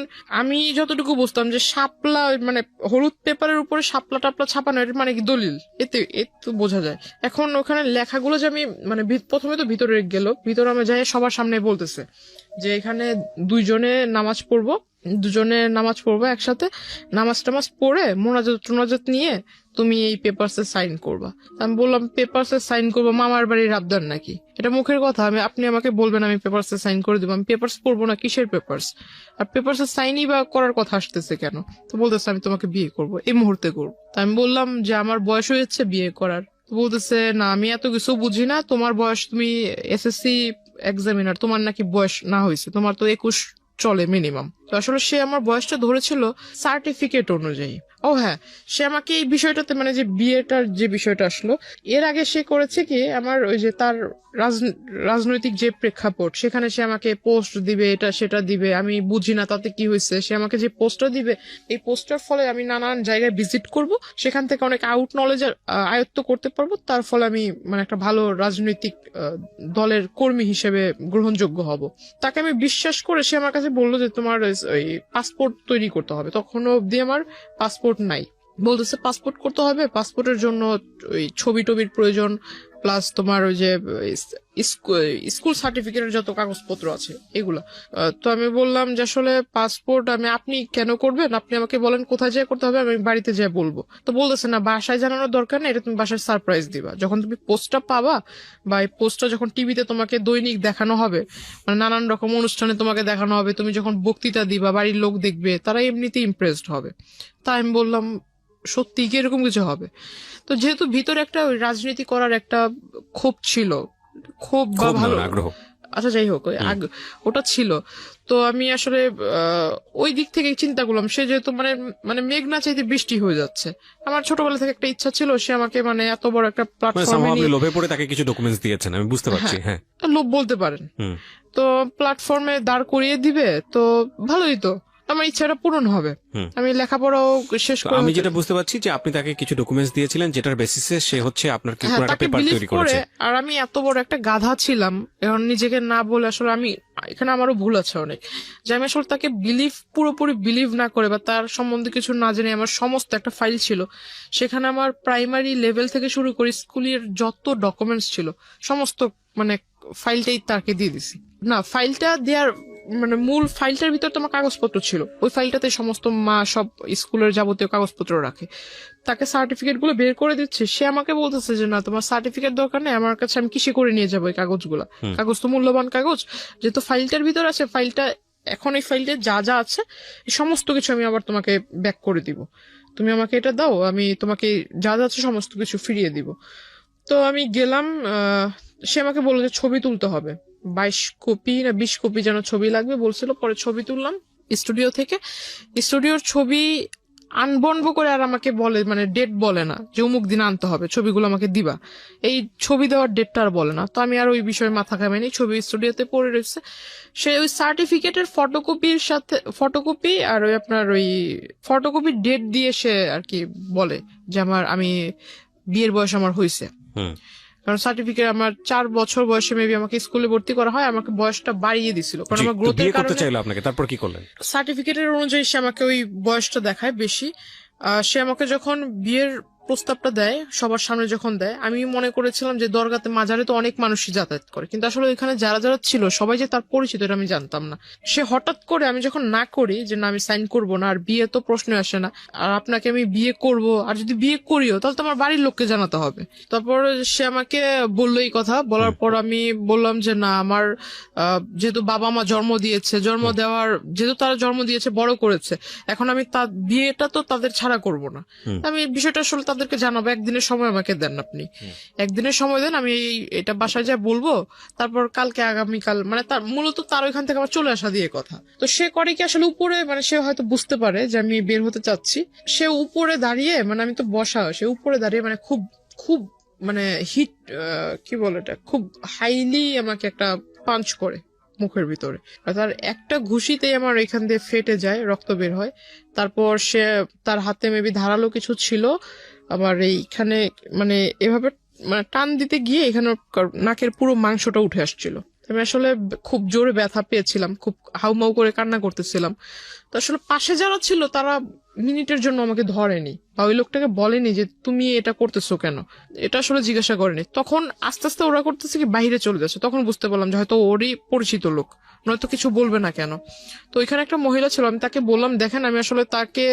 Speaker 2: আমি যতটুকু বুঝতাম যে শাপলা মানে হলুদ পেপারের উপরে শাপলা টাপলা ছাপানো, এর মানে কি দলিল, এতে তো বোঝা যায়। এখন ওখানে লেখাগুলো যে আমি মানে প্রথমে তো ভিতরে ভিতরে আমি যাই, সবার সামনে বলতেছে যে এখানে দুজনে নামাজ পড়বো একসাথে, নামাজ টামাজ পড়ে মোনাজাত নিয়ে তুমি এই পেপারসে সাইন করবা। আমি বললাম পেপারসে সাইন করবো মামার বাড়ির আবদার নাকি, এটা মুখের কথা, আপনি আমাকে বলবেন আমি পেপারসে সাইন করে দেবো, আমি পেপারস পড়বো না, কিসের পেপারস, আর পেপারসে সাইনই বা করার কথা আসতেছে কেন। তো বলতেছে আমি তোমাকে বিয়ে করবো, এই মুহূর্তে করবো। তা আমি বললাম যে আমার বয়স হয়েছে বিয়ে করার। বলতেছে না আমি এত কিছু বুঝি না, তোমার বয়স, তুমি এসএসসি এক্সামিনার, তোমার নাকি বয়স না হয়েছে, তোমার তো 21 চলে মিনিমাম। তো আসলে সে আমার বয়সটা ধরেছিল সার্টিফিকেট অনুযায়ী। ও হ্যাঁ, সে আমাকে এই বিষয়টাতে মানে যে বিয়েটার যে বিষয়টা আসলো, এর আগে সে করেছে কি আমার ওই যে তার রাজনৈতিক যে প্রেক্ষাপট, সেখানে সে আমাকে পোস্ট দিবে, এটা সেটা দিবে, আমি বুঝি না তাতে কি হয়েছে, সে আমাকে যে পোস্টটা দিবে, এই পোস্টার ফলে আমি নানান জায়গায় ভিজিট করব, সেখান থেকে অনেক আউট নলেজ আয়ত্ত করতে পারবো, তার ফলে আমি মানে একটা ভালো রাজনৈতিক দলের কর্মী হিসেবে গ্রহণযোগ্য হব। তাকে আমি বিশ্বাস করে সে আমার কাছে বললো যে তোমার ওই পাসপোর্ট তৈরি করতে হবে, তখনও অব্দি আমার পাসপোর্ট নাই। বলতেছে পাসপোর্ট করতে হবে, পাসপোর্টের জন্য ওই ছবি টবির প্রয়োজন, প্লাস তোমার ওই যে স্কুল সার্টিফিকেটের যত কাগজপত্র আছে এগুলা। তো আমি বললাম যে আসলে পাসপোর্ট আপনি কেন করবেন, আপনি আমাকে বলেন কোথায় যেয়ে করতে হবে, আমি বাড়িতে যেয়ে বলবো। তো বলতেছে না, বাসায় জানানোর দরকার নেই, এটা তুমি বাসায় সারপ্রাইজ দিবা, যখন তুমি পোস্টটা পাবা বা এই পোস্টটা যখন টিভিতে তোমাকে দৈনিক দেখানো হবে, মানে নানান রকম অনুষ্ঠানে তোমাকে দেখানো হবে, তুমি যখন বক্তৃতা দিবা বাড়ির লোক দেখবে, তারা এমনিতে ইমপ্রেসড হবে। তাই আমি বললাম সত্যি কি এরকম কিছু হবে। তো যেহেতু ভিতরে একটা রাজনীতি করার একটা ক্ষোভ ছিল, ক্ষোভ বা ভালো
Speaker 1: আগ্রহ,
Speaker 2: আচ্ছা যাই হোক ওটা ছিল। তো আমি আসলে ওই দিক থেকে চিন্তা করলাম, সে যেহেতু মানে মানে মেঘ না চাইতে বৃষ্টি হয়ে যাচ্ছে, আমার ছোটবেলা থেকে একটা ইচ্ছা ছিল সে আমাকে মানে এত বড় একটা
Speaker 1: মানে
Speaker 2: প্ল্যাটফর্মে
Speaker 1: somehow আপনি
Speaker 2: নিয়ে,
Speaker 1: লোভে পড়ে তাকে কিছু ডকুমেন্টস দিয়েছেন, আমি বুঝতে পারছি। হ্যাঁ,
Speaker 2: লোভ বলতে পারেন।
Speaker 1: হুম।
Speaker 2: তো প্ল্যাটফর্মে দাঁড় করিয়ে দিবে তো ভালোই, তো আমার ইচ্ছাটা পূরণ হবে।
Speaker 1: হুম।
Speaker 2: আমি লেখাপড়াও শেষ
Speaker 1: তো
Speaker 2: করে
Speaker 1: আমি যেটা বুঝতে পারছি যে আপনি তাকে কিছু ডকুমেন্টস দিয়েছিলেন যেটার বেসিসে সে হচ্ছে আপনার কি পুরো একটা
Speaker 2: তাকে
Speaker 1: পেপার
Speaker 2: বিলিভ
Speaker 1: তৈরি
Speaker 2: করে,
Speaker 1: করেছে।
Speaker 2: আর আমি এত বড় একটা গাধা ছিলাম এখন নিজেকে না বলে, আসলে আমি এখানে আমারও ভুল আছে অনেক, যে আমি আসলে তাকে পুরোপুরি বিলিভ না করে বা তার সম্বন্ধে কিছু না জেনে আমার সমস্ত একটা ফাইল ছিল, সেখানে আমার প্রাইমারি লেভেল থেকে শুরু করে স্কুলের যত ডকুমেন্টস ছিল সমস্ত মানে ফাইলটাই তাকে দিয়ে দিছি। না, ফাইলটা দেওয়ার মানে মূল ফাইলটার ভিতর তোমার কাগজপত্র ছিল, ওই ফাইলটাতে সমস্ত মা সব স্কুলের যাবতীয় কাগজপত্র রাখে। তাকে সার্টিফিকেট গুলো বের করে দিচ্ছে, সে আমাকে বলতেছে যে না তোমার সার্টিফিকেট দরকার নেই, আমার কাছে আমি কিসে করে নিয়ে যাবো এই কাগজগুলা, কাগজ তো মূল্যবান কাগজ, যেহেতু ফাইলটার ভিতর আছে, ফাইলটা এখন এই ফাইলটা যা যা আছে এই সমস্ত কিছু আমি আবার তোমাকে ব্যাক করে দিব, তুমি আমাকে এটা দাও, আমি তোমাকে যা যা আছে সমস্ত কিছু ফিরিয়ে দিব। তো আমি গেলাম, সে আমাকে বললো যে ছবি তুলতে হবে, 22 কপি না 20 কপি যেন ছবি লাগবে বলছিল। পরে ছবি তুললাম স্টুডিও থেকে, স্টুডিওর ছবি আনবনবো করে, আর আমাকে বলে মানে ডেট বলে না যে অমুক দিন আনতে হবে, ছবিগুলো আমাকে দিবা, এই ছবি দেওয়ার ডেটটা আর বলে না। তো আমি আর ওই বিষয়ে মাথা ঘামাইনি, ছবি স্টুডিওতে পড়ে রয়েছে। সে ওই সার্টিফিকেটের ফটোকপির সাথে ফটোকপি আর ওই আপনার ওই ফটোকপির ডেট দিয়ে সে আর কি বলে যে আমি বিয়ের বয়স আমার হয়েছে। কারণ সার্টিফিকেট আমার 4 বছর বয়সে মেবি আমাকে স্কুলে ভর্তি করা হয়, আমাকে বয়সটা বাড়িয়ে দিছিল কারণ আমার গ্রোথের কারণে।
Speaker 1: চাইলো আপনাকে, তারপর কি করলেন?
Speaker 2: সার্টিফিকেটের অনুযায়ী সে আমাকে ওই বয়সটা দেখায় বেশি। সে আমাকে যখন বিয়ের প্রস্তাবটা দেয় সবার সামনে যখন দেয়, আমি মনে করেছিলাম যে দরগাতে মাজারে তো অনেক মানুষই যাতায়াত করে, কিন্তু আসলে ওইখানে যারা যারা ছিল সবাই যে তার পরিচিত এটা আমি জানতাম না। সে হঠাৎ করে আমি যখন না করি যে না আমি সাইন করব না, আর বিয়ে তো প্রশ্ন আসে না, আর আপনাকে আমি বিয়ে করব, আর যদি বিয়ে করিও তাহলে তো আমার বাড়ির লোককে জানাতে হবে। তারপর সে আমাকে বললো এই কথা, বলার পর আমি বললাম যে না আমার যেহেতু বাবা মা জন্ম দিয়েছে, যেহেতু তারা জন্ম দিয়েছে বড় করেছে, এখন আমি তার বিয়েটা তো তাদের ছাড়া করব না, আমি বিষয়টা আসলে তাদেরকে জানাবো, একদিনের সময় আমাকে দেন, আপনি একদিনের সময় দেন, আমি এটা বাসায় যা বলবো, তারপর কালকে আগামীকাল মানে তার মূলত তার ওইখান থেকে আমার চলে আসা দিয়ে কথা। তো সে করে কি আসলে উপরে মানে সে হয়তো বুঝতে পারে যে আমি বের হতে চাচ্ছি, সে উপরে দাঁড়িয়ে মানে আমি তো বসা, সে উপরে দাঁড়িয়ে মানে খুব খুব মানে হিট কি বলে এটা, খুব হাইলি আমাকে একটা পাঞ্চ করে মুখের ভিতরে, আর তার একটা ঘুষিতেই আমার এখান দিয়ে ফেটে যায়, রক্ত বের হয়। তারপর সে তার হাতে মেবি ধারালো কিছু ছিল, আবার এইখানে মানে এভাবে মানে টান দিতে গিয়ে এখানে নাকের পুরো মাংসটা উঠে আসছিল। আমি আসলে খুব জোরে ব্যথা পেয়েছিলাম, খুব হাউমাউ করে কান্না করতেছিলাম। তো আসলে পাশে যারা ছিল তারা মিনিটের জন্য আমাকে ধরেনি বা ওই লোকটাকে বলেনি যে তুমি এটা করতেছো কেন, এটা আসলে জিজ্ঞাসা করেনি। তখন আস্তে আস্তে ওরা করতেছে কি বাইরে চলে যাচ্ছে, তখন বুঝতে পারলাম যে হয়তো ওরই পরিচিত লোক, নয়তো কিছু বলবে না কেন। তো ওইখানে একটা মহিলা ছিল, আমি তাকে বললাম দেখেন আমি আসলে তাকে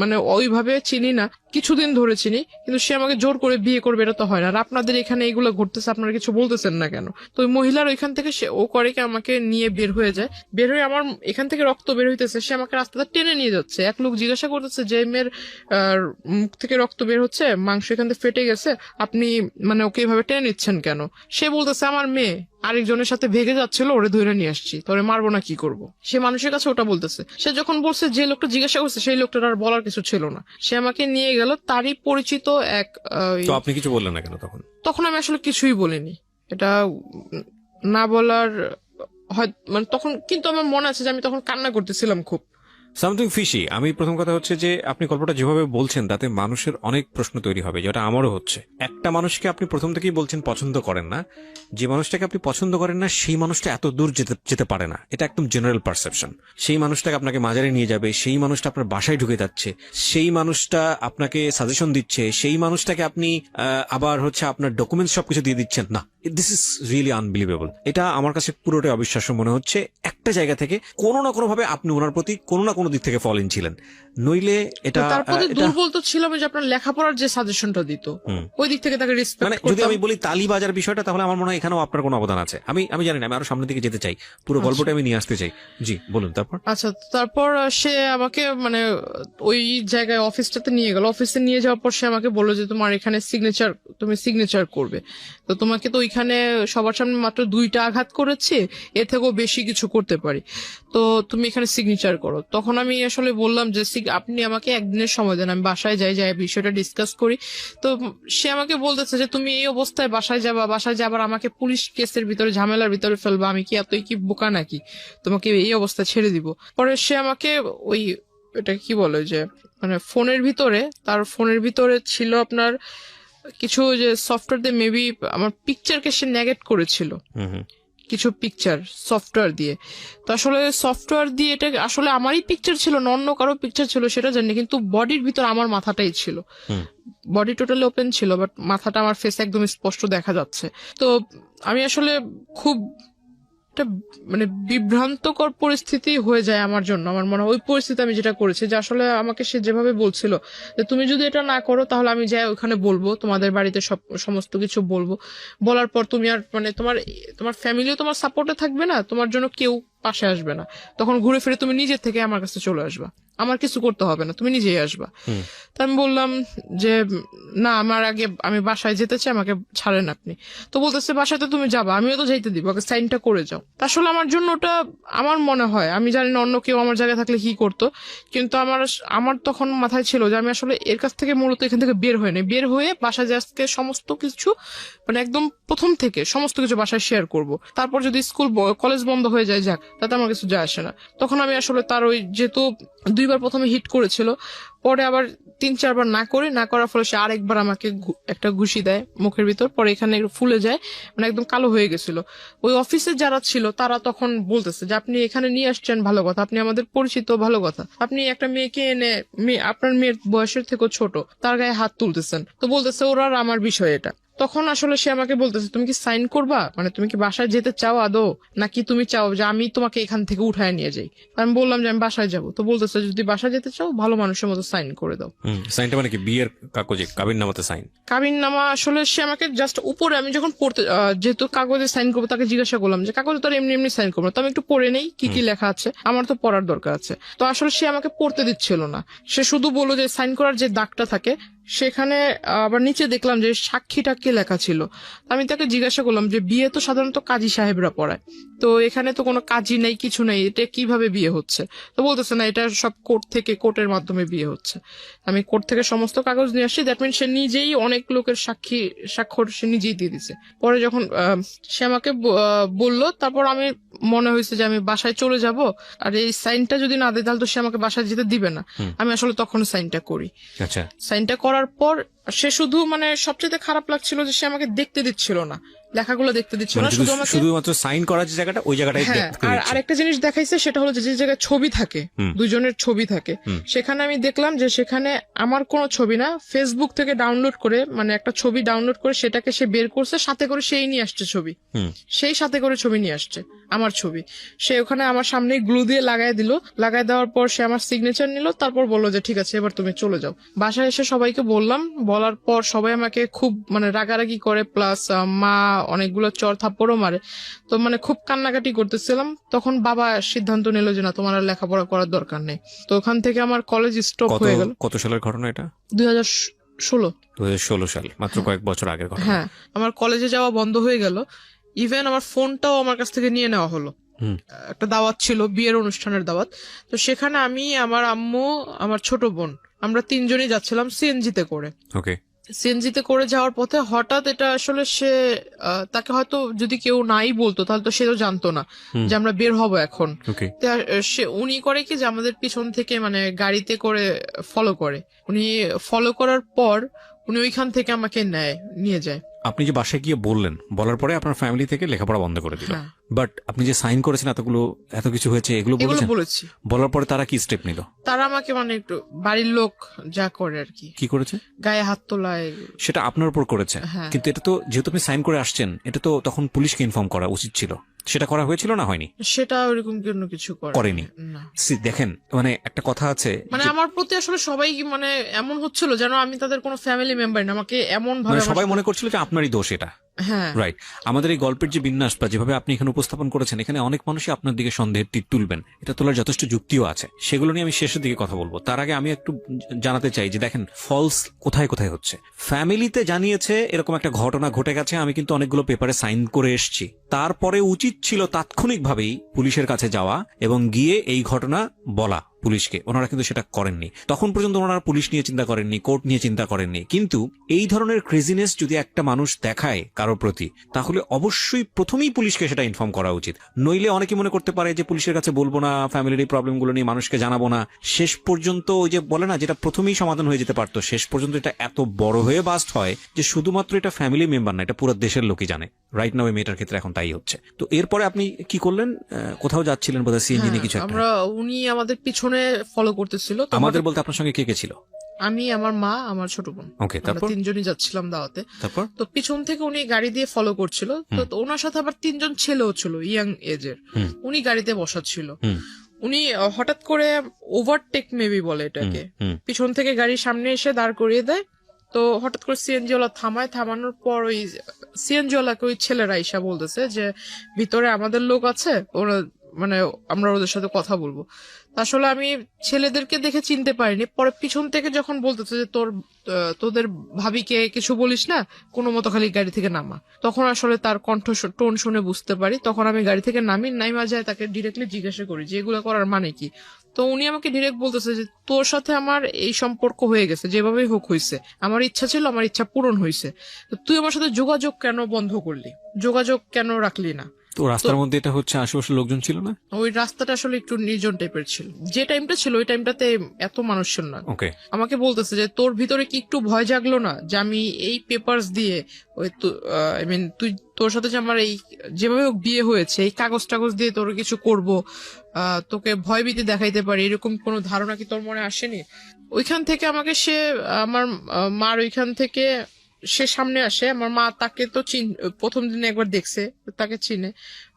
Speaker 2: মানে ওইভাবে চিনি না, কিছুদিন ধরে চিনি, কিন্তু সে আমাকে জোর করে বিয়ে করবে এটা তো হয় না, আর আপনাদের এখানে এইগুলো ঘটতেছে আপনারা কিছু বলতেছেন না কেন। তো ওই মহিলার ওইখান থেকে সে ও করে কি আমাকে নিয়ে বের হয়ে যায়, বের হয়ে আমার এখান থেকে রক্ত বের হইতেছে, সে আমাকে রাস্তাটা টেনে নিয়ে যাচ্ছে। এক লোক জিজ্ঞাসা করতেছে যে মেয়ের মুখ থেকে রক্ত বের হচ্ছে, মাংস এখান থেকে ফেটে গেছে, আপনি মানে ওকে এইভাবে টেনে নিচ্ছেন কেন? সে বলতেছে আমার মেয়ে আরেকজনের সাথে ভেগে যাচ্ছিল, ওরে ধরে নিয়ে আসছি, তোরে মারবো না কি করব। সে মানুষের কাছে ওটা বলতেছে। সে যখন বলছে যে লোকটা জিজ্ঞাসা করছে সেই লোকটার আর বলার কিছু ছিল না, সে আমাকে নিয়ে গেল তারই পরিচিত এক।
Speaker 1: তো আপনি কিছু বললেন না কেন তখন?
Speaker 2: তখন আমি আসলে কিছুই বলিনি, এটা না বলার হয় মানে তখন, কিন্তু আমার মনে আছে যে আমি তখন কান্না করতেছিলাম খুব।
Speaker 1: Something fishy. আমি প্রথম কথা হচ্ছে যে আপনি গল্পটা যেভাবে বলছেন তাতে মানুষের অনেক প্রশ্ন তৈরি হবে, যেটা আমারও হচ্ছে। একটা মানুষকে আপনি প্রথম থেকেই বলছেন পছন্দ করেন না, যে মানুষটাকে আপনি পছন্দ করেন না সেই মানুষটা এত দূর যেতে পারে না, এটা একদম জেনারেল পারসেপশন। সেই মানুষটাকে আপনাকে মাজারে নিয়ে যাবে, সেই মানুষটা আপনার বাসায় ঢুকে যাচ্ছে, সেই মানুষটা আপনাকে সাজেশন দিচ্ছে, সেই মানুষটাকে আপনি আবার হচ্ছে আপনার ডকুমেন্টস সবকিছু দিয়ে দিচ্ছেন না। This is really unbelievable. এটা আমার কাছে পুরোটাই অবিশ্বাস্য মনে হচ্ছে। একটা জায়গা থেকে কোনো না কোনো ভাবে আপনি ওনার প্রতি কোনো না কোনো দিক থেকে ফল ইন ছিলেন, নইলে এটা
Speaker 2: তার প্রতি দুর্বল তো ছিলাম যে আপনার লেখাপড়ার যে সাজেশনটা দিত ওই দিক থেকে তাকে রেসপেক্ট
Speaker 1: মানে যদি আমি বলি তালিবাজার বিষয়টা, তাহলে আমার মনে হয় এখানেও আপনার কোনো অবদান আছে। আমি জানি না, আমি আরো সামনের দিকে যেতে চাই, পুরো গল্পটা আমি নিয়ে আসতে চাই। জি বলুন। তারপর
Speaker 2: আচ্ছা, তারপর সে আমাকে মানে ওই জায়গায় অফিসটাতে নিয়ে গেল, অফিসে নিয়ে যাওয়ার পর সে আমাকে বললো যে তোমার এখানে তুমি সিগনেচার করবে, তো তোমাকে তো ওইখানে সবার সামনে মাত্র 2টা আঘাত করেছি, এর থেকেও বেশি কিছু করতে পারি, তো তুমি এখানে সিগনেচার করো। তখন আমি আসলে বললাম যে আপনি আমাকে একদিনের সময় দেন, আমি বাসায় যাই বিষয়টা ডিসকাস করি। তো সে আমাকে বলতেছে যে তুমি এই অবস্থায় বাসায় যাবার আমাকে পুলিশ কেসের ভিতরে ঝামেলার ভিতরে ফেলবা, আমি কি এতই কি বোকা নাকি তোমাকে এই অবস্থায় ছেড়ে দিব। পরে সে আমাকে ওই এটা কি বলে যে মানে তার ফোনের ভিতরে ছিল আপনার কিছু যে সফটওয়্যার দিয়ে মেবি আমার পিকচারকে সে নেগেট করেছিল, কিছু পিকচার সফটওয়্যার দিয়ে। তো আসলে সফটওয়্যার দিয়ে এটা আসলে আমারই পিকচার ছিল না অন্য কারো পিকচার ছিল সেটা জানি, কিন্তু বডির ভিতর আমার মাথাটাই ছিল, বডি টোটালি ওপেন ছিল, বাট মাথাটা আমার ফেস একদম স্পষ্ট দেখা যাচ্ছে। তো আমি আসলে খুব একটা মানে বিভ্রান্তকর পরিস্থিতি হয়ে যায় আমার জন্য। আমার মনে হয় ওই পরিস্থিতি আমি যেটা করেছি যে আসলে আমাকে সে যেভাবে বলছিল যে তুমি যদি এটা না করো তাহলে আমি যাই ওখানে বলবো, তোমাদের বাড়িতে সমস্ত কিছু বলবো, বলার পর তুমি আর মানে তোমার ফ্যামিলিও তোমার সাপোর্টে থাকবে না, তোমার জন্য কেউ পাশে আসবে না, তখন ঘুরে ফিরে তুমি নিজের থেকে আমার কাছে চলে আসবা, আমার কিছু করতে হবে না, তুমি নিজেই আসবা। তা আমি বললাম যে না, আমি বাসায় যেতে চাই, আমাকে ছাড়েন আপনি। তো বলতেছে বাসায় তো তুমি যাবা, আমিও তো যাইতে দিব, আগে সাইনটা করে যাও। তা আসলে আমার জন্য ওটা আমার মনে হয়, আমি জানি না অন্য কেউ আমার জায়গায় থাকলে কি করতো, কিন্তু আমার তখন মাথায় ছিল যে আমি আসলে এর কাছ থেকে মূলত এখান থেকে বের হয়ে বাসায় যে আজকে সমস্ত কিছু মানে একদম প্রথম থেকে সমস্ত কিছু বাসায় শেয়ার করব, তারপর যদি স্কুল কলেজ বন্ধ হয়ে যায় যাক, তাতে আমার কিছু যায় আসে না। তখন আমি আসলে তার ওই যেহেতু 2বার প্রথমে হিট করেছিল, পরে আবার 3-4বার না করার ফলে সে আরেকবার আমাকে একটা ঘুষি দেয় মুখের ভিতর, পরে এখানে ফুলে যায়, মানে একদম কালো হয়ে গেছিল। ওই অফিসে যারা ছিল তারা তখন বলতেছে যে আপনি এখানে নিয়ে আসছেন ভালো কথা, আপনি আমাদের পরিচিত ভালো কথা, আপনি একটা মেয়েকে এনে আপনার মেয়ের বয়সের থেকেও ছোট তার গায়ে হাত তুলতেছেন, তো বলতেছে ওরা আর আমার বিষয় এটা। তখন আসলে সে আমাকে বলতেছে তুমি কি সাইন করবা, মানে তুমি কি বাসায় যেতে চাও আদৌ, নাকি তুমি চাও যে আমি তোমাকে এখান থেকে উঠায় নিয়ে যাই। আমি বললাম যে আমি বাসায় যাবো। তো বলতেছে যদি বাসায় যেতে চাও ভালো মানুষের মতো সাইন করে দাও।
Speaker 1: সাইনটা মানে কি বিয়ের কাগজে কাবিননামাতে সাইন? কাবিননামা
Speaker 2: আসলে সে আমাকে জাস্ট উপরে, আমি যখন পড়তে যেহেতু কাগজে সাইন করবো তাকে জিজ্ঞাসা করলাম যে কাগজে তো আর এমনি সাইন করবো না, তো আমি একটু পড়ে নেই কি কি লেখা আছে, আমার তো পড়ার দরকার আছে। তো আসলে সে আমাকে পড়তে দিচ্ছিল না, সে শুধু বললো যে সাইন করার যে দাগটা থাকে সেখানে আবার নিচে দেখলাম যে সাক্ষীটা কে লেখা ছিল। আমি তাকে জিজ্ঞাসা করলাম যে বিয়ে তো সাধারণত কাজী সাহেবরা পড়ায়, তো এখানে তো কোনো কাজী নেই, কিছু নেই, এটা কিভাবে বিয়ে হচ্ছে? তো বলতেছে না, এটা সব কোর্টের মাধ্যমে বিয়ে হচ্ছে। আমি কোর্ট থেকে সমস্ত কাগজ নিয়ে আসছি, দ্যাট মিন সে নিজেই অনেক লোকের স্বাক্ষর সে নিজেই দিয়ে দিছে। পরে যখন সে আমাকে বললো, তারপর আমি মনে হয়েছে যে আমি বাসায় চলে যাব, আর এই সাইনটা যদি না দেয় তাহলে তো সে আমাকে বাসায় যেতে দিবে না। আমি আসলে তখন সাইনটা করি।
Speaker 1: আচ্ছা, সাইনটা
Speaker 2: করার পর সে শুধু মানে সবচেয়ে খারাপ লাগছিল যে সে আমাকে দেখতে দিচ্ছিল না, লেখাগুলো দেখতে দিচ্ছিল না,
Speaker 1: শুধুমাত্র সাইন করার যে জায়গাটা ওই জায়গাটাই।
Speaker 2: আর আরেকটা জিনিস দেখাইছে, সেটা হলো যে জায়গায় ছবি থাকে, দুজনের ছবি থাকে, সেখানে আমি দেখলাম যে সেখানে আমার কোনো ছবি না, ফেসবুক থেকে ডাউনলোড করে মানে একটা ছবি ডাউনলোড করে সেটাকে সে বের করছে, সাথে করে সেই নিয়ে আসছে ছবি, সেই সাথে করে ছবি নিয়ে আসছে আমার ছবি, সে ওখানে আমার সামনে গ্লু দিয়ে লাগাই দেওয়ার পর সে আমার সিগনেচার নিল, তারপর বললো যে ঠিক আছে এবার তুমি চলে যাও। বাসায় এসে সবাইকে বলার পর সবাই আমাকে খুব মানে রাগারাগি করে, প্লাস মা অনেকগুলো চর থাপ্পড়ও মারে, তো মানে খুব কান্নাকাটি করতেছিলাম। তখন বাবা সিদ্ধান্ত নিল যে না, তোমার আর লেখাপড়া করার দরকার নেই। তো ওখান থেকে আমার কলেজ স্টপ হয়ে গেল।
Speaker 1: কত সালের ঘটনা এটা?
Speaker 2: 2016
Speaker 1: সাল, মাত্র কয়েক বছর আগের ঘটনা।
Speaker 2: হ্যাঁ, আমার কলেজে যাওয়া বন্ধ হয়ে গেল, ইভেন আমার ফোনটাও আমার কাছ থেকে নিয়ে নেওয়া হলো। একটা দাওয়াত ছিল, বিয়ের অনুষ্ঠানের দাওয়াত, তো সেখানে আমি, আমার আম্মু, আমার ছোট বোন, আমরা 3জনই যাচ্ছিলাম সিএনজিতে করে।
Speaker 1: ওকে।
Speaker 2: সিএনজিতে করে যাওয়ার পথে হঠাৎ এটা আসলে তাকে হয়তো যদি কেউ নাই বলতো তাহলে তো সে তো জানতো না যে আমরা বের হব এখন। উনি করে কি যে আমাদের পিছন থেকে মানে গাড়িতে করে ফলো করে, উনি ফলো করার পর উনি ওইখান থেকে আমাকে নিয়ে যায়।
Speaker 1: আপনি যে বাসায় গিয়ে বলার পরে আপনার ফ্যামিলি থেকে লেখাপড়া বন্ধ করে দিল, বাট আপনি যে সাইন করেছেন এত কিছু হয়েছে এগুলো
Speaker 2: বলেছি,
Speaker 1: বলার পরে তারা কি স্টেপ নিল?
Speaker 2: তারা আমাকে মানে একটু বাড়ির লোক যা করে আর কি করেছে, গায়ে হাত তোলায়,
Speaker 1: সেটা আপনার উপর করেছে। কিন্তু এটা তো যেহেতু আপনি সাইন করে আসছেন, এটা তো তখন পুলিশকে ইনফর্ম করা উচিত ছিল, সেটা করা হয়েছিল না হয়নি?
Speaker 2: সেটা ওরকম কোনো কিছু করেনি।
Speaker 1: দেখেন, মানে একটা কথা আছে,
Speaker 2: মানে আমার প্রতি আসলে সবাই মানে এমন হচ্ছিল যেন আমি তাদের কোনো ফ্যামিলি মেম্বার না, আমাকে এমন ভাবে
Speaker 1: সবাই মনে করছিল যে আপনারই দোষ এটা।
Speaker 2: হ্যাঁ
Speaker 1: রাইট। আমাদের এই গল্পের যে বিন্যাস বা যেভাবে আপনি এখানে উপস্থাপন করেছেন, এখানে অনেক মানুষই আপনার দিকে সন্দেহের তীর তুলবেন, এটা তোলার যথেষ্ট যুক্তিও আছে, সেগুলো নিয়ে আমি শেষের দিকে কথা বলবো। তার আগে আমি একটু জানাতে চাই যে দেখেন ফলস কোথায় কোথায় হচ্ছে। ফ্যামিলিতে জানিয়েছে এরকম একটা ঘটনা ঘটে গেছে, আমি কিন্তু অনেকগুলো পেপারে সাইন করে এসেছি, তারপরে উচিত ছিল তাৎক্ষণিকভাবেই পুলিশের কাছে যাওয়া এবং গিয়ে এই ঘটনা বলা পুলিশকে। ওনারা কিন্তু সেটা করেননি, তখন পর্যন্ত ওনারা পুলিশ নিয়ে চিন্তা করেননি, কোর্ট নিয়ে চিন্তা করেননি। কিন্তু এই ধরনের ক্রেজিনেস যদি একটা মানুষ দেখায় কারোর প্রতি, তাহলে অবশ্যই প্রথমেই পুলিশকে সেটা ইনফর্ম করা উচিত। নইলে অনেকে মনে করতে পারে যে পুলিশের কাছে বলবো না, ফ্যামিলির এই প্রবলেমগুলো নিয়ে মানুষকে জানাবো না, শেষ পর্যন্ত ওই যে বলে না, যেটা প্রথমেই সমাধান হয়ে যেতে পারতো, শেষ পর্যন্ত এটা এত বড় হয়ে বাস্ট হয় যে শুধুমাত্র এটা ফ্যামিলি মেম্বার না, এটা পুরো দেশের লোকই জানে। রাইট নাও এই মেয়েটার ক্ষেত্রে এখন তাই হচ্ছে। তো এরপরে আপনি কি করলেন? কোথাও যাচ্ছিলেন বোধহয়, সিএনজি নিয়ে কিছু একটা।
Speaker 2: আমরা উনি আমাদের পিছনে ফলো করতেছিল। তো
Speaker 1: আমাদের বলতে আপনার সঙ্গে কে কে ছিল?
Speaker 2: আমি, আমার মা, আমার ছোট বোন,
Speaker 1: ওকে,
Speaker 2: আমরা
Speaker 1: তারপর?
Speaker 2: তিনজনই যাচ্ছিলাম দাওয়াতে।
Speaker 1: তারপর?
Speaker 2: তো পিছন থেকে উনি গাড়ি দিয়ে ফলো করছিল। তো ওনার সাথে আবার তিনজন ছেলেও ছিল ইয়াং এজের। উনি গাড়িতে বসা ছিল। উনি হঠাৎ করে ওভারটেক মেবি বলে এটাকে, পিছন থেকে গাড়ির সামনে এসে দাঁড় করিয়ে দেয়। তো হঠাৎ করে সিএনজি ওয়ালা থামায়, থামানোর পর ওই সিএনজি ওয়ালাকে ওই ছেলেরা ইসা বলতেছে যে ভিতরে আমাদের লোক আছে, ওরা মানে আমরা ওদের সাথে কথা বলবো। আসলে আমি ছেলেদেরকে দেখে চিনতে পারিনি। পরে পিছন থেকে যখন বলতেছে যে তোদের ভাবিকে কিছু বলিস না, কোনো মতো খালি গাড়ি থেকে নামা, তখন আসলে তার কণ্ঠ টোন শুনে বুঝতে পারি। তখন আমি গাড়ি থেকে নাইমা যায়, তাকে ডিরেক্টলি জিজ্ঞাসা করি যে এগুলো করার মানে কি। তো উনি আমাকে ডিরেক্ট বলতেছে যে তোর সাথে আমার এই সম্পর্ক হয়ে গেছে, যেভাবেই হোক হয়েছে, আমার ইচ্ছা ছিল, আমার ইচ্ছা পূরণ হয়েছে, তো তুই আমার সাথে যোগাযোগ কেন বন্ধ করলি, যোগাযোগ কেন রাখলি না।
Speaker 1: তো রাস্তার মধ্যে এটা হচ্ছে, আশেপাশে লোকজন ছিল না?
Speaker 2: ওই রাস্তাটা আসলে একটু নির্জন টাইপের ছিল, যে টাইমটা ছিল ওই টাইমটাতে এত মানুষ ছিল না।
Speaker 1: ওকে।
Speaker 2: আমাকে বলতেছে যে তোর ভিতরে কি একটু ভয় জাগলো না যে আমি এই পেপারস দিয়ে ওই আই মিন তুই তোর সাথে যে আমার এই যেভাবে হোক বিয়ে হয়েছে, এই কাগজ টাগজ দিয়ে তোর কিছু করব, তোকে ভয়ভীতি দেখাইতে পারি, এরকম কোনো ধারণা কি তোর মনে আসেনি? ওইখান থেকে আমাকে সে আমার মার ওইখান থেকে সে সামনে আসে। আমার মা তাকে তো প্রথম দিনে একবার দেখছে, তাকে চিনে।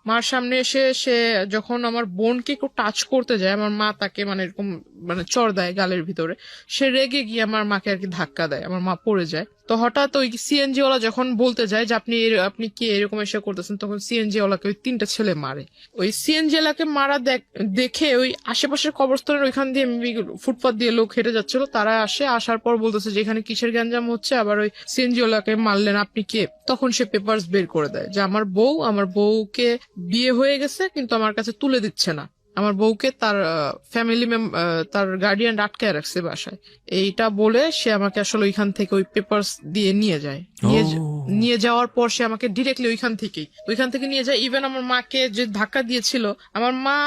Speaker 2: মার সামনে এসে সে যখন আমার বোনকে একটু টাচ করতে যায়, আমার মা তাকে মানে এরকম মানে চড় দেয় গালের ভিতরে। সে রেগে গিয়ে আমার মাকে আর কি ধাক্কা দেয়, আমার মা পড়ে যায়। তো হঠাৎ ওই সিএনজি ওয়ালা যখন বলতে যায় যে আপনি কি এরকম এসে করতেছেন, তখন সিএনজি ওয়ালাকে ওই তিনটা ছেলে মারে। ওই সিএনজি ওয়ালাকে মারা দেখে ওই আশেপাশের কবরস্থানের ওইখান দিয়ে ফুটপাথ দিয়ে লোক হেঁটে যাচ্ছিল, তারা আসার পর বলতেছে যে এখানে কিসের গ্যাঞ্জাম হচ্ছে, আবার ওই সিএনজি ওয়ালাকে মারলেন আপনি কে। তখন সে পেপারস বের করে দেয় যে আমার বউকে বিয়ে হয়ে গেছে কিন্তু আমার কাছে তুলে দিচ্ছে না, আমার বউকে তার ফ্যামিলি তার গার্ডিয়ান আটকায় রাখছে বাসায়। এইটা বলে সে আমাকে আসলে ওইখান থেকে ওই পেপারস দিয়ে নিয়ে যায়। নিয়ে যাওয়ার পর সে আমাকে ডিরেক্টলি ওইখান থেকে নিয়ে যায়। ইভেন আমার মাকে যে ধাক্কা দিয়েছিল, আমার মা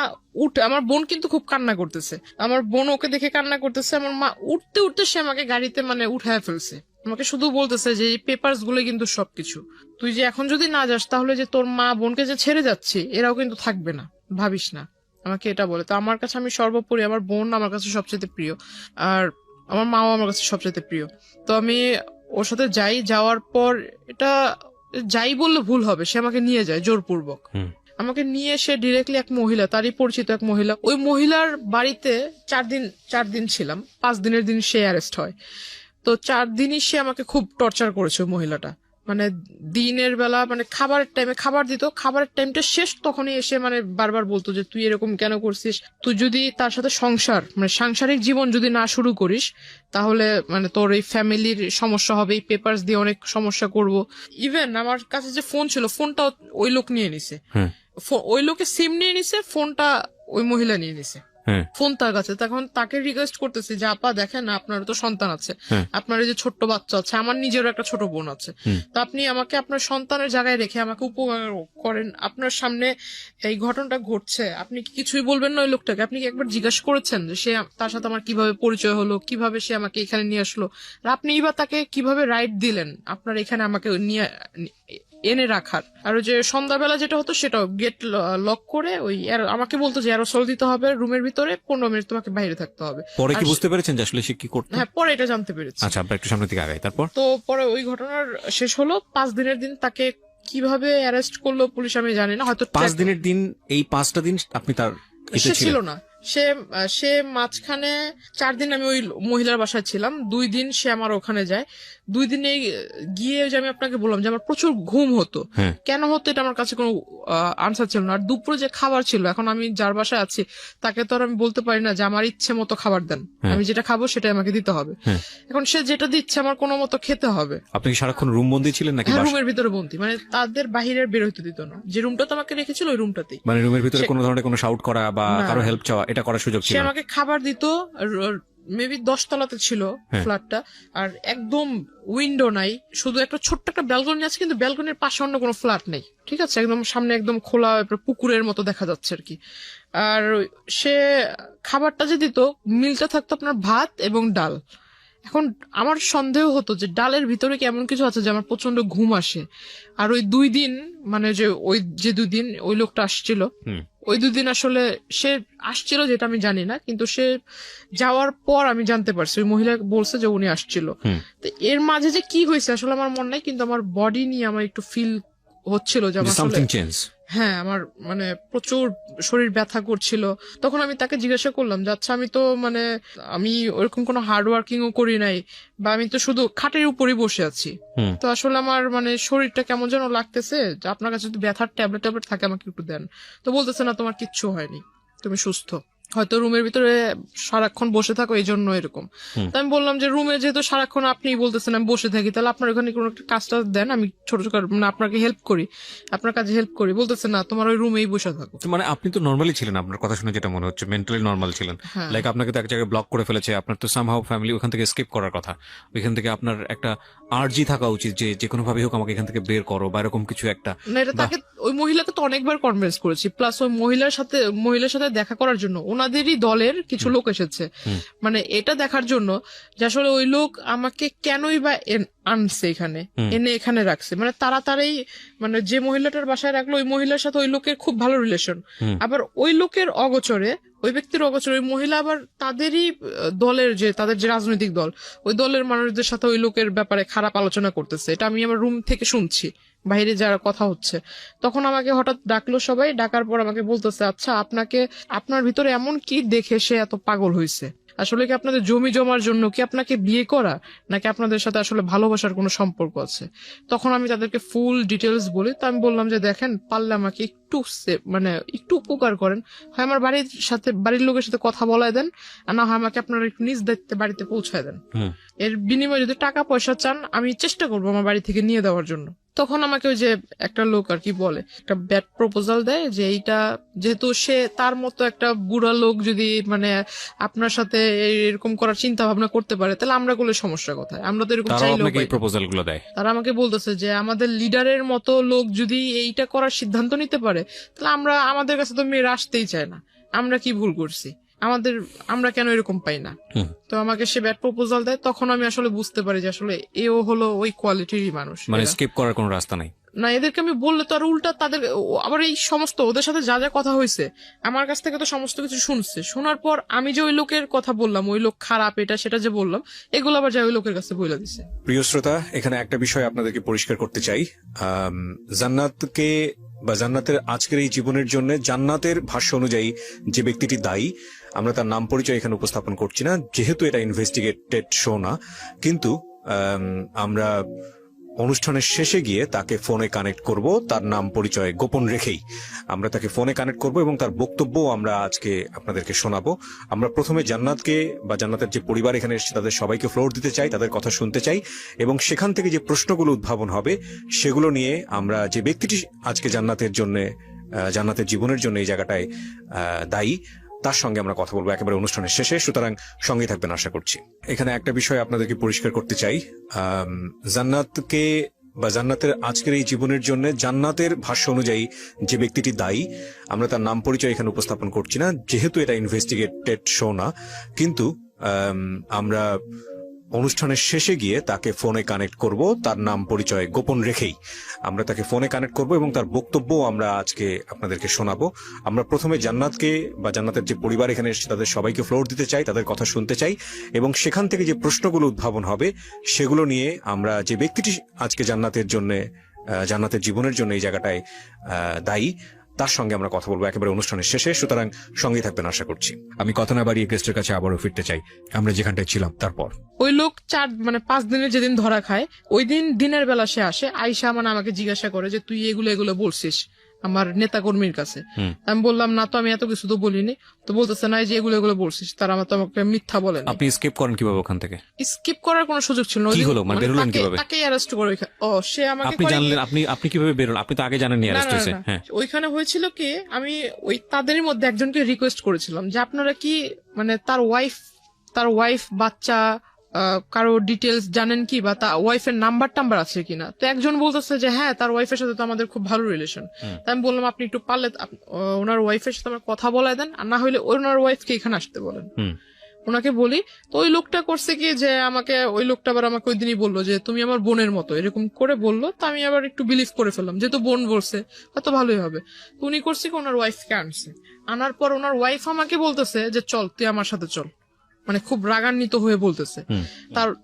Speaker 2: আমার বোন কিন্তু খুব কান্না করতেছে, আমার বোন ওকে দেখে কান্না করতেছে। আমার মা উঠতে উঠতে সে আমাকে গাড়িতে মানে উঠায় ফেলছে। আমাকে শুধু বলতেছে যে এই পেপারস গুলো কিন্তু সবকিছু, তুই যে এখন যদি না যাস তাহলে যে তোর মা বোনকে যে ছেড়ে যাচ্ছে এরাও কিন্তু থাকবে না, ভাবিস না। আমাকে এটা বলে। তো আমার কাছে আমি সর্বোপরি আমার বোন আমার কাছে সবচেয়ে প্রিয়, আর আমার মাও আমার কাছে সবচেয়ে প্রিয়। তো আমি ওর সাথে যাওয়ার পর এটা যাই বললে ভুল হবে, সে আমাকে নিয়ে যায় জোরপূর্বক। আমাকে নিয়ে এসে ডিরেক্টলি এক মহিলা, তারই পরিচিত এক মহিলা, ওই মহিলার বাড়িতে 4 দিন ছিলাম। 5 দিনের দিন সে অ্যারেস্ট হয়। তো 4 দিনই সে আমাকে খুব টর্চার করেছে ওই মহিলাটা। মানে দিনের বেলা মানে খাবারের টাইমে খাবার দিত, খাবারের টাইমটা শেষ তখনই এসে মানে বারবার বলতো যে তুই এরকম কেন করছিস, তুই যদি তার সাথে সাংসারিক জীবন যদি না শুরু করিস তাহলে মানে তোর এই ফ্যামিলির সমস্যা হবে, এই পেপারস দিয়ে অনেক সমস্যা করব। ইভেন আমার কাছে যে ফোন ছিল, ফোনটাও ওই লোক নিয়ে নিছে, ওই লোকের সিম নিয়ে নিছে, ফোনটা ওই মহিলা নিয়ে নিছে, ফোন তার কাছে। তখন তাকে রিকোয়েস্ট করতেছি যে আপা দেখেন আপনার তো সন্তান আছে, আপনার এই যে ছোট্ট বাচ্চা আছে, আমার নিজেরও একটা ছোট বোন আছে, তো আপনি আমাকে আপনার সন্তানের জায়গায় রেখে আমাকে উপকার করেন। আপনার সামনে এই ঘটনাটা ঘটছে, আপনি কি কিছুই বলবেন না ওই লোকটাকে? আপনি কি একবার জিজ্ঞাসা করেছেন যে সে তার সাথে আমার কিভাবে পরিচয় হলো, কিভাবে সে আমাকে এখানে নিয়ে আসলো, আর আপনি বা তাকে কিভাবে রাইট দিলেন আপনার এখানে আমাকে নিয়ে এনে রাখার? আর ওই যে সন্ধ্যাবেলা যেটা হতো সেটাও গেট লক করে ওই আমাকে বলতো যে অ্যারোসল দিতে হবে রুমের ভিতরে, 15 মিনিট তোমাকে বাইরে থাকতে হবে।
Speaker 1: পরে কি বুঝতে পেরেছেন যে আসলে সে কি করতো?
Speaker 2: হ্যাঁ, পরে এটা জানতে পেরেছি।
Speaker 1: আচ্ছা, আমরা একটু সামনের দিকে আগাই। তারপর
Speaker 2: তো পরে ওই ঘটনার শেষ হলো। 5 দিনের দিন তাকে কিভাবে অ্যারেস্ট করলো পুলিশ আমি জানি না, হয়তো
Speaker 1: 5 দিনের দিন, এই 5টা দিন আপনি তার
Speaker 2: সে ছিল না, সে মাঝখানে 4 দিন আমি ওই মহিলার বাসায় ছিলাম, 2 দিন সে আমার ওখানে যায়। 2 দিনে গিয়ে যে আমি আপনাকে বললাম যে আমার প্রচুর ঘুম হতো,
Speaker 1: হ্যাঁ।
Speaker 2: কেন হতো এটা আমার কাছে কোনো আনসার ছিল না। আর দুপুরে যে খাবার ছিল, এখন আমি যার বাসায় আছি তাকে তো আর আমি বলতে পারি না যে আমার ইচ্ছে মতো খাবার দেন,
Speaker 1: হ্যাঁ।
Speaker 2: আমি যেটা খাবো সেটাই আমাকে দিতে হবে।
Speaker 1: হ্যাঁ।
Speaker 2: এখন সে যেটা দিচ্ছে আমার কোনো মতো খেতে হবে।
Speaker 1: আপনি কি সারাক্ষণ রুম বন্দি ছিলেন নাকি
Speaker 2: হ্যাঁ,
Speaker 1: বাসা-
Speaker 2: রুমের ভিতরে বন্দি, মানে তাদের বাহিরের বের হইতে দিত না। যে রুমটা তো আমাকে রেখেছিল ওই রুমটাতেই।
Speaker 1: মানে রুমের ভিতরে
Speaker 2: সে-
Speaker 1: কোনো ধরনের কোনো শাউট করা বা
Speaker 2: না,
Speaker 1: কারো
Speaker 2: না।
Speaker 1: হেল্প চাওয়া এটা করার সুযোগ
Speaker 2: সে
Speaker 1: ছিল না?
Speaker 2: আমাকে খাবার দিত, মেবি 10 তলাতে ছিল
Speaker 1: হ্যাঁ।
Speaker 2: ফ্ল্যাটটা, আর একদম উইন্ডো নাই, শুধু একটা ছোট্ট একটা ব্যালকনি আছে, কিন্তু ব্যালকনির পাশে অন্য কোনো ফ্ল্যাট নেই, ঠিক আছে, একদম সামনে একদম খোলা পুকুরের মতো দেখা যাচ্ছে আর কি। আর সে খাবারটা যে দিত, মিলটা থাকতো আপনার ভাত এবং ডাল। এখন আমার সন্দেহ হতো যে ডালের ভিতরে কি এমন কিছু আছে যে আমার প্রচন্ড ঘুম আসে। আর ওই 2 দিন, মানে যে 2 দিন ওই লোকটা আসছিল,
Speaker 1: হুম।
Speaker 2: ওই 2 দিন আসলে সে আসছিল যেটা আমি জানি না, কিন্তু সে যাওয়ার পর আমি জানতে পারছি, ওই মহিলা বলছে যে উনি আসছিল।
Speaker 1: হুম।
Speaker 2: তো এর মাঝে যে কি হয়েছে আসলে আমার মনে নাই, কিন্তু আমার বডি নিয়ে আমার একটু ফিল হচ্ছিল যে আমার আসলে,
Speaker 1: সামথিং চেঞ্জ।
Speaker 2: হ্যাঁ, আমার মানে প্রচুর শরীর ব্যথা করছিল। তখন আমি তাকে জিজ্ঞাসা করলাম যে আচ্ছা, আমি ওরকম কোনো হার্ড ওয়ার্কিং ও করি নাই, বা আমি তো শুধু খাটের উপরই বসে আছি,
Speaker 1: হুম।
Speaker 2: তো আসলে আমার মানে শরীরটা কেমন যেন লাগতেছে, যে আপনার কাছে যদি ব্যথার ট্যাবলেট থাকে আমাকে একটু দেন। তো বলতেছে না, তোমার কিচ্ছু হয়নি, তুমি সুস্থ, হয়তো রুমের ভিতরে সারাক্ষণ বসে থাকো এই জন্য এরকম।
Speaker 1: হুম।
Speaker 2: তো আমি বললাম যে রুমে যেহেতু সারাক্ষণ আপনি বলতেছেন আমি বসে থাকি, তাহলে আপনার ওখানে কোনো একটা কাজটা দেন, আমি ছোট ছোট মানে আপনাকে হেল্প করি, আপনার কাজে হেল্প করি। বলতেছে না, তোমার ওই রুমেই বসে থাকো।
Speaker 1: মানে আপনি তো নর্মালি ছিলেন, আপনার কথা শুনে যেটা মনে হচ্ছে মেন্টালি নর্মাল ছিলেন।
Speaker 2: হ্যাঁ।
Speaker 1: লাইক আপনাকে তো এক জায়গায় ব্লক করে ফেলেছে, আপনার তো সামহাও ফ্যামিলি ওখান থেকে স্কিপ করার কথা। ওইখান থেকে আপনার একটা আর্জি থাকা উচিত যে যে কোনো ভাবে হোক আমাকে এখান থেকে বের করো বা এরকম কিছু একটা।
Speaker 2: না, এটা তাকে, ওই মহিলাকে তো অনেকবার কনভিন্স করেছি, প্লাস ওই মহিলার সাথে দেখা করার জন্য ওনাদেরই দলের কিছু লোক এসেছে, মানে এটা দেখার জন্য যে আসলে ওই লোক আমাকে কেনই বা আনছে এখানে, এনে এখানে রাখছে। মানে তাড়াতাড়ি, মানে যে মহিলাটার বাসায় রাখলো ওই মহিলার সাথে ওই লোকের খুব ভালো রিলেশন, আবার ওই লোকের অগোচরে, ওই ব্যক্তির অগোচরে ওই মহিলা আবার তাদেরই দলের, যে তাদের যে রাজনৈতিক দল, ওই দলের মানুষদের সাথে ওই লোকের ব্যাপারে খারাপ আলোচনা করতেছে। এটা আমি আমার রুম থেকে শুনছি, বাইরে যারা কথা হচ্ছে। তখন আমাকে হঠাৎ ডাকলো সবাই, ডাকার পর আমাকে বলতেছে আচ্ছা, আপনার ভিতরে এমন কি দেখে সে এত পাগল হয়েছে? আসলে কি আপনাদের জমি জমার জন্য কি আপনাকে বিয়ে করা, নাকি আপনাদের সাথে আসলে ভালোবাসার কোনো সম্পর্ক আছে? তখন আমি তাদেরকে ফুল ডিটেলস বলি। তো আমি বললাম যে দেখেন, পারলে আমাকে একটু মানে একটু উপকার করেন, হয় আমার বাড়ির লোকের সাথে কথা বলায় দেন, আর না হয় আমাকে আপনারা একটু নিজ দায়িত্বে বাড়িতে পৌঁছায় দেন। এর বিনিময়ে যদি টাকা পয়সা চান, আমি চেষ্টা করবো আমার বাড়ি থেকে নিয়ে দেওয়ার জন্য। তখন আমাকে ওই যে একটা লোক আর কি বলে, একটা ব্যাড প্রপোজাল দেয় যে এইটা যেহেতু সে তার মতো একটা বুড়া লোক যদি মানে আপনার সাথে এরকম করার চিন্তা ভাবনা করতে পারে, তাহলে আমরা করলে সমস্যা কোথায়? আমরা তো এরকম
Speaker 1: তারাও
Speaker 2: চাইলেও
Speaker 1: আপনাকে
Speaker 2: পাই
Speaker 1: এই
Speaker 2: না।
Speaker 1: প্রপোজাল গুলো দেয়।
Speaker 2: তারা আমাকে বলতেছে যে আমাদের লিডারের মতো লোক যদি এইটা করার সিদ্ধান্ত নিতে পারে, তাহলে আমাদের কাছে তো মেয়েরা আসতেই চায় না। আমরা কি ভুল করছি? আমরা কেন এরকম পাই না? তো আমাকে সে ব্যাড প্রপোজাল দেয়। তখন আমি আসলে বুঝতে পারি যে আসলে এও হলো ওই কোয়ালিটিরই মানুষ।
Speaker 1: মানে
Speaker 2: এরা।
Speaker 1: স্কিপ করার কোনো রাস্তা নাই।
Speaker 2: না, এদেরকে আমি বললে তো আর উল্টা তাদের আবার এই সমস্ত ওদের সাথে যা যা কথা হয়েছে আমার কাছ থেকে তো সমস্ত কিছু শুনছে। শোনার পর আমি যে ওই লোকের কথা বললাম, ওই লোক খারাপ, এটা সেটা যে বললাম, এগুলো আবার যা ওই লোকের কাছে বলে দিছে।
Speaker 1: প্রিয় শ্রোতা, এখানে একটা বিষয় আপনাদেরকে পরিষ্কার করতে চাই। জান্নাতকে বা জান্নাতের আজকের এই জীবনের জন্য জান্নাতের ভাষ্য অনুযায়ী যে ব্যক্তিটি দায়ী, আমরা তার নাম পরিচয় এখানে উপস্থাপন করছি না, যেহেতু এটা ইনভেস্টিগেটেড শো না। কিন্তু আমরা অনুষ্ঠানের শেষে গিয়ে তাকে ফোনে কানেক্ট করব, তার নাম পরিচয় গোপন রেখেই আমরা তাকে ফোনে কানেক্ট করব এবং তার বক্তব্য আমরা আজকে আপনাদেরকে শোনাবো। আমরা প্রথমে জান্নাতকে বা জান্নাতের যে পরিবার এখানে এসেছে তাদের সবাইকে ফ্লোর দিতে চাই, তাদের কথা শুনতে চাই, এবং সেখান থেকে যে প্রশ্নগুলো উদ্ভাবন হবে সেগুলো নিয়ে আমরা যে ব্যক্তিটি আজকে জান্নাতের জীবনের জন্য এই জায়গাটায় দায়ী, তার সঙ্গে আমরা কথা বলবো একেবারে অনুষ্ঠানের শেষে। সুতরাং সঙ্গে থাকবেন আশা করছি। এখানে একটা বিষয় আপনাদেরকে পরিষ্কার করতে চাই। জান্নাতকে বা জান্নাতের আজকের এই জীবনের জন্য জান্নাতের ভাষ্য অনুযায়ী যে ব্যক্তিটি দায়ী, আমরা তার নাম পরিচয় এখানে উপস্থাপন করছি না, যেহেতু এটা ইনভেস্টিগেটেড শো না। কিন্তু আমরা অনুষ্ঠানের শেষে গিয়ে তাকে ফোনে কানেক্ট করব, তার নাম পরিচয় গোপন রেখেই আমরা তাকে ফোনে কানেক্ট করব এবং তার বক্তব্য আমরা আজকে আপনাদেরকে শোনাবো। আমরা প্রথমে জান্নাতকে বা জান্নাতের যে পরিবার এখানে এসেছে তাদের সবাইকে ফ্লোর দিতে চাই, তাদের কথা শুনতে চাই, এবং সেখান থেকে যে প্রশ্নগুলো উদ্ভাবন হবে সেগুলো নিয়ে আমরা যে ব্যক্তিটি আজকে জান্নাতের জীবনের জন্য এই জায়গাটায় দায়ী, তার সঙ্গে আমরা কথা বলবো একেবারে অনুষ্ঠানের শেষে, সুতরাং সঙ্গেই থাকবেন আশা করছি। আমি কথা না বাড়িয়ে গেস্টের কাছে আবারও ফিরতে চাই আমরা যেখানটায় ছিলাম। তারপর
Speaker 2: ওই লোক 5 দিনের যেদিন ধরা খায় ওই দিন দিনের বেলা সে আসে, আইসা মানে আমাকে জিজ্ঞাসা করে যে তুই এগুলো বলছিস আমার নেতা কর্মীর কাছে। আমি বললাম না তো, আমি এত কিছু তো বলিনি। তো বলতেছে না, যে এগুলো বলছিস তারা আমাকে মিথ্যা বলেন।
Speaker 1: আপনি স্কিপ করেন কিভাবে ওখান থেকে?
Speaker 2: স্কিপ করার কোনো সুযোগ ছিল না।
Speaker 1: কি হলো, মানে বেরোলেন কিভাবে?
Speaker 2: তাকে অ্যারেস্ট করে সে আমাকে
Speaker 1: আপনি জানলেন? আপনি কিভাবে বেরোলেন? আপনি তো আগে জানেননি অ্যারেস্ট হয়েছে। হ্যাঁ,
Speaker 2: ওইখানে হয়েছিল কি, আমি ওই তাদের মধ্যে একজনকে রিকোয়েস্ট করেছিলাম যে আপনারা কি মানে তার ওয়াইফ বাচ্চা কারো ডিটেলস জানেন কি, বা তার ওয়াইফের নাম্বার টাম্বার আছে কিনা। তো একজন বলতেছে যে হ্যাঁ তার ওয়াইফের সাথে তো আমাদের খুব ভালো রিলেশন। তাই আমি বললাম আপনি একটু পারলে ওনার ওয়াইফের সাথে আমার কথা বলায় দেন, আর না হলে ওনার ওয়াইফকে এখানে আসতে বলেন। ওনাকে বলি, তো ওই লোকটা করছে কি যে ওই লোকটা আবার আমাকে ওই দিনই বললো যে তুমি আমার বোনের মতো, এরকম করে বললো। তো আমি আবার একটু বিলিভ করে ফেললাম, যেহেতু বোন বলছে হয়তো ভালোই হবে। তো উনি করছে কি ওনার ওয়াইফকে আনছে, আনার পর ওনার ওয়াইফ আমাকে বলতেছে যে চল তুই আমার সাথে চল, মানে খুব রাগান্বিত হয়ে বলতেছে।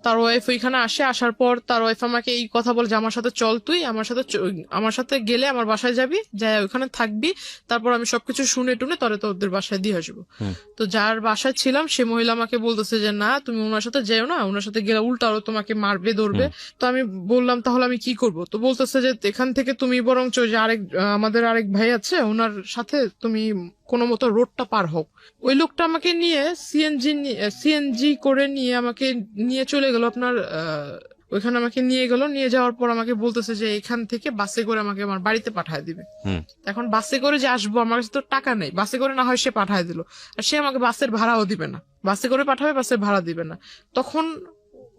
Speaker 2: তার ওয়াইফ ওইখানে আসার পর তার ওয়াইফ আমাকে এই কথা বলে যে আমার সাথে চল, তুই আমার সাথে গেলে আমার বাসায় যাবি, যাই ওখানে থাকবি, তারপর আমি সবকিছু শুনে টুনে তরে তো ওদের বাসায় দিয়ে আসবো। তো যার বাসায় ছিলাম সে মহিলা আমাকে বলতেছে যে না তুমি ওনার সাথে যেও না, ওনার সাথে গেলে উল্টা আরো তোমাকে মারবে ধরবে। তো আমি বললাম তাহলে আমি কি করব? তো বলতেছে যে এখান থেকে তুমি বরঞ্চ যে আমাদের আরেক ভাই আছে ওনার সাথে তুমি কোনো মতো রোডটা পার হোক। ওই লোকটা আমাকে নিয়ে সিএনজি করে আমাকে নিয়ে চলে গেল আপনার ওইখানে আমাকে নিয়ে গেল। নিয়ে যাওয়ার পর আমাকে বলতেছে যে এখান থেকে বাসে করে আমাকে আমার বাড়িতে পাঠায় দিবে। এখন বাসে করে যে আসবো, আমার কাছে তো টাকা নেই, বাসে করে না হয় সে পাঠায় দিল, আর সে আমাকে বাসের ভাড়াও দিবে না, বাসে করে পাঠাবে বাসের ভাড়া দিবে না। তখন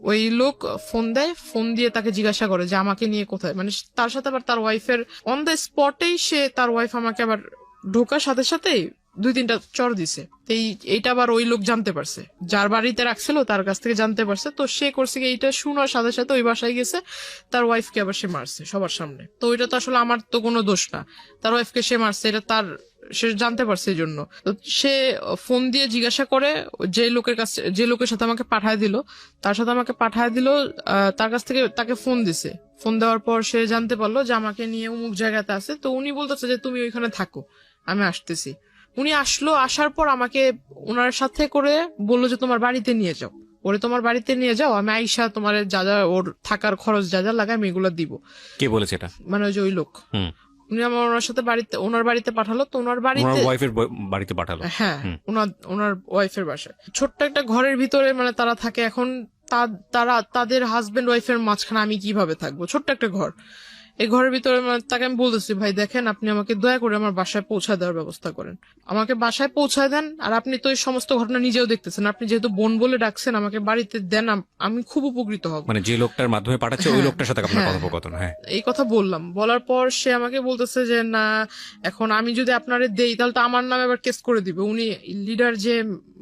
Speaker 2: ওই লোক ফোন দেয়, ফোন দিয়ে তাকে জিজ্ঞাসা করে যে আমাকে নিয়ে কোথায়, মানে তার সাথে আবার তার ওয়াইফের অন দ্য স্পটেই তার ওয়াইফ আমাকে আবার ঢোকার সাথে সাথেই 2-3টা চর দিছে। এইটা আবার ওই লোক জানতে পারছে, যার বাড়িতে রাখছিল তার কাছ থেকে জানতে পারছে। তো সে করছে কি এইটা শোনার সাথে সাথে ওই বাসায় গেছে, তার ওয়াইফকে আবার সে মারছে সবার সামনে। তো ওইটা তো আসলে আমার তো কোনো দোষ না, তার ওয়াইফকে সে মারছে, এটা সে জানতে পারছে এই জন্য। তো সে ফোন দিয়ে জিজ্ঞাসা করে যে লোকের সাথে আমাকে পাঠায় দিল, তার সাথে আমাকে পাঠায় দিল, তার কাছ থেকে তাকে ফোন দিছে। ফোন দেওয়ার পর সে জানতে পারলো যে আমাকে নিয়ে অমুক জায়গাতে আছে। তো উনি বলতেছে যে তুমি ওইখানে থাকো, আমি আসতেছি। উনি আসলো, আসার পর আমাকে ওনার সাথে করে বললো যে তোমার বাড়িতে নিয়ে যাও, তোমার বাড়িতে নিয়ে যাও, আমি আইসা তোমার যা যা ওর থাকার খরচ যা যা লাগে আমি এগুলো দিব।
Speaker 1: কে বলেছে এটা? মানে
Speaker 2: ওই লোক। উনি আমার ওনার সাথে ওনার বাড়িতে পাঠালো। তো ওনার
Speaker 1: বাড়িতে পাঠালো?
Speaker 2: হ্যাঁ, ওনার ওয়াইফের বাসায় ছোট্ট একটা ঘরের ভিতরে মানে তারা থাকে। এখন তাদের হাজবেন্ড ওয়াইফের মাঝখানে আমি কিভাবে থাকবো? ছোট্ট একটা ঘর, এই ঘরের ভিতরে তাকে আমি বলতেছি ভাই দেখেন আপনি আমাকে দয়া করে আমার বাসায় পৌঁছায় দেওয়ার ব্যবস্থা করেন, আমাকে বাসায় পৌঁছায় দেন। আর আপনি তো এই সমস্ত ঘটনা নিজেও দেখতেছেন, আপনি যেহেতু বোন বলে ডাকছেন আমাকে বাড়িতে দেন, আমি খুব উপকৃত হব।
Speaker 1: মানে যে লোকটার মাধ্যমে পাঠাচ্ছে ওই লোকটার সাথে আপনার কথোপকথন? হ্যাঁ,
Speaker 2: এই কথা বললাম। বলার পর সে আমাকে বলতেছে যে না এখন আমি যদি আপনারে দেই তাহলে তো আমার নামে আবার কেস করে দিবে, উনি লিডার যে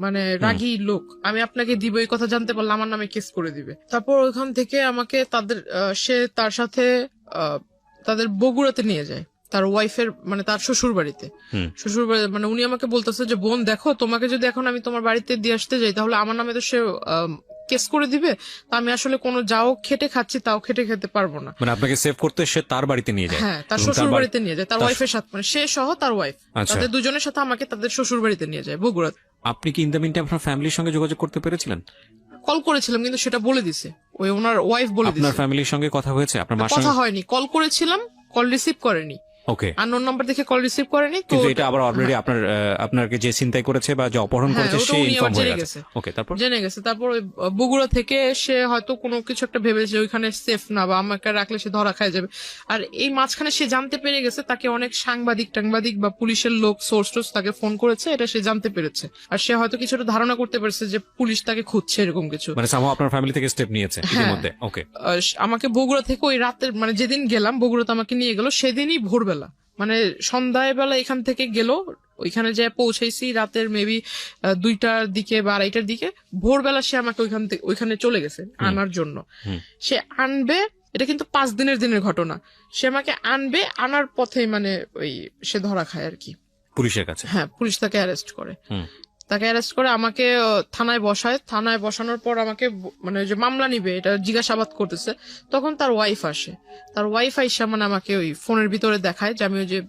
Speaker 2: মানে রাগী লোক, আমি আপনাকে দিব এই কথা জানতে পারলে আমার নামে কেস করে দিবে। তারপর ওইখান থেকে আমাকে সে তার সাথে তাদের বগুড়াতে নিয়ে যায়, তার ওয়াইফের মানে তার শ্বশুর বাড়িতে। মানে উনি আমাকে বলতেছে যে বোন দেখো তোমাকে যদি এখন আমি তোমার বাড়িতে দিয়ে আসতে যাই তাহলে আমার নামে তো সে কেস করে দিবে, তো আমি আসলে কোনো যাও খেটে খাচ্ছি তাও খেটে খেতে পারবো না।
Speaker 1: মানে আপনাকে সেভ করতে সে তার বাড়িতে নিয়ে যায়?
Speaker 2: হ্যাঁ, তার শ্বশুর বাড়িতে নিয়ে যায়, তার ওয়াইফের সাথে, মানে সে সহ তার ওয়াইফ, তাদের দুজনের সাথে আমাকে তাদের শ্বশুর বাড়িতে নিয়ে যায় বগুড়া।
Speaker 1: আপনি কি ইন দ্য মিন টাইম আপনার ফ্যামিলির সঙ্গে যোগাযোগ করতে পেরেছিলেন?
Speaker 2: কল করেছিলাম কিন্তু সেটা বলে দিছে ওনার ওয়াইফ বলে দিছে।
Speaker 1: আপনার ফ্যামিলির সঙ্গে কথা হয়েছে? আপনার মার সঙ্গে
Speaker 2: কথা হয়নি, কল করেছিলাম, কল রিসিভ করেনি।
Speaker 1: ওকে,
Speaker 2: আননোন নাম্বার দেখে কল রিসিভ করেনি।
Speaker 1: তো এটা আবার অলরেডি আপনাকে যে চিন্তাই করেছে বা যে অপহরণ করেছে সে ইনফর্ম হয়ে গেছে। ওকে, তারপর
Speaker 2: জেনে গেছে। তারপর বগুড়া থেকে সে হয়তো কোনো কিছু একটা ভেবেছে ওইখানে সেফ না, বা আমাকে রাখলে সে ধরা খায় যাবে। আর এই মাঝখানে সে জানতে পেরে গেছে তাকে অনেক সাংবাদিক বা পুলিশের লোক সোর্স তাকে ফোন করেছে, এটা সে জানতে পেরেছে। আর সে হয়তো কিছুটা ধারণা করতে পেরেছে যে পুলিশ তাকে খুঁজছে, এরকম কিছু।
Speaker 1: মানে সামহাও আপনার ফ্যামিলি থেকে স্টেপ নিয়েছে ইতিমধ্যে? ওকে,
Speaker 2: আমাকে বগুড়া থেকে ওই রাতের মানে যেদিন গেলাম বগুড়াতে আমাকে নিয়ে গেল সেদিনই ভোরবেলা, মানে সন্ধ্যায় বেলা এখান থেকে গেল, ওইখানে যে পৌঁছেছি রাতের মেবি 2টার দিকে বা 2:30টার দিকে। ভোরবেলা সে আমাকে ওইখানে চলে গেছে আনার জন্য। সে আনবে, এটা কিন্তু 5 দিনের ঘটনা। সে আমাকে আনবে, আনার পথে মানে ওই সে ধরা খায় আর কি
Speaker 1: পুলিশের কাছে।
Speaker 2: হ্যাঁ, পুলিশ তাকে অ্যারেস্ট করে। তাকে অ্যারেস্ট করে আমাকে থানায় বসায়। থানায় বসানোর পর আমাকে মানে যে মামলা নিবে এটা জিজ্ঞাসাবাদ করতেছে, তখন তার ওয়াইফ আসে। তার ওয়াইফ আইসা মানে আমাকে ওই ফোনের ভিতরে দেখায় যে আমি ওই যে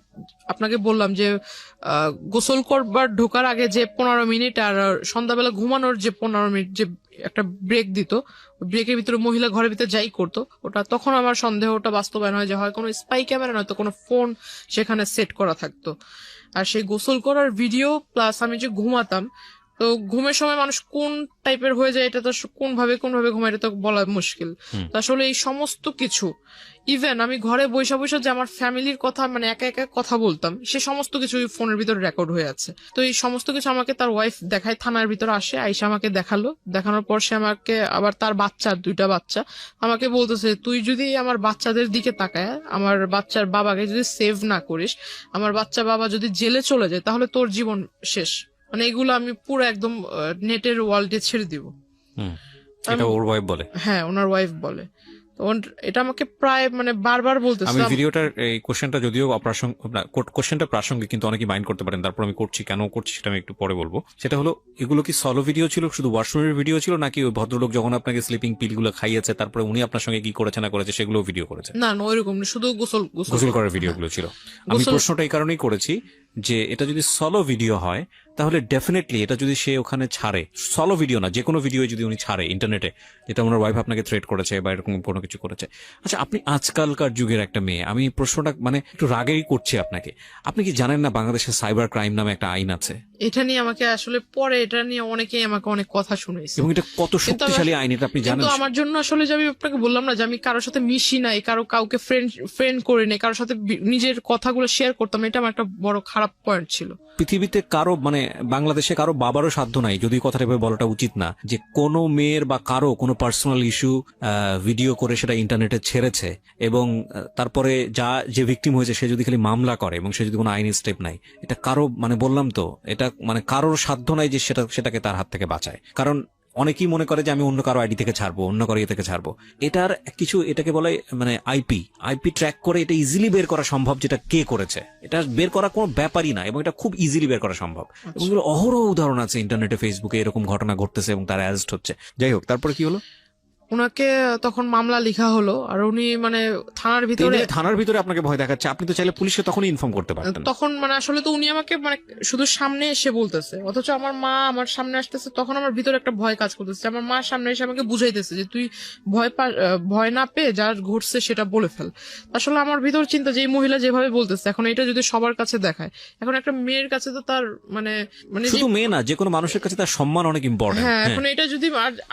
Speaker 2: আপনাকে বললাম যে গোসল করবার ঢোকার আগে যে 15 মিনিট আর সন্ধ্যাবেলা ঘুমানোর যে 15 মিনিট যে একটা ব্রেক দিত, ব্রেকের ভিতরে মহিলা ঘরের ভিতরে যাই করতো, ওটা তখন আমার সন্দেহটা বাস্তবায়ন হয় যে হয় কোনো স্পাই ক্যামেরা নয়তো কোনো ফোন সেখানে সেট করা থাকতো। আর সেই গোসল করার ভিডিও প্লাস আমি যে ঘুমাতাম, তো ঘুমের সময় মানুষ কোন টাইপের হয়ে যায় এটা তো কোনভাবে ঘুমায় এটা তো বলা মুশকিল। তো আসলে এই সমস্ত কিছু ইভেন আমি ঘরে বসে বসে যে আমার ফ্যামিলির কথা মানে একা একা কথা বলতাম, সে সমস্ত কিছু ফোনের ভিতরে রেকর্ড হয়ে আছে। তো এই সমস্ত কিছু আমাকে তার ওয়াইফ দেখায়, থানার ভিতরে আসে, আইসা আমাকে দেখালো। দেখানোর পর সে আমাকে আবার তার বাচ্চা, 2টা বাচ্চা আমাকে বলতেছে, তুই যদি আমার বাচ্চাদের দিকে তাকায় আমার বাচ্চার বাবাকে যদি সেভ না করিস, আমার বাচ্চা বাবা যদি জেলে চলে যায় তাহলে তোর জীবন শেষ। মানে এগুলো আমি পুরো একদম নেটের ওয়ার্ল্ডে ছেড়ে দিব।
Speaker 1: এটা ওর ওয়াইফ বলে?
Speaker 2: হ্যাঁ, ওনার ওয়াইফ বলে। এটা আমাকে প্রায় মানে বারবার বলতেছে।
Speaker 1: আমি ভিডিওটার এই কোশ্চেনটা যদিও কোশ্চেনটা প্রাসঙ্গিক, কিন্তু অনেকেই মাইন্ড করতে পারেন, তারপর আমি করছি কেন করছি সেটা আমি একটু পরে বলবো। সেটা হলো, এগুলো কি সলো ভিডিও ছিল, শুধু ওয়াশরুমের ভিডিও ছিল, নাকি ওই ভদ্রলোক যখন আপনাকে স্লিপিং পিল গুলো খাইয়েছে তারপরে উনি আপনার সঙ্গে কি করেছে না করেছে সেগুলো ভিডিও করেছে?
Speaker 2: না না, ওইরকম না, শুধু গোসল
Speaker 1: করার ভিডিও গুলো ছিল। আমি প্রশ্নটা এই কারণেই করেছি যে এটা যদি সলো ভিডিও হয় তাহলে ডেফিনেটলি এটা যদি সে ওখানে ছাড়ে, সলো ভিডিও না যে কোনো ভিডিও যদি উনি ছাড়ে ইন্টারনেটে, যেটা ওনার ওয়াইফ আপনাকে থ্রেট করেছে বা এরকম কোনো কিছু করেছে, আচ্ছা আপনি আজকালকার যুগের একটা মেয়ে, আমি প্রশ্নটা মানে একটু রাগেই করছি আপনাকে, আপনি কি জানেন না বাংলাদেশের সাইবার ক্রাইম নামে একটা আইন আছে?
Speaker 2: এটা নিয়ে আমাকে আসলে পরে এটা নিয়ে অনেকেই আমাকে অনেক কথা শুনেছে,
Speaker 1: এবং এটা কত শক্তিশালী আইন এটা আপনি জানেন?
Speaker 2: কিন্তু আমার জন্য আসলে যে আমি আপনাকে বললাম না যে আমি কারোর সাথে মিশি নাই, কাউকে ফ্রেন্ড করি নাই, কারোর সাথে নিজের কথাগুলো শেয়ার করতাম, এটা আমার একটা বড় খারাপ পয়েন্ট ছিল।
Speaker 1: পৃথিবীতে কারো মানে বাংলাদেশে কারো বাবারও সাধ্য নাই, যদি কথাটা এভাবে বলাটা উচিত না, যে কোনো মেয়ের বা কারো কোনো পার্সোনাল ইস্যু ভিডিও করে সেটা ইন্টারনেটে ছেড়েছে এবং তারপরে যে ভিকটিম হয়েছে সে যদি খালি মামলা করে এবং সে যদি কোনো আইনি স্টেপ নাই, এটা কারো মানে বললাম তো, এটা মানে কারোর সাধ্য নাই যে সেটাকে তার হাত থেকে বাঁচায়। কারণ অনেকেই মনে করে যে আমি অন্য কারো আইডি থেকে ছাড়বো, অন্য কারো থেকে ছাড়বো, এটার কিছু এটাকে বলে মানে আইপি ট্র্যাক করে এটা ইজিলি বের করা সম্ভব, যেটা কে করেছে এটা বের করা কোনো ব্যাপারই না এবং এটা খুব ইজিলি বের করা সম্ভব। এবং অহরহ উদাহরণ আছে ইন্টারনেটে, ফেসবুকে এরকম ঘটনা ঘটতেছে এবং তারা অ্যারেস্ট হচ্ছে। যাই হোক, তারপরে কি হলো?
Speaker 2: ওনাকে তখন মামলা লেখা হলো আর উনি মানে থানার ভিতরে
Speaker 1: আপনাকে ভয় দেখাচ্ছে, আপনি তো চাইলে পুলিশকে তখনই ইনফর্ম করতে পারতেন।
Speaker 2: তখন মানে আসলে তো উনি আমাকে মানে শুধু সামনে এসে বলতেছে, অথচ আমার মা আমার সামনে আসতেছে, তখন আমার ভিতরে একটা ভয় কাজ করতেছে। আমার মা সামনে এসে আমাকে বুঝাইতেছে যে তুই ভয় না পেয়ে যা ঘটছে সেটা বলে ফেল। আসলে আমার ভিতর চিন্তা যে এই মহিলা যেভাবে বলতেছে, এখন এটা যদি সবার কাছে দেখায়, এখন একটা মেয়ের কাছে তো তার মানে
Speaker 1: শুধু মেয়ে না, যে কোনো মানুষের কাছে তার সম্মান অনেক ইম্পর্টেন্ট।
Speaker 2: হ্যাঁ, এখন এটা যদি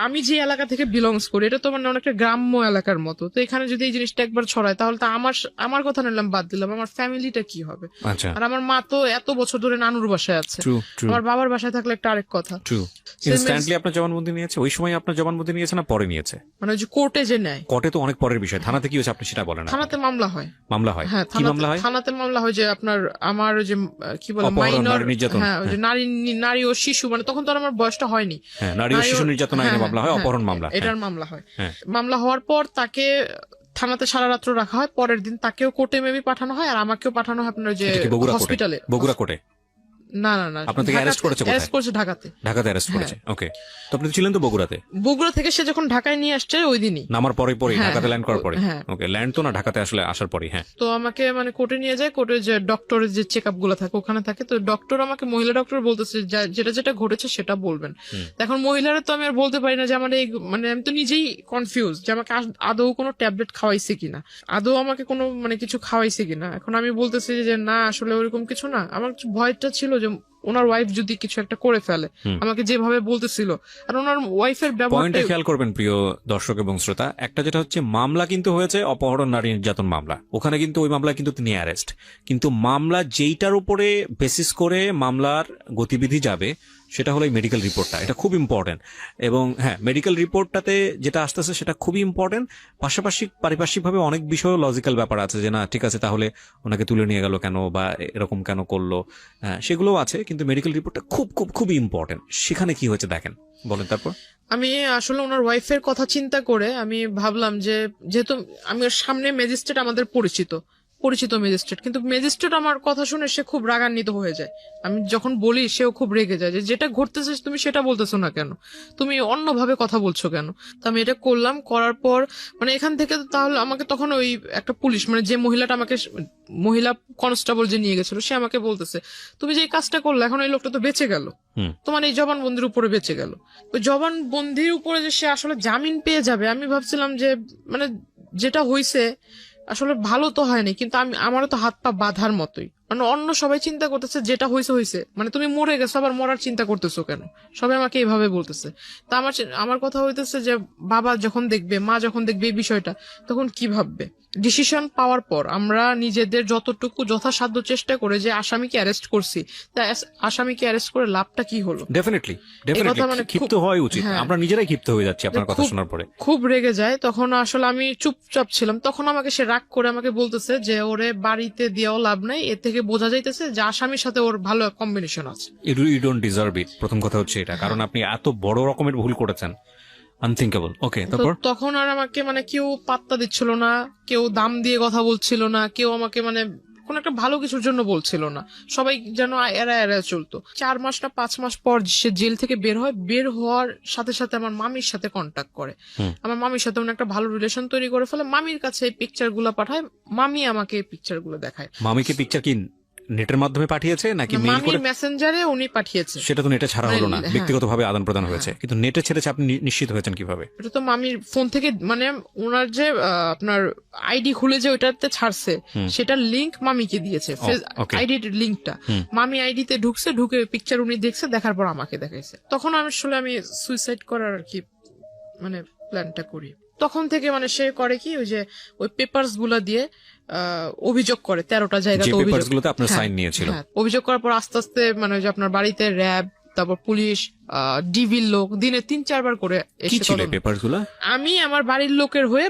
Speaker 2: আমি যে এলাকা থেকে বিলংস করি, এটা তো মানে অনেকটা গ্রাম্য এলাকার মতো, তো এখানে যদি এই জিনিসটা একবার ছড়ায় তাহলে তো আমার কথা নিলাম বাদ দিলাম, আমার ফ্যামিলিটা কি হবে? আর আমার মা তো এত বছর ধরে নানুর বাসায় আছে, আমার বাবার বাসায় থাকলে একটা আরেক কথা।
Speaker 1: ইনস্ট্যান্টলি আপনার জবানবন্দি নিয়েছে? ওই সময় আপনার জবানবন্দি নিয়েছে না পরে নিয়েছে?
Speaker 2: মানে যে কোর্টে যে নেয়,
Speaker 1: কোর্টে তো অনেক পরের বিষয়। থানাতে কি হয়েছে আপনি সেটা বলেন?
Speaker 2: থানাতে মামলা হয়।
Speaker 1: হ্যাঁ, কি মামলা হয়?
Speaker 2: থানাতে মামলা হয় যে আমার যে কি বলে মাইনর, হ্যাঁ, ওই যে নারী ও শিশু, মানে তখন তো আমার বয়সটা হয়নি।
Speaker 1: হ্যাঁ, নারী ও শিশু নির্যাতন আইনে মামলা হয়, অপহরণ মামলা,
Speaker 2: এটার মামলা হয়। মামলা হওয়ার পর তাকে থানাতে সারা রাত্র রাখা হয়, পরের দিন তাকেও কোর্টে মেবি পাঠানো হয় আর আমাকেও পাঠানো হয় আপনার যে হসপিটালে,
Speaker 1: বগুড়া কোর্টে।
Speaker 2: না না না,
Speaker 1: আপনাকে অ্যারেস্ট করেছে?
Speaker 2: অ্যারেস্ট করেছে ঢাকাতে
Speaker 1: অ্যারেস্ট করেছে। ওকে, তো আপনি ছিলেন তো বগুড়াতে?
Speaker 2: বগুড়া থেকে সে যখন ঢাকায় নিয়ে আসছে ওই দিনই,
Speaker 1: নামার পরে ঢাকাতে ল্যান্ড করার পরে। ওকে, ল্যান্ড তো না, ঢাকাতে আসলে আসার পরে। হ্যাঁ,
Speaker 2: তো আমাকে মানে কোর্টে নিয়ে যায়, কোর্টে যে ডক্টরের যে চেকআপ গুলো থাকে ওখানে থাকে, তো ডক্টর আমাকে, মহিলা ডক্টর বলতেছে যেটা ঘটেছে সেটা বলবেন। এখন মহিলারা তো আমি আর বলতে পারি না যে আমার এই মানে আমি তো নিজেই কনফিউজ যে আমাকে আদৌ কোনো ট্যাবলেট খাওয়াইছে কিনা, আদৌ আমাকে কোনো মানে কিছু খাওয়াইছে কিনা। এখন আমি বলতেছি যে না, আসলে ওরকম কিছু না। আমার ভয়টা ছিল যে ওনার ওয়াইফ যদি কিছু একটা করে ফেলে, আমাকে যেভাবে বলতেছিল, আর ওনার ওয়াইফের
Speaker 1: ব্যবহারটা খেয়াল করবেন প্রিয় দর্শক এবং শ্রোতা। একটা যেটা হচ্ছে মামলা কিন্তু হয়েছে অপহরণ, নারী নির্যাতন মামলা, ওখানে কিন্তু ওই মামলা কিন্তু তিনি অ্যারেস্ট, কিন্তু মামলা যেইটার উপরে বেসিস করে মামলার গতিবিধি যাবে সেটা হলো এই মেডিকেল রিপোর্টটা। এটা খুব ইম্পর্টেন্ট। এবং হ্যাঁ, মেডিকেল রিপোর্টটাতে যেটা আসতেছে সেটা খুবই ইম্পর্টেন্ট। পাশাপাশি পারিপার্শ্বিকভাবে অনেক বিষয় লজিক্যাল ব্যাপার আছে যে না ঠিক আছে, তাহলে ওনাকে তুলে নিয়ে গেল কেন বা এরকম কেন করলো, সেগুলোও আছে, কিন্তু মেডিকেল রিপোর্টটা খুব খুব খুবই ইম্পর্টেন্ট। সেখানে কি হয়েছে দেখেন, বলেন। তারপর
Speaker 2: আমি আসলে ওনার ওয়াইফের কথা চিন্তা করে আমি ভাবলাম যে যেহেতু আমি সামনে ম্যাজিস্ট্রেট আমাদের পরিচিত, পরিচিত ম্যাজিস্ট্রেট, কিন্তু ম্যাজিস্ট্রেট আমার কথা শুনে সে খুব রাগান্বিত হয়ে যায়। আমি যখন বলি সেও খুব রেগে যায় যে যেটা ঘটতেছে তুমি সেটা বলতেছো না কেন, তুমি অন্যভাবে কথা বলছো কেন। তো আমি এটা করলাম, করার পর মানে এখান থেকে তো তাহলে আমাকে তখন ওই একটা পুলিশ মানে যে মহিলাটা আমাকে মহিলা কনস্টেবল যে নিয়ে গেছিল সে আমাকে বলতেছে তুমি যে এই কাজটা করলে এখন এই লোকটা তো বেঁচে গেল, তোমার এই জবানবন্দির উপরে বেঁচে গেল। ওই জবানবন্দির উপরে যে সে আসলে জামিন পেয়ে যাবে, আমি ভাবছিলাম যে মানে যেটা হয়েছে আসলে ভালো তো হয়নি, কিন্তু আমারও তো হাত পা বাঁধার মতোই। মানে অন্য সবাই চিন্তা করতেছে যেটা হয়েছে হয়েছে, মানে তুমি মরে গেছো আবার মরার চিন্তা করতেছো কেন, সবাই আমাকে এইভাবে বলতেছে। তা আমার কথা হইতেছে যে বাবা যখন দেখবে, মা যখন দেখবে এই বিষয়টা, তখন কি ভাববে। ডিসিশন পাওয়ার পর আমরা নিজেদের যতটুকু যথাসাধ্য চেষ্টা করে যে আসামিকে অ্যারেস্ট করছি, তা আসামিকে অ্যারেস্ট করে লাভটা কি হলো।
Speaker 1: ডেফিনেটলি
Speaker 2: মানে
Speaker 1: ক্ষিপ্ত হওয়া উচিত,
Speaker 2: হ্যাঁ।
Speaker 1: আমরা নিজেরাই ক্ষিপ্ত হয়ে যাচ্ছি আপনার কথা শোনার পরে।
Speaker 2: খুব রেগে যায় তখন, আসলে আমি চুপচাপ ছিলাম, তখন আমাকে সে রাগ করে আমাকে বলতেছে যে ওরে বাড়িতে দিয়েও লাভ নাই, এর থেকে বোঝা যাইতেছে যে আসামির সাথে ওর ভালো কম্বিনেশন আছে।
Speaker 1: ইউ ডোন্ট ডিজার্ভ ইট, প্রথম কথা হচ্ছে এটা, কারণ আপনি এত বড় রকমের ভুল করেছেন, আনথিঙ্কেবল। ওকে, তারপর
Speaker 2: তখন আর আমাকে মানে কেউ পাত্তা দিচ্ছিল না, কেউ দাম দিয়ে কথা বলছিল না, কেউ আমাকে মানে কোন একটা ভালো কিছুর জন্য বলছিল না, সবাই যেন এরা এরা চলতো। 4 মাস না 5 মাস পর সে জেল থেকে বের হয়, বের হওয়ার সাথে সাথে আমার মামির সাথে কন্ট্যাক্ট করে। আমার মামির সাথে একটা ভালো রিলেশন তৈরি করে ফেলে, মামির কাছে এই পিকচার গুলা পাঠায়, মামি আমাকে এই পিকচার গুলো দেখায়।
Speaker 1: মামিকে পিকচার কি নেটের মাধ্যমে পাঠিয়েছে নাকি মেইল করে?
Speaker 2: মেসেঞ্জারে উনি পাঠিয়েছে।
Speaker 1: সেটা তো নেটে ছাড়া হলো না,
Speaker 2: হ্যাঁ।
Speaker 1: ব্যক্তিগতভাবে আদান প্রদান হয়েছে, কিন্তু নেটে ছেড়েছে, আপনি নিশ্চিত হয়েছেন কিভাবে?
Speaker 2: এটা তো মামির ফোন থেকে, মানে ওনার যে আপনার আইডি খুলে যে ওইটাতে ছাড়ছে সেটার লিংক মামিকে দিয়েছে, আইডির লিংকটা মামি আইডিতে ঢুকছে, ঢুকে পিকচার উনি দেখছে, দেখার পর আমাকে দেখাইছে। তখন আমি সুইসাইড করার আর কি মানে প্ল্যানটা করি। তখন থেকে মানে সে করে কি ওই যে ওই পেপারস গুলা দিয়ে অভিযোগ করে 13টা জায়গাতে অভিযোগ,
Speaker 1: আপনার সাইন নিয়েছিল।
Speaker 2: অভিযোগ করার পর আস্তে আস্তে মানে যে আপনার বাড়িতে র্যাব, তারপর পুলিশ, ডিবির লোক দিনে 3-4 বার করে এসে আমি আমার বাড়ির লোকের হয়ে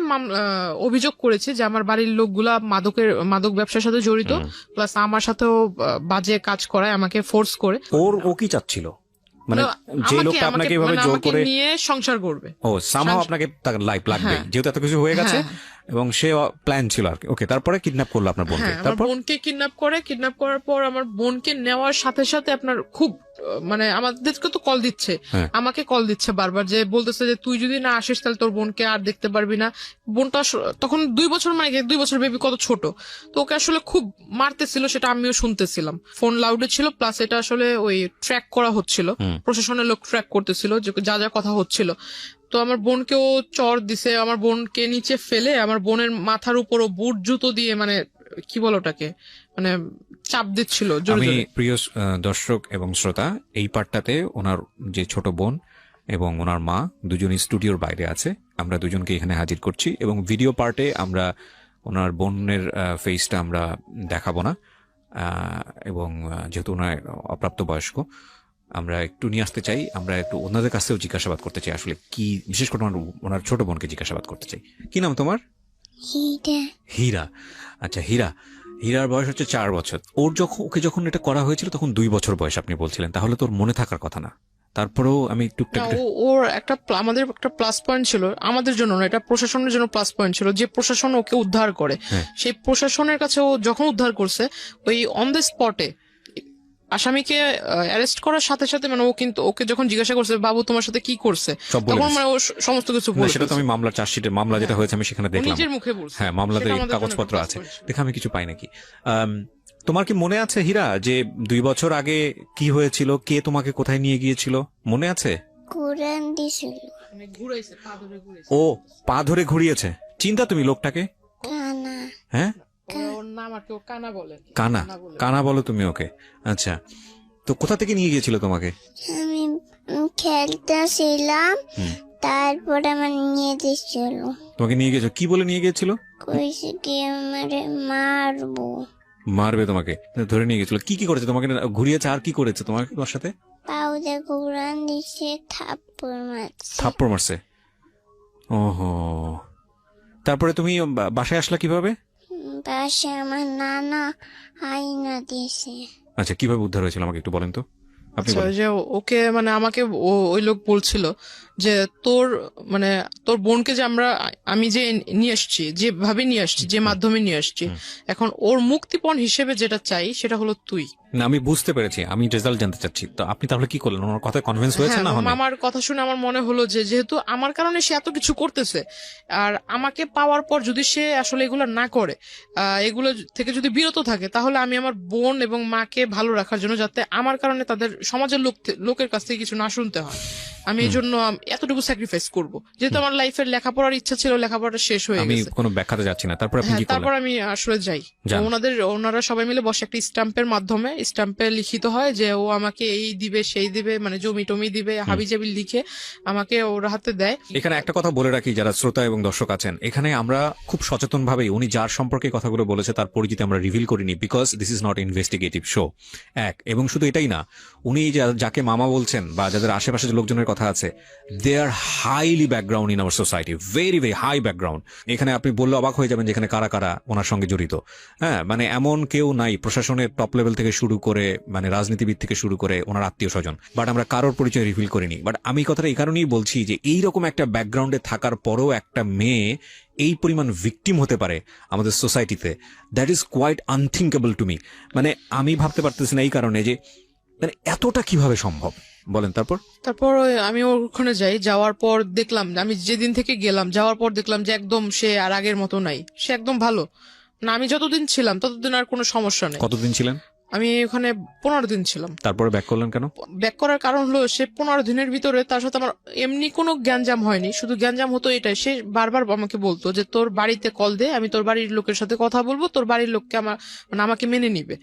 Speaker 2: অভিযোগ করেছি যে আমার বাড়ির লোকগুলা মাদক ব্যবসার সাথে জড়িত, প্লাস আমার সাথেও বাজে কাজ করায়, আমাকে ফোর্স করে।
Speaker 1: ও কি চাচ্ছিল, মানে যে লোকটা আপনাকে এভাবে জোর করে
Speaker 2: নিয়ে সংসার করবে,
Speaker 1: ও সামহাও আপনাকে লাইফ লাগবে, যেহেতু এত কিছু হয়ে গেছে, এবং সে প্ল্যান ছিল আর কি। ওকে, তারপরে কিডন্যাপ করলো আপনার বোনকে।
Speaker 2: তারপর বোনকে কিডন্যাপ করার পর আমার বোনকে নেওয়ার সাথে সাথে আপনার খুব মানে আমাদেরকে তো কল দিচ্ছে, আমাকে কল দিচ্ছে বারবার, যে বলতেছে যে তুই যদি না আসিস তাহলে তোর বোনকে আর দেখতে পারবি না। বোনটা তখন 2 বছর, মানে 2 বছর বেবি কত ছোট, তো ওকে আসলে খুব মারতেছিল, সেটা আমিও শুনতেছিলাম। ফোন লাউডে ছিল, প্লাস এটা আসলে ওই ট্র্যাক করা হচ্ছিল, প্রশাসনের লোক ট্র্যাক করতেছিল যে যা যা কথা হচ্ছিল। তো আমার বোনকেও চর দিছে, আমার বোনকে নিচে ফেলে আমার বোনের মাথার উপরও বুট জুতো দিয়ে মানে কি বলো ওটাকে মানে চাপ দিচ্ছিল জোরে জোরে।
Speaker 1: প্রিয় দর্শক এবং শ্রোতা, এই পার্টটাতে ওনার যে ছোট বোন এবং ওনার মা দুজনই স্টুডিওর বাইরে আছে, আমরা দুজনকে এখানে হাজির করছি, এবং ভিডিও পার্টে আমরা ওনার বোনের ফেসটা আমরা দেখাবো না, এবং যেহেতু ওনার অপ্রাপ্ত বয়স্ক, আমরা একটু নিয়ে আসতে চাই, আমরা একটু ওনাদের কাছেও জিজ্ঞাসাবাদ করতে চাই আসলে কি, বিশেষ করে ওনার ছোট বোনকে জিজ্ঞাসাবাদ করতে চাই। কি নাম তোমার? হীরা। আচ্ছা হীরার বয়স হচ্ছে 4 বছর। ওকে যখন এটা করা হয়েছিল তখন 2 বছর বয়স আপনি বলছিলেন, তাহলে তোর মনে থাকার কথা না? তারপরেও আমি টুকটাক
Speaker 2: ওর আমাদের একটা প্লাস পয়েন্ট ছিল, আমাদের জন্য না, এটা প্রশাসনের জন্য প্লাস পয়েন্ট ছিল, যে প্রশাসন ওকে উদ্ধার করে, সেই প্রশাসনের কাছে ও যখন উদ্ধার করছে ওই অন দ্য স্পটে আসামিকে অ্যারেস্ট করার সাথে সাথে মানে ও কিন্তু ওকে যখন জিজ্ঞাসা করছে বাবু তোমার সাথে কি করছে, তখন মানে ও সমস্ত কিছু বলে।
Speaker 1: সেটা তো আমি মামলার চার্জশিটে মামলা যেটা হয়েছে আমি সেখানে দেখলাম,
Speaker 2: নিজের মুখে বলছে।
Speaker 1: হ্যাঁ, মামলাতে কাগজপত্র আছে, দেখে আমি কিছু পাই নাকি। তোমার কি মনে আছে হীরা যে 2 বছর আগে কি হয়েছিল, কে তোমাকে কোথায় নিয়ে গিয়েছিল মনে আছে?
Speaker 3: কুরআন দিছিল,
Speaker 2: ঘুরাইছে, পা ধরে ঘুরাইছে।
Speaker 1: ও পা ধরে ঘুরিয়েছে। চিন্তা তুমি লোকটাকে?
Speaker 3: কানা।
Speaker 1: হ্যাঁ,
Speaker 2: ওর নাম আর কি, ও কানা বলে।
Speaker 1: কানা বলো তুমি ওকে? আচ্ছা, তো কোথা থেকে নিয়ে গিয়েছিল তোমাকে?
Speaker 3: আমি খেলতেছিলাম, তারপরে আমার নিয়ে দিছিল।
Speaker 1: তোমাকে নিয়ে গিয়েছিল, কি বলে নিয়ে গিয়েছিল?
Speaker 3: কইছে কি আমারে
Speaker 1: মারবে তোমাকে, ধরে নিয়ে গেছিল। কি করেছে তোমাকে? ঘুরিয়েছে, আর কি করেছে তোমার সাথে?
Speaker 3: পাউদে কুরআন দিছে, থাপ্পড় মারছে।
Speaker 1: ওহো, তারপরে তুমি বাসায় আসলা কিভাবে?
Speaker 3: বাসায় আমার নানা আয়না দিয়েছে।
Speaker 1: আচ্ছা, কিভাবে উদ্ধার হয়েছিল আমাকে একটু বলেন তো। আপনি
Speaker 2: আচ্ছা,
Speaker 1: বলেন।
Speaker 2: ওই যে ওকে মানে আমাকে ওই লোক বলছিল যে তোর মানে তোর বোনকে যে আমি যে নিয়ে আসছি, যেভাবে নিয়ে আসছি, যে মাধ্যমে নিয়ে আসছি, এখন ওর মুক্তিপণ হিসেবে যেটা চাই সেটা হলো তুই।
Speaker 1: না, আমি বুঝতে পেরেছি, আমি রেজাল্ট জানতে চাচ্ছি। তো আপনি তাহলে কি করলেন? ওনার কথায় কনভিন্স হয়েছে
Speaker 2: হ্যাঁ,
Speaker 1: না হননি?
Speaker 2: আমার কথা শুনে আমার মনে হলো যে যেহেতু আমার কারণে সে এত কিছু করতেছে, আর আমাকে পাওয়ার পর যদি সে আসলে এগুলো না করে, এগুলো থেকে যদি বিরত থাকে, তাহলে আমি আমার বোন এবং মাকে ভালো রাখার জন্য, যাতে আমার কারণে তাদের সমাজের লোকের কাছ থেকে কিছু না শুনতে হয়, আমি এই জন্য এতটুকু স্যাক্রিফাইস করব। যেহেতু আমার লাইফের লেখাপড়ার ইচ্ছা ছিল, লেখাপড়াটা শেষ হয়ে
Speaker 1: আমি
Speaker 2: গেছে।
Speaker 1: কোনো ব্যাখ্যাতে যাচ্ছি না। তারপর আপনি
Speaker 2: হ্যাঁ,
Speaker 1: কি করলেন?
Speaker 2: তারপর আমি আসলে যাই।
Speaker 1: যান।
Speaker 2: ওনারা সবাই মিলে বসে একটা স্ট্যাম্পের মাধ্যমে, স্ট্যাম্পে লিখিত হয় যে ও আমাকে এই দিবে সেই দিবে, মানে জমি টমি দিবে, হাবিজাবি লিখে আমাকে ওর হাতে দেয়।
Speaker 1: এখানে একটা কথা বলে রাখি যারা শ্রোতা এবং দর্শক আছেন, এখানে আমরা খুব সচেতন ভাবে উনি যার সম্পর্কে কথাগুলো বলেছে তার পরিচিতি আমরা রিভিল করিনি, because this is not investigative show. এবং শুধু এটাই না, উনি যাকে মামা বলছেন বা যাদের আশেপাশে যে লোকজনের কথা আছে, they are highly background in our society, very very high background. এখানে আপনি বললে অবাক হয়ে যাবেন যেখানে কারা কারা ওনার সঙ্গে জড়িত। হ্যাঁ, মানে এমন কেউ নাই প্রশাসনের টপ লেভেল থেকে শুরু করে, মানে রাজনীতিবিদ থেকে শুরু করে ওনার আত্মীয় স্বজন, বাট আমরা কারোর পরিচয় রিভিল করিনি। বাট আমি কথাটা এই কারণেই বলছি যে এইরকম একটা ব্যাকগ্রাউন্ডে থাকার পরও একটা মেয়ে এই পরিমাণ ভিকটিম হতে পারে আমাদের সোসাইটিতে, that is quite unthinkable to me. মানে আমি ভাবতে পারতেছি না এই কারণে যে মানে এতটা কিভাবে সম্ভব, বলেন। তারপর
Speaker 2: আমি ওখানে যাই, যাওয়ার পর দেখলাম, আমি যেদিন থেকে গেলাম, যাওয়ার পর দেখলাম যে একদম সে আর আগের মতো নাই, সে একদম ভালো না। আমি যতদিন ছিলাম ততদিন আর কোনো সমস্যা নেই।
Speaker 1: কতদিন ছিলেন?
Speaker 2: আমি ওখানে 15 দিন ছিলাম।
Speaker 1: তারপরে ব্যাক করলেন কেন?
Speaker 2: ব্যাক করার কারণ হলো, সে 15 দিনের ভিতরে তার সাথে আমার এমনি কোনো গ্যাঞ্জাম হয়নি, শুধু গ্যাঞ্জাম হতো এটাই, সে বারবার আমাকে বলতো যে তোর বাড়িতে কল দে, আমি তোর বাড়ির লোকের সাথে কথা বলবো, তোর বাড়ির লোককে আমাকে মেনে নিবে,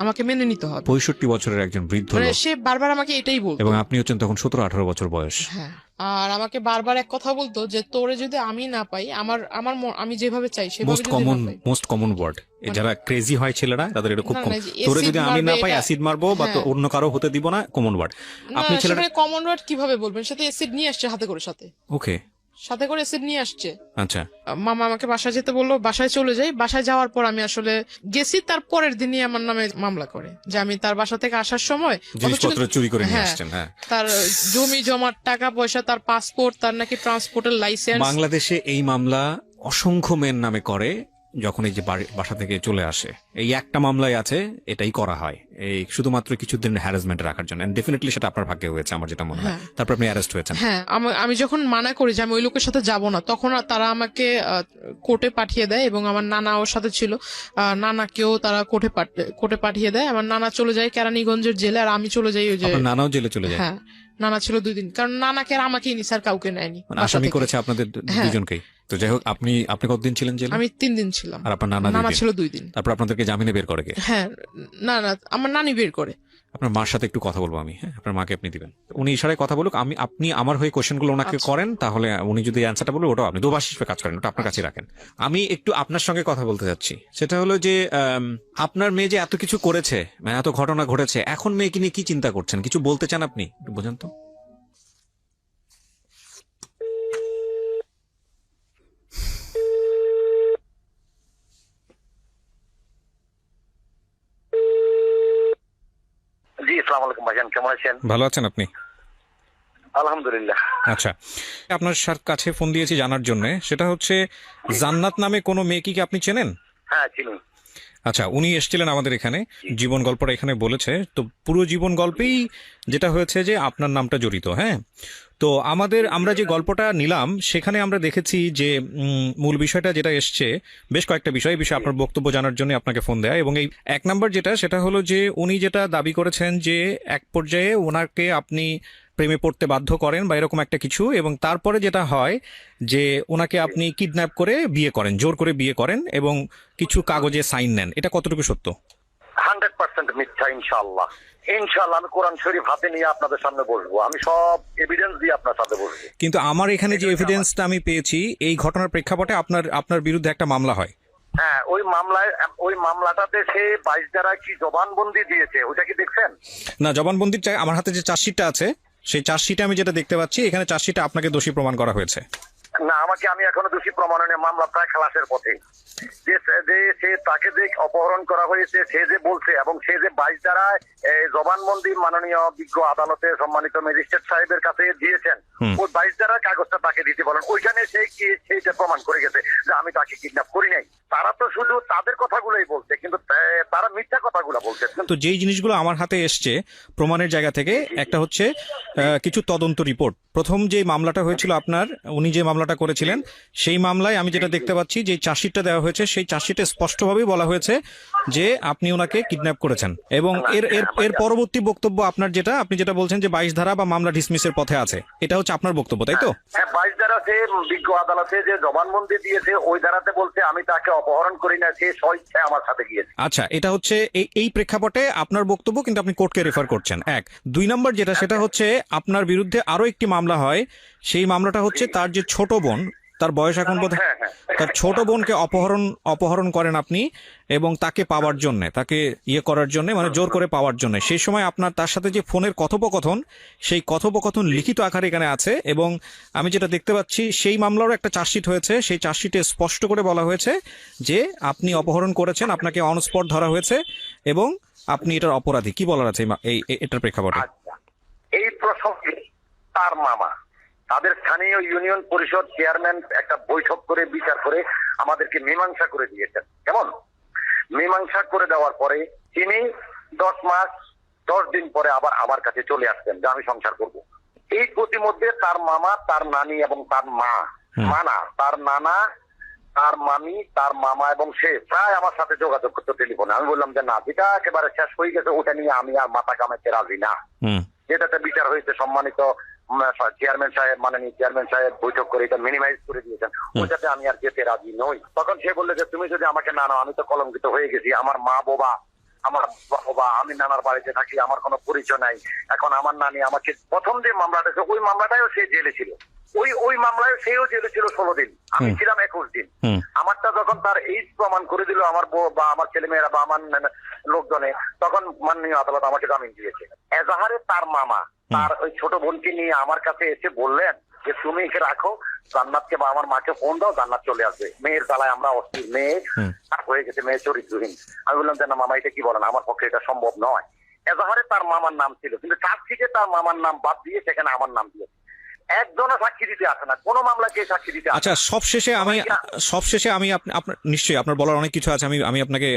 Speaker 2: আমাকে মেনে নিতে হবে।
Speaker 1: 65 বছরের একজন বৃদ্ধ
Speaker 2: মানে
Speaker 1: লোক,
Speaker 2: সে বারবার আমাকে এটাই বলতো।
Speaker 1: এবং আপনি হচ্ছেন তখন 17-18 বছর বয়স।
Speaker 2: হ্যাঁ, আর আমাকে বারবার এক কথা বলতো যে তোরে যদি আমি না পাই, আমি যেভাবে চাই সেভাবে
Speaker 1: মোস্ট
Speaker 2: যদি
Speaker 1: কমন
Speaker 2: না পাই,
Speaker 1: মোস্ট কমন ওয়ার্ড, যারা ক্রেজি হয় ছেলেরা তাদের এটা খুব
Speaker 2: না,
Speaker 1: কম।
Speaker 2: না, যে
Speaker 1: তোরে
Speaker 2: acid
Speaker 1: যদি আমি না
Speaker 2: মারবে,
Speaker 1: পাই
Speaker 2: এটা-
Speaker 1: অ্যাসিড মারবো, বা তো
Speaker 2: হ্যাঁ।
Speaker 1: অন্য কারো হতে দিব না, কমন ওয়ার্ড।
Speaker 2: না,
Speaker 1: আপনি ছেলেরা
Speaker 2: সেখানে কমন ওয়ার্ড কিভাবে বলবেন? সাথে অ্যাসিড নিয়ে আসছে হাতে করে,
Speaker 1: ওকে,
Speaker 2: সাথে করে অ্যাসিড নিয়ে আসছে।
Speaker 1: আচ্ছা।
Speaker 2: মামা আমাকে বাসায় যেতে বললো, বাসায় চলে যাই। বাসায় যাওয়ার পর আমি আসলে গেছি, তার পরের দিনই আমার নামে মামলা করে যে আমি তার বাসা থেকে আসার সময়
Speaker 1: জিনিসপত্র চুরি করে নিয়ে
Speaker 2: হ্যাঁ,
Speaker 1: আসছেন। হ্যাঁ,
Speaker 2: তার জমি জমার টাকা পয়সা, তার পাসপোর্ট, তার নাকি ট্রান্সপোর্টের লাইসেন্স।
Speaker 1: বাংলাদেশে এই মামলা অসংখ্য মেন নামে করে যখন এই যে বাসা থেকে চলে আসে। এই একটা মামলাই আছে, এটাই করা হয় এই শুধুমাত্র কিছুদিন হ্যারাসমেন্ট রাখার জন্য। ডেফিনেটলি সেটা আপনার ভাগ্যে হয়েছে আমার যেটা মনে হয়।
Speaker 2: হ্যাঁ।
Speaker 1: তারপর আপনি অ্যারেস্ট হয়েছেন।
Speaker 2: হ্যাঁ, আমি যখন মানা করি যে আমি ওই লোকের সাথে যাব না, তখন তারা আমাকে কোর্টে পাঠিয়ে দেয়, এবং আমার নানা ওর সাথে ছিল, নানাকেও তারা কোর্টে পাঠিয়ে দেয়। আমার নানা চলে যায় কেরানীগঞ্জের জেলে, আর আমি চলে যাই ওই যে।
Speaker 1: আপনার নানাও জেলে চলে যায়?
Speaker 2: হ্যাঁ, নানা ছিল 2 দিন, কারণ নানাকে আর আমাকেই নিছে, আর কাউকে নেয়নি।
Speaker 1: মানে
Speaker 2: বাসা
Speaker 1: আসামি
Speaker 2: থেকে।
Speaker 1: করেছে আপনাদের
Speaker 2: হ্যাঁ।
Speaker 1: দুজনকেই। তো যাই হোক, আপনি কতদিন ছিলেন জেলে?
Speaker 2: আমি 3 দিন ছিলাম,
Speaker 1: আর আপনার নানা
Speaker 2: নানা
Speaker 1: 2 দিন?
Speaker 2: ছিল 2 দিন।
Speaker 1: তারপর আপনাদেরকে জামিনে বের করে কে?
Speaker 2: হ্যাঁ, না, আমার নানি বের করে।
Speaker 1: আপনার মার সাথে একটু কথা বলবো আমি। হ্যাঁ, আপনার মাকে আপনি দিবেন, উনি ইশারায় কথা বলুক, আপনি আমার হয়ে কোশ্চেনগুলো ওনাকে
Speaker 2: আচ্ছা।
Speaker 1: করেন, তাহলে উনি যদি অ্যান্সারটা বলবে ওটাও আপনি দুবাস হিসেবে কাজ করেন, ওটা আপনার কাছে রাখেন। আমি একটু আপনার সঙ্গে কথা বলতে যাচ্ছি, সেটা হলো যে আপনার মেয়ে যে এত কিছু করেছে, মানে এত ঘটনা ঘটেছে, এখন মেয়েকে নিয়ে কি চিন্তা করছেন? কিছু বলতে চান আপনি? একটু বোঝান তো।
Speaker 4: জি, আসসালামু আলাইকুম ভাইজান, কেমন আছেন?
Speaker 1: ভালো আছেন আপনি?
Speaker 4: আলহামদুলিল্লাহ।
Speaker 1: আচ্ছা, আপনার কাছে ফোন দিয়েছি জানার জন্য, সেটা হচ্ছে জান্নাত নামে কোনো মেয়েকে কি আপনি চেনেন?
Speaker 4: হ্যাঁ, চিনি।
Speaker 1: আচ্ছা, উনি এসেছিলেন আমাদের এখানে, জীবন গল্পটা এখানে বলেছে, তো পুরো জীবন গল্পেই যেটা হয়েছে যে আপনার নামটা জড়িত। হ্যাঁ, তো আমরা যে গল্পটা নিলাম সেখানে আমরা দেখেছি যে মূল বিষয়টা যেটা এসছে, বেশ কয়েকটা বিষয় আপনার বক্তব্য জানার জন্য আপনাকে ফোন দেয়া। এবং এই 1 নাম্বার সেটা হলো যে উনি যেটা দাবি করেছেন যে এক পর্যায়ে ওনাকে আপনি প্রেমে পড়তে বাধ্য করেন বা এরকম একটা কিছু, এবং তারপরে যেটা হয় যে ওনাকে আপনি কিডন্যাপ করে বিয়ে করেন, জোর করে বিয়ে করেন, এবং কিছু কাগজে সাইন নেন। এটা কতটুকু সত্য?
Speaker 4: 100% মিথ্যা। ইনশাআল্লাহ আমি কোরআন শরীফ হাতে নিয়ে আপনাদের সামনে বসবো, আমি সব এভিডেন্স দিয়ে আপনার সাথে বসবো।
Speaker 1: কিন্তু আমার এখানে যে এভিডেন্সটা আমি পেয়েছি, এই ঘটনার প্রেক্ষাপটে আপনার বিরুদ্ধে একটা মামলা হয়।
Speaker 4: হ্যাঁ, ওই মামলাটাতে সে 22 ধারা কি জবানবন্দি দিয়েছে, ওটা কি দেখছেন?
Speaker 1: না, জবানবন্দির আমার হাতে যে চার্জশিটটা আছে, সেই চার্জশিটে আমি যেটা দেখতে পাচ্ছি, এখানে চার্জশিটে আপনাকে দোষী প্রমাণ করা হয়েছে।
Speaker 4: না, আমি এখনো দোষী প্রমাণনে মামলা প্রায় খালাসের পথে। যে সে তাকে যে অপহরণ করা হয়েছে, সে যে বলছে এবং সে যে 22 দ্বারায় জবানবন্দি মাননীয় বিজ্ঞ আদালতে সম্মানিত ম্যাজিস্ট্রেট সাহেবের কাছে দিয়েছেন, ওই 22 দ্বারার কাগজটা তাকে দিতে বলেন। ওইখানে সেইটা প্রমাণ করে গেছে যে আমি তাকে কিডন্যাপ করি নাই। তারা তো শুধু তাদের কথাগুলোই বলছে, কিন্তু তারা মিথ্যা কথাগুলো বলছে।
Speaker 5: তো যেই জিনিসগুলো আমার হাতে এসছে প্রমাণের জায়গা থেকে, একটা হচ্ছে কিছু তদন্ত রিপোর্ট। প্রথম যে মামলাটা হয়েছিল আপনার, উনি যে মামলাটা করেছিলেন, সেই মামলায় আমি যেটা দেখতে পাচ্ছি যে চার্জশিটটা দেওয়া হয়েছে, সেই চার্জশিটে স্পষ্টভাবেই বলা হয়েছে যে আপনি ওনাকে কিডন্যাপ করেছেন। এবং এর পরবর্তী বক্তব্য আপনার যেটা, আপনি যেটা বলছেন যে 22 ধারা বা মামলা ডিসমিসের পথে আছে, এটা হচ্ছে আপনার বক্তব্য, তাই তো?
Speaker 4: হ্যাঁ, 22 ধারা সে বিজ্ঞ আদালতে যে জবানবন্দি দিয়েছে, ওই ধারাতে বলছে আমি তাকে অপহরণ করি না, সে স্বইচ্ছায় আমার সাথে গিয়েছে।
Speaker 5: আচ্ছা, এটা হচ্ছে এই প্রেক্ষাপটে আপনার বক্তব্য, কিন্তু আপনি কোর্টকে রেফার করছেন। 1 2 নম্বর যেটা, সেটা হচ্ছে আপনার বিরুদ্ধে আরো একটি মামলা হয়। সেই মামলাটা হচ্ছে তার যে ছোট বোন, তার বয়স এখন বোধ, তার ছোট বোনকে অপহরণ করেন আপনি, এবং তাকে পাওয়ার জন্য, তাকে করার জন্য, মানে জোর করে পাওয়ার জন্য। সেই সময় আপনার তার সাথে যে ফোনের কথোপকথন, সেই কথোপকথন লিখিত আকারে এখানে আছে। এবং আমি যেটা দেখতে পাচ্ছি, সেই মামলারও একটা চার্জশিট হয়েছে। সেই চার্জশিটে স্পষ্ট করে বলা হয়েছে যে আপনি অপহরণ করেছেন, আপনাকে অন স্পট ধরা হয়েছে এবং আপনি এটার অপরাধী। কি বলার আছে এটার প্রেক্ষাপটে?
Speaker 4: আচ্ছা, এই প্রসঙ্গে তার মামা তাদের স্থানীয় ইউনিয়ন পরিষদ চেয়ারম্যান একটা বৈঠক করে বিচার করে আমাদেরকে মীমাংসা করে দিয়েছেন। কেমন মীমাংসা করে দেওয়ার পরে তিনি 10 মাস 10 দিন পরে আবার আমার কাছে চলে আসতেন যে আমি সংসার করব। এই প্রতিমধ্যে তার মামা, তার নানি এবং তার তার নানা, তার মামি, তার মামা এবং সে প্রায় আমার সাথে যোগাযোগ করতো টেলিফোনে। আমি বললাম যে না, যেটা একেবারে শেষ হয়ে গেছে, ওটা নিয়ে আমি আর মাথা কামাইতে রাজি না। যেটাতে বিচার হয়েছে সম্মানিত চেয়ারম্যান সাহেব, মাননীয় চেয়ারম্যান সাহেব বৈঠক করে এটা মিনিমাইজ করে দিয়েছেন, ওটাতে আমি আর যেতে রাজি নই। তখন সে বললে যে তুমি যদি আমাকে না নাও, আমি তো কলঙ্কিত হয়ে গেছি। আমার মা বাবা, আমি নানার বাড়িতে থাকি, আমার কোনো পরিচয় নাই। এখন আমার নানি আমাকে প্রথম যে মামলাটা, ওই মামলাটাও সে জেলে ছিল, ওই মামলায় সেও জেলে ছিল 16 দিন, আমি ছিলাম 21 দিন। আমারটা যখন তার এইজ প্রমাণ করে দিল আমার বউ বা আমার ছেলেমেয়েরা বা আমার লোকজনে, তখন মাননীয় আদালত আমাকে জামিন দিয়েছে। এজাহারে তার মামা তার ওই ছোট বোনকে নিয়ে আমার কাছে এসে বললেন যে তুমি একে রাখো, জান্নাতকে বা আমার মাকে ফোন দাও, জান্নাত চলে আসবে। মেয়ের জ্বালায় আমরা অস্থির, মেয়ে হয়ে গেছে, মেয়ে চরিত্রহীন। আমি বললাম যে না মামা, এটা কি বলেন, আমার পক্ষে এটা সম্ভব নয়। এজাহারে তার মামার নাম ছিল, কিন্তু চার্জশিটে তার মামার নাম বাদ দিয়ে সেখানে আমার নাম দিয়েছে। একজনও সাক্ষী দিতে আসে না, কোনো মামলাকে সাক্ষী দিতে আসে না।
Speaker 5: আচ্ছা, সবশেষে আমি আপনার নিশ্চয়ই আপনার বলার অনেক কিছু আছে, আমি আপনাকে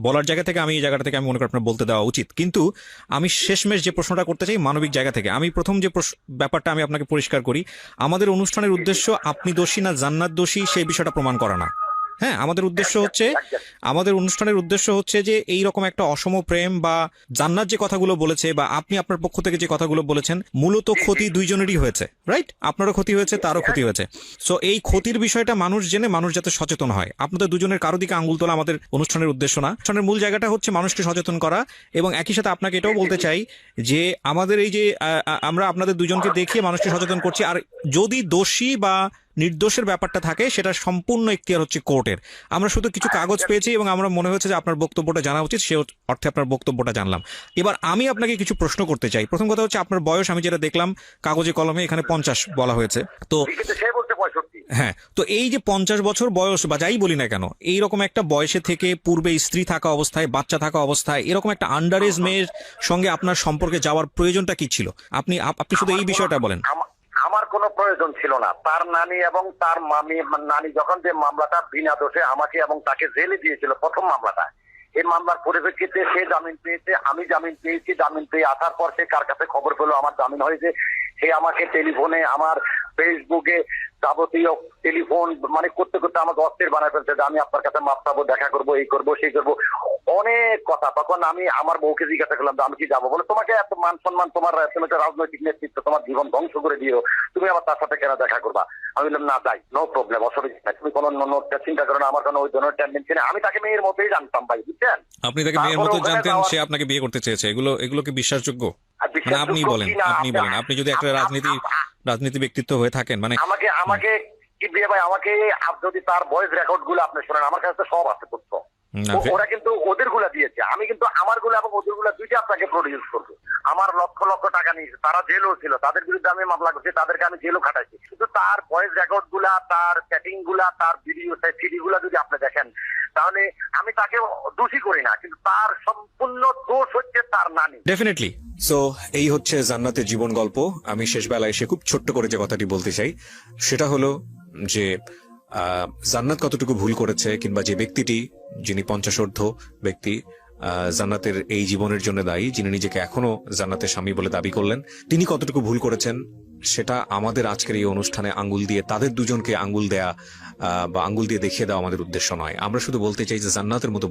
Speaker 5: বলার জায়গা থেকে, আমি এই জায়গাটা থেকে আমি মনে করি আপনার বলতে দেওয়া উচিত। কিন্তু আমি শেষমেশ যে প্রশ্নটা করতে চাই মানবিক জায়গা থেকে, আমি প্রথম যে ব্যাপারটা আমি আপনাকে পরিষ্কার করি, আমাদের অনুষ্ঠানের উদ্দেশ্য আপনি দোষী না জান্নাত দোষী সেই বিষয়টা প্রমাণ করা না। হ্যাঁ, আমাদের অনুষ্ঠানের উদ্দেশ্য হচ্ছে যে এই রকম একটা অসম প্রেম বা জান্নাত যে কথাগুলো বলেছে, বা আপনি আপনার পক্ষ থেকে যে কথাগুলো বলেছেন, মূলত ক্ষতি দুইজনেরই হয়েছে, রাইট? আপনারও ক্ষতি হয়েছে, তারও ক্ষতি হয়েছে। সো এই ক্ষতির বিষয়টা মানুষ জেনে মানুষ যাতে সচেতন হয়। আপনাদের দুজনের কারো দিকে আঙুল তোলা আমাদের অনুষ্ঠানের উদ্দেশ্য না। অনুষ্ঠানের মূল জায়গাটা হচ্ছে মানুষকে সচেতন করা। এবং একই সাথে আপনাকে এটাও বলতে চাই যে আমাদের এই যে আমরা আপনাদের দুজনকে দেখিয়ে মানুষকে সচেতন করছি, আর যদি দোষী বা নির্দোষের ব্যাপারটা থাকে সেটা সম্পূর্ণ এখতিয়ার হচ্ছে কোর্টের। আমরা শুধু কিছু কাগজ পেয়েছি এবং আমরা মনে হচ্ছে যে আপনার বক্তব্যটা জানা উচিত, সে অর্থে আপনার বক্তব্যটা জানলাম। এবার আমি আপনাকে কিছু প্রশ্ন করতে চাই। প্রথম কথা হচ্ছে আপনার বয়স, আমি যেটা দেখলাম কাগজে কলমে এখানে 50 বলা হয়েছে। তো হ্যাঁ, তো এই যে 50 বছর বয়স বা যাই বলি না কেন, এইরকম একটা বয়সে থেকে পূর্বে স্ত্রী থাকা অবস্থায়, বাচ্চা থাকা অবস্থায়, এরকম একটা আন্ডার এজ মেয়ের সঙ্গে আপনার সম্পর্কে যাওয়ার প্রয়োজনটা কি ছিল? আপনি শুধু এই বিষয়টা বলেন।
Speaker 4: আমার কোনো প্রয়োজন ছিল না। তার নানি এবং তার নানি যখন যে মামলাটা বিনা দোষে আমাকে এবং তাকে জেলে দিয়েছিল প্রথম মামলাটা, এই মামলার পরিপ্রেক্ষিতে সে জামিন পেয়েছে, আমি জামিন পেয়েছি। জামিন পেয়ে আসার পর সে কার কাছে খবর পেলো আমার জামিন হয়েছে, সে আমাকে টেলিফোনে, আমার ফেসবুকে যাবতীয় টেলিফোন মানে করতে করতে আমাকে অস্থির বানায় ফেলছে যে আমি আপনার কাছে মাপ চাবো, দেখা করবো, এই করবো, সেই করবো, অনেক কথা। তখন আমি আমার বউকে জিজ্ঞাসা করলাম যে আমি কি যাবো? বলে তোমাকে এত মান সম্মান, তুমি একটা রাজনৈতিক নেতৃত্ব, তোমার জীবন ধ্বংস করে দিও, তুমি আবার তার সাথে কেন দেখা করবা? আমি বললাম না যাই, নো প্রবলেম, অসুবিধা নাই, তুমি কোনো চিন্তা করো না, আমার কোনো ওই ধরনের টেন্ডেন্সি নেই। আমি তাকে মেয়ের মতোই জানতাম ভাই, বুঝছেন?
Speaker 5: আপনি তাকে মেয়ের মতো জানতেন, সে আপনাকে বিয়ে করতে চেয়েছে, এগুলো কি বিশ্বাসযোগ্য? মানে আপনি বলেন, আপনি যদি একটা রাজনীতি ব্যক্তিত্ব হয়ে থাকেন, মানে
Speaker 4: আমাকে কি বিয়ে ভাই, আমাকে যদি তার ভয়েস রেকর্ড গুলো আপনি শোনেন, আমার কাছে সব আছে তথ্য,
Speaker 5: না,
Speaker 4: ওরা কিন্তু ওদের গুলা দিয়েছে, আমি কিন্তু আমার গুলা এবং ওদের গুলা দুইটা আপনাকে প্রডিউস করবো। আমার লক্ষ লক্ষ টাকা নিয়েছে, তারা জেলও ছিল, তাদের বিরুদ্ধে আমি মামলা করছি, তাদেরকে আমি জেলও খাটাইছি। কিন্তু তার ভয়েস রেকর্ড গুলা, তার চ্যাটিং গুলা, তার ভিডিও সিডি গুলা যদি আপনি দেখেন, তাহলে আমি তাকে দোষী করি না, কিন্তু তার সম্পূর্ণ দোষ হচ্ছে তার নানি।
Speaker 5: ডেফিনেটলি।
Speaker 1: সো এই হচ্ছে জান্নাতের জীবন গল্প। আমি শেষ বেলায় এসে খুব ছোট্ট করে যে কথাটি বলতে চাই সেটা হলো যে জান্নাত কতটুকু ভুল করেছে, কিংবা যে ব্যক্তিটি, যিনি 50 ব্যক্তি জান্নাতের এই জীবনের জন্য দায়ী, যিনি নিজেকে এখনো জান্নাতের স্বামী বলে দাবি করলেন, তিনি কতটুকু ভুল করেছেন সেটা আমাদের আজকের এই অনুষ্ঠানে আঙ্গুল দিয়ে তাদের দুজনকে আঙ্গুল দেয়া বা আঙ্গুল দিয়ে দেখিয়ে দেওয়া আমাদের উদ্দেশ্য নয়। আমরা শুধু বলতে চাই যে জান্নাতের মতো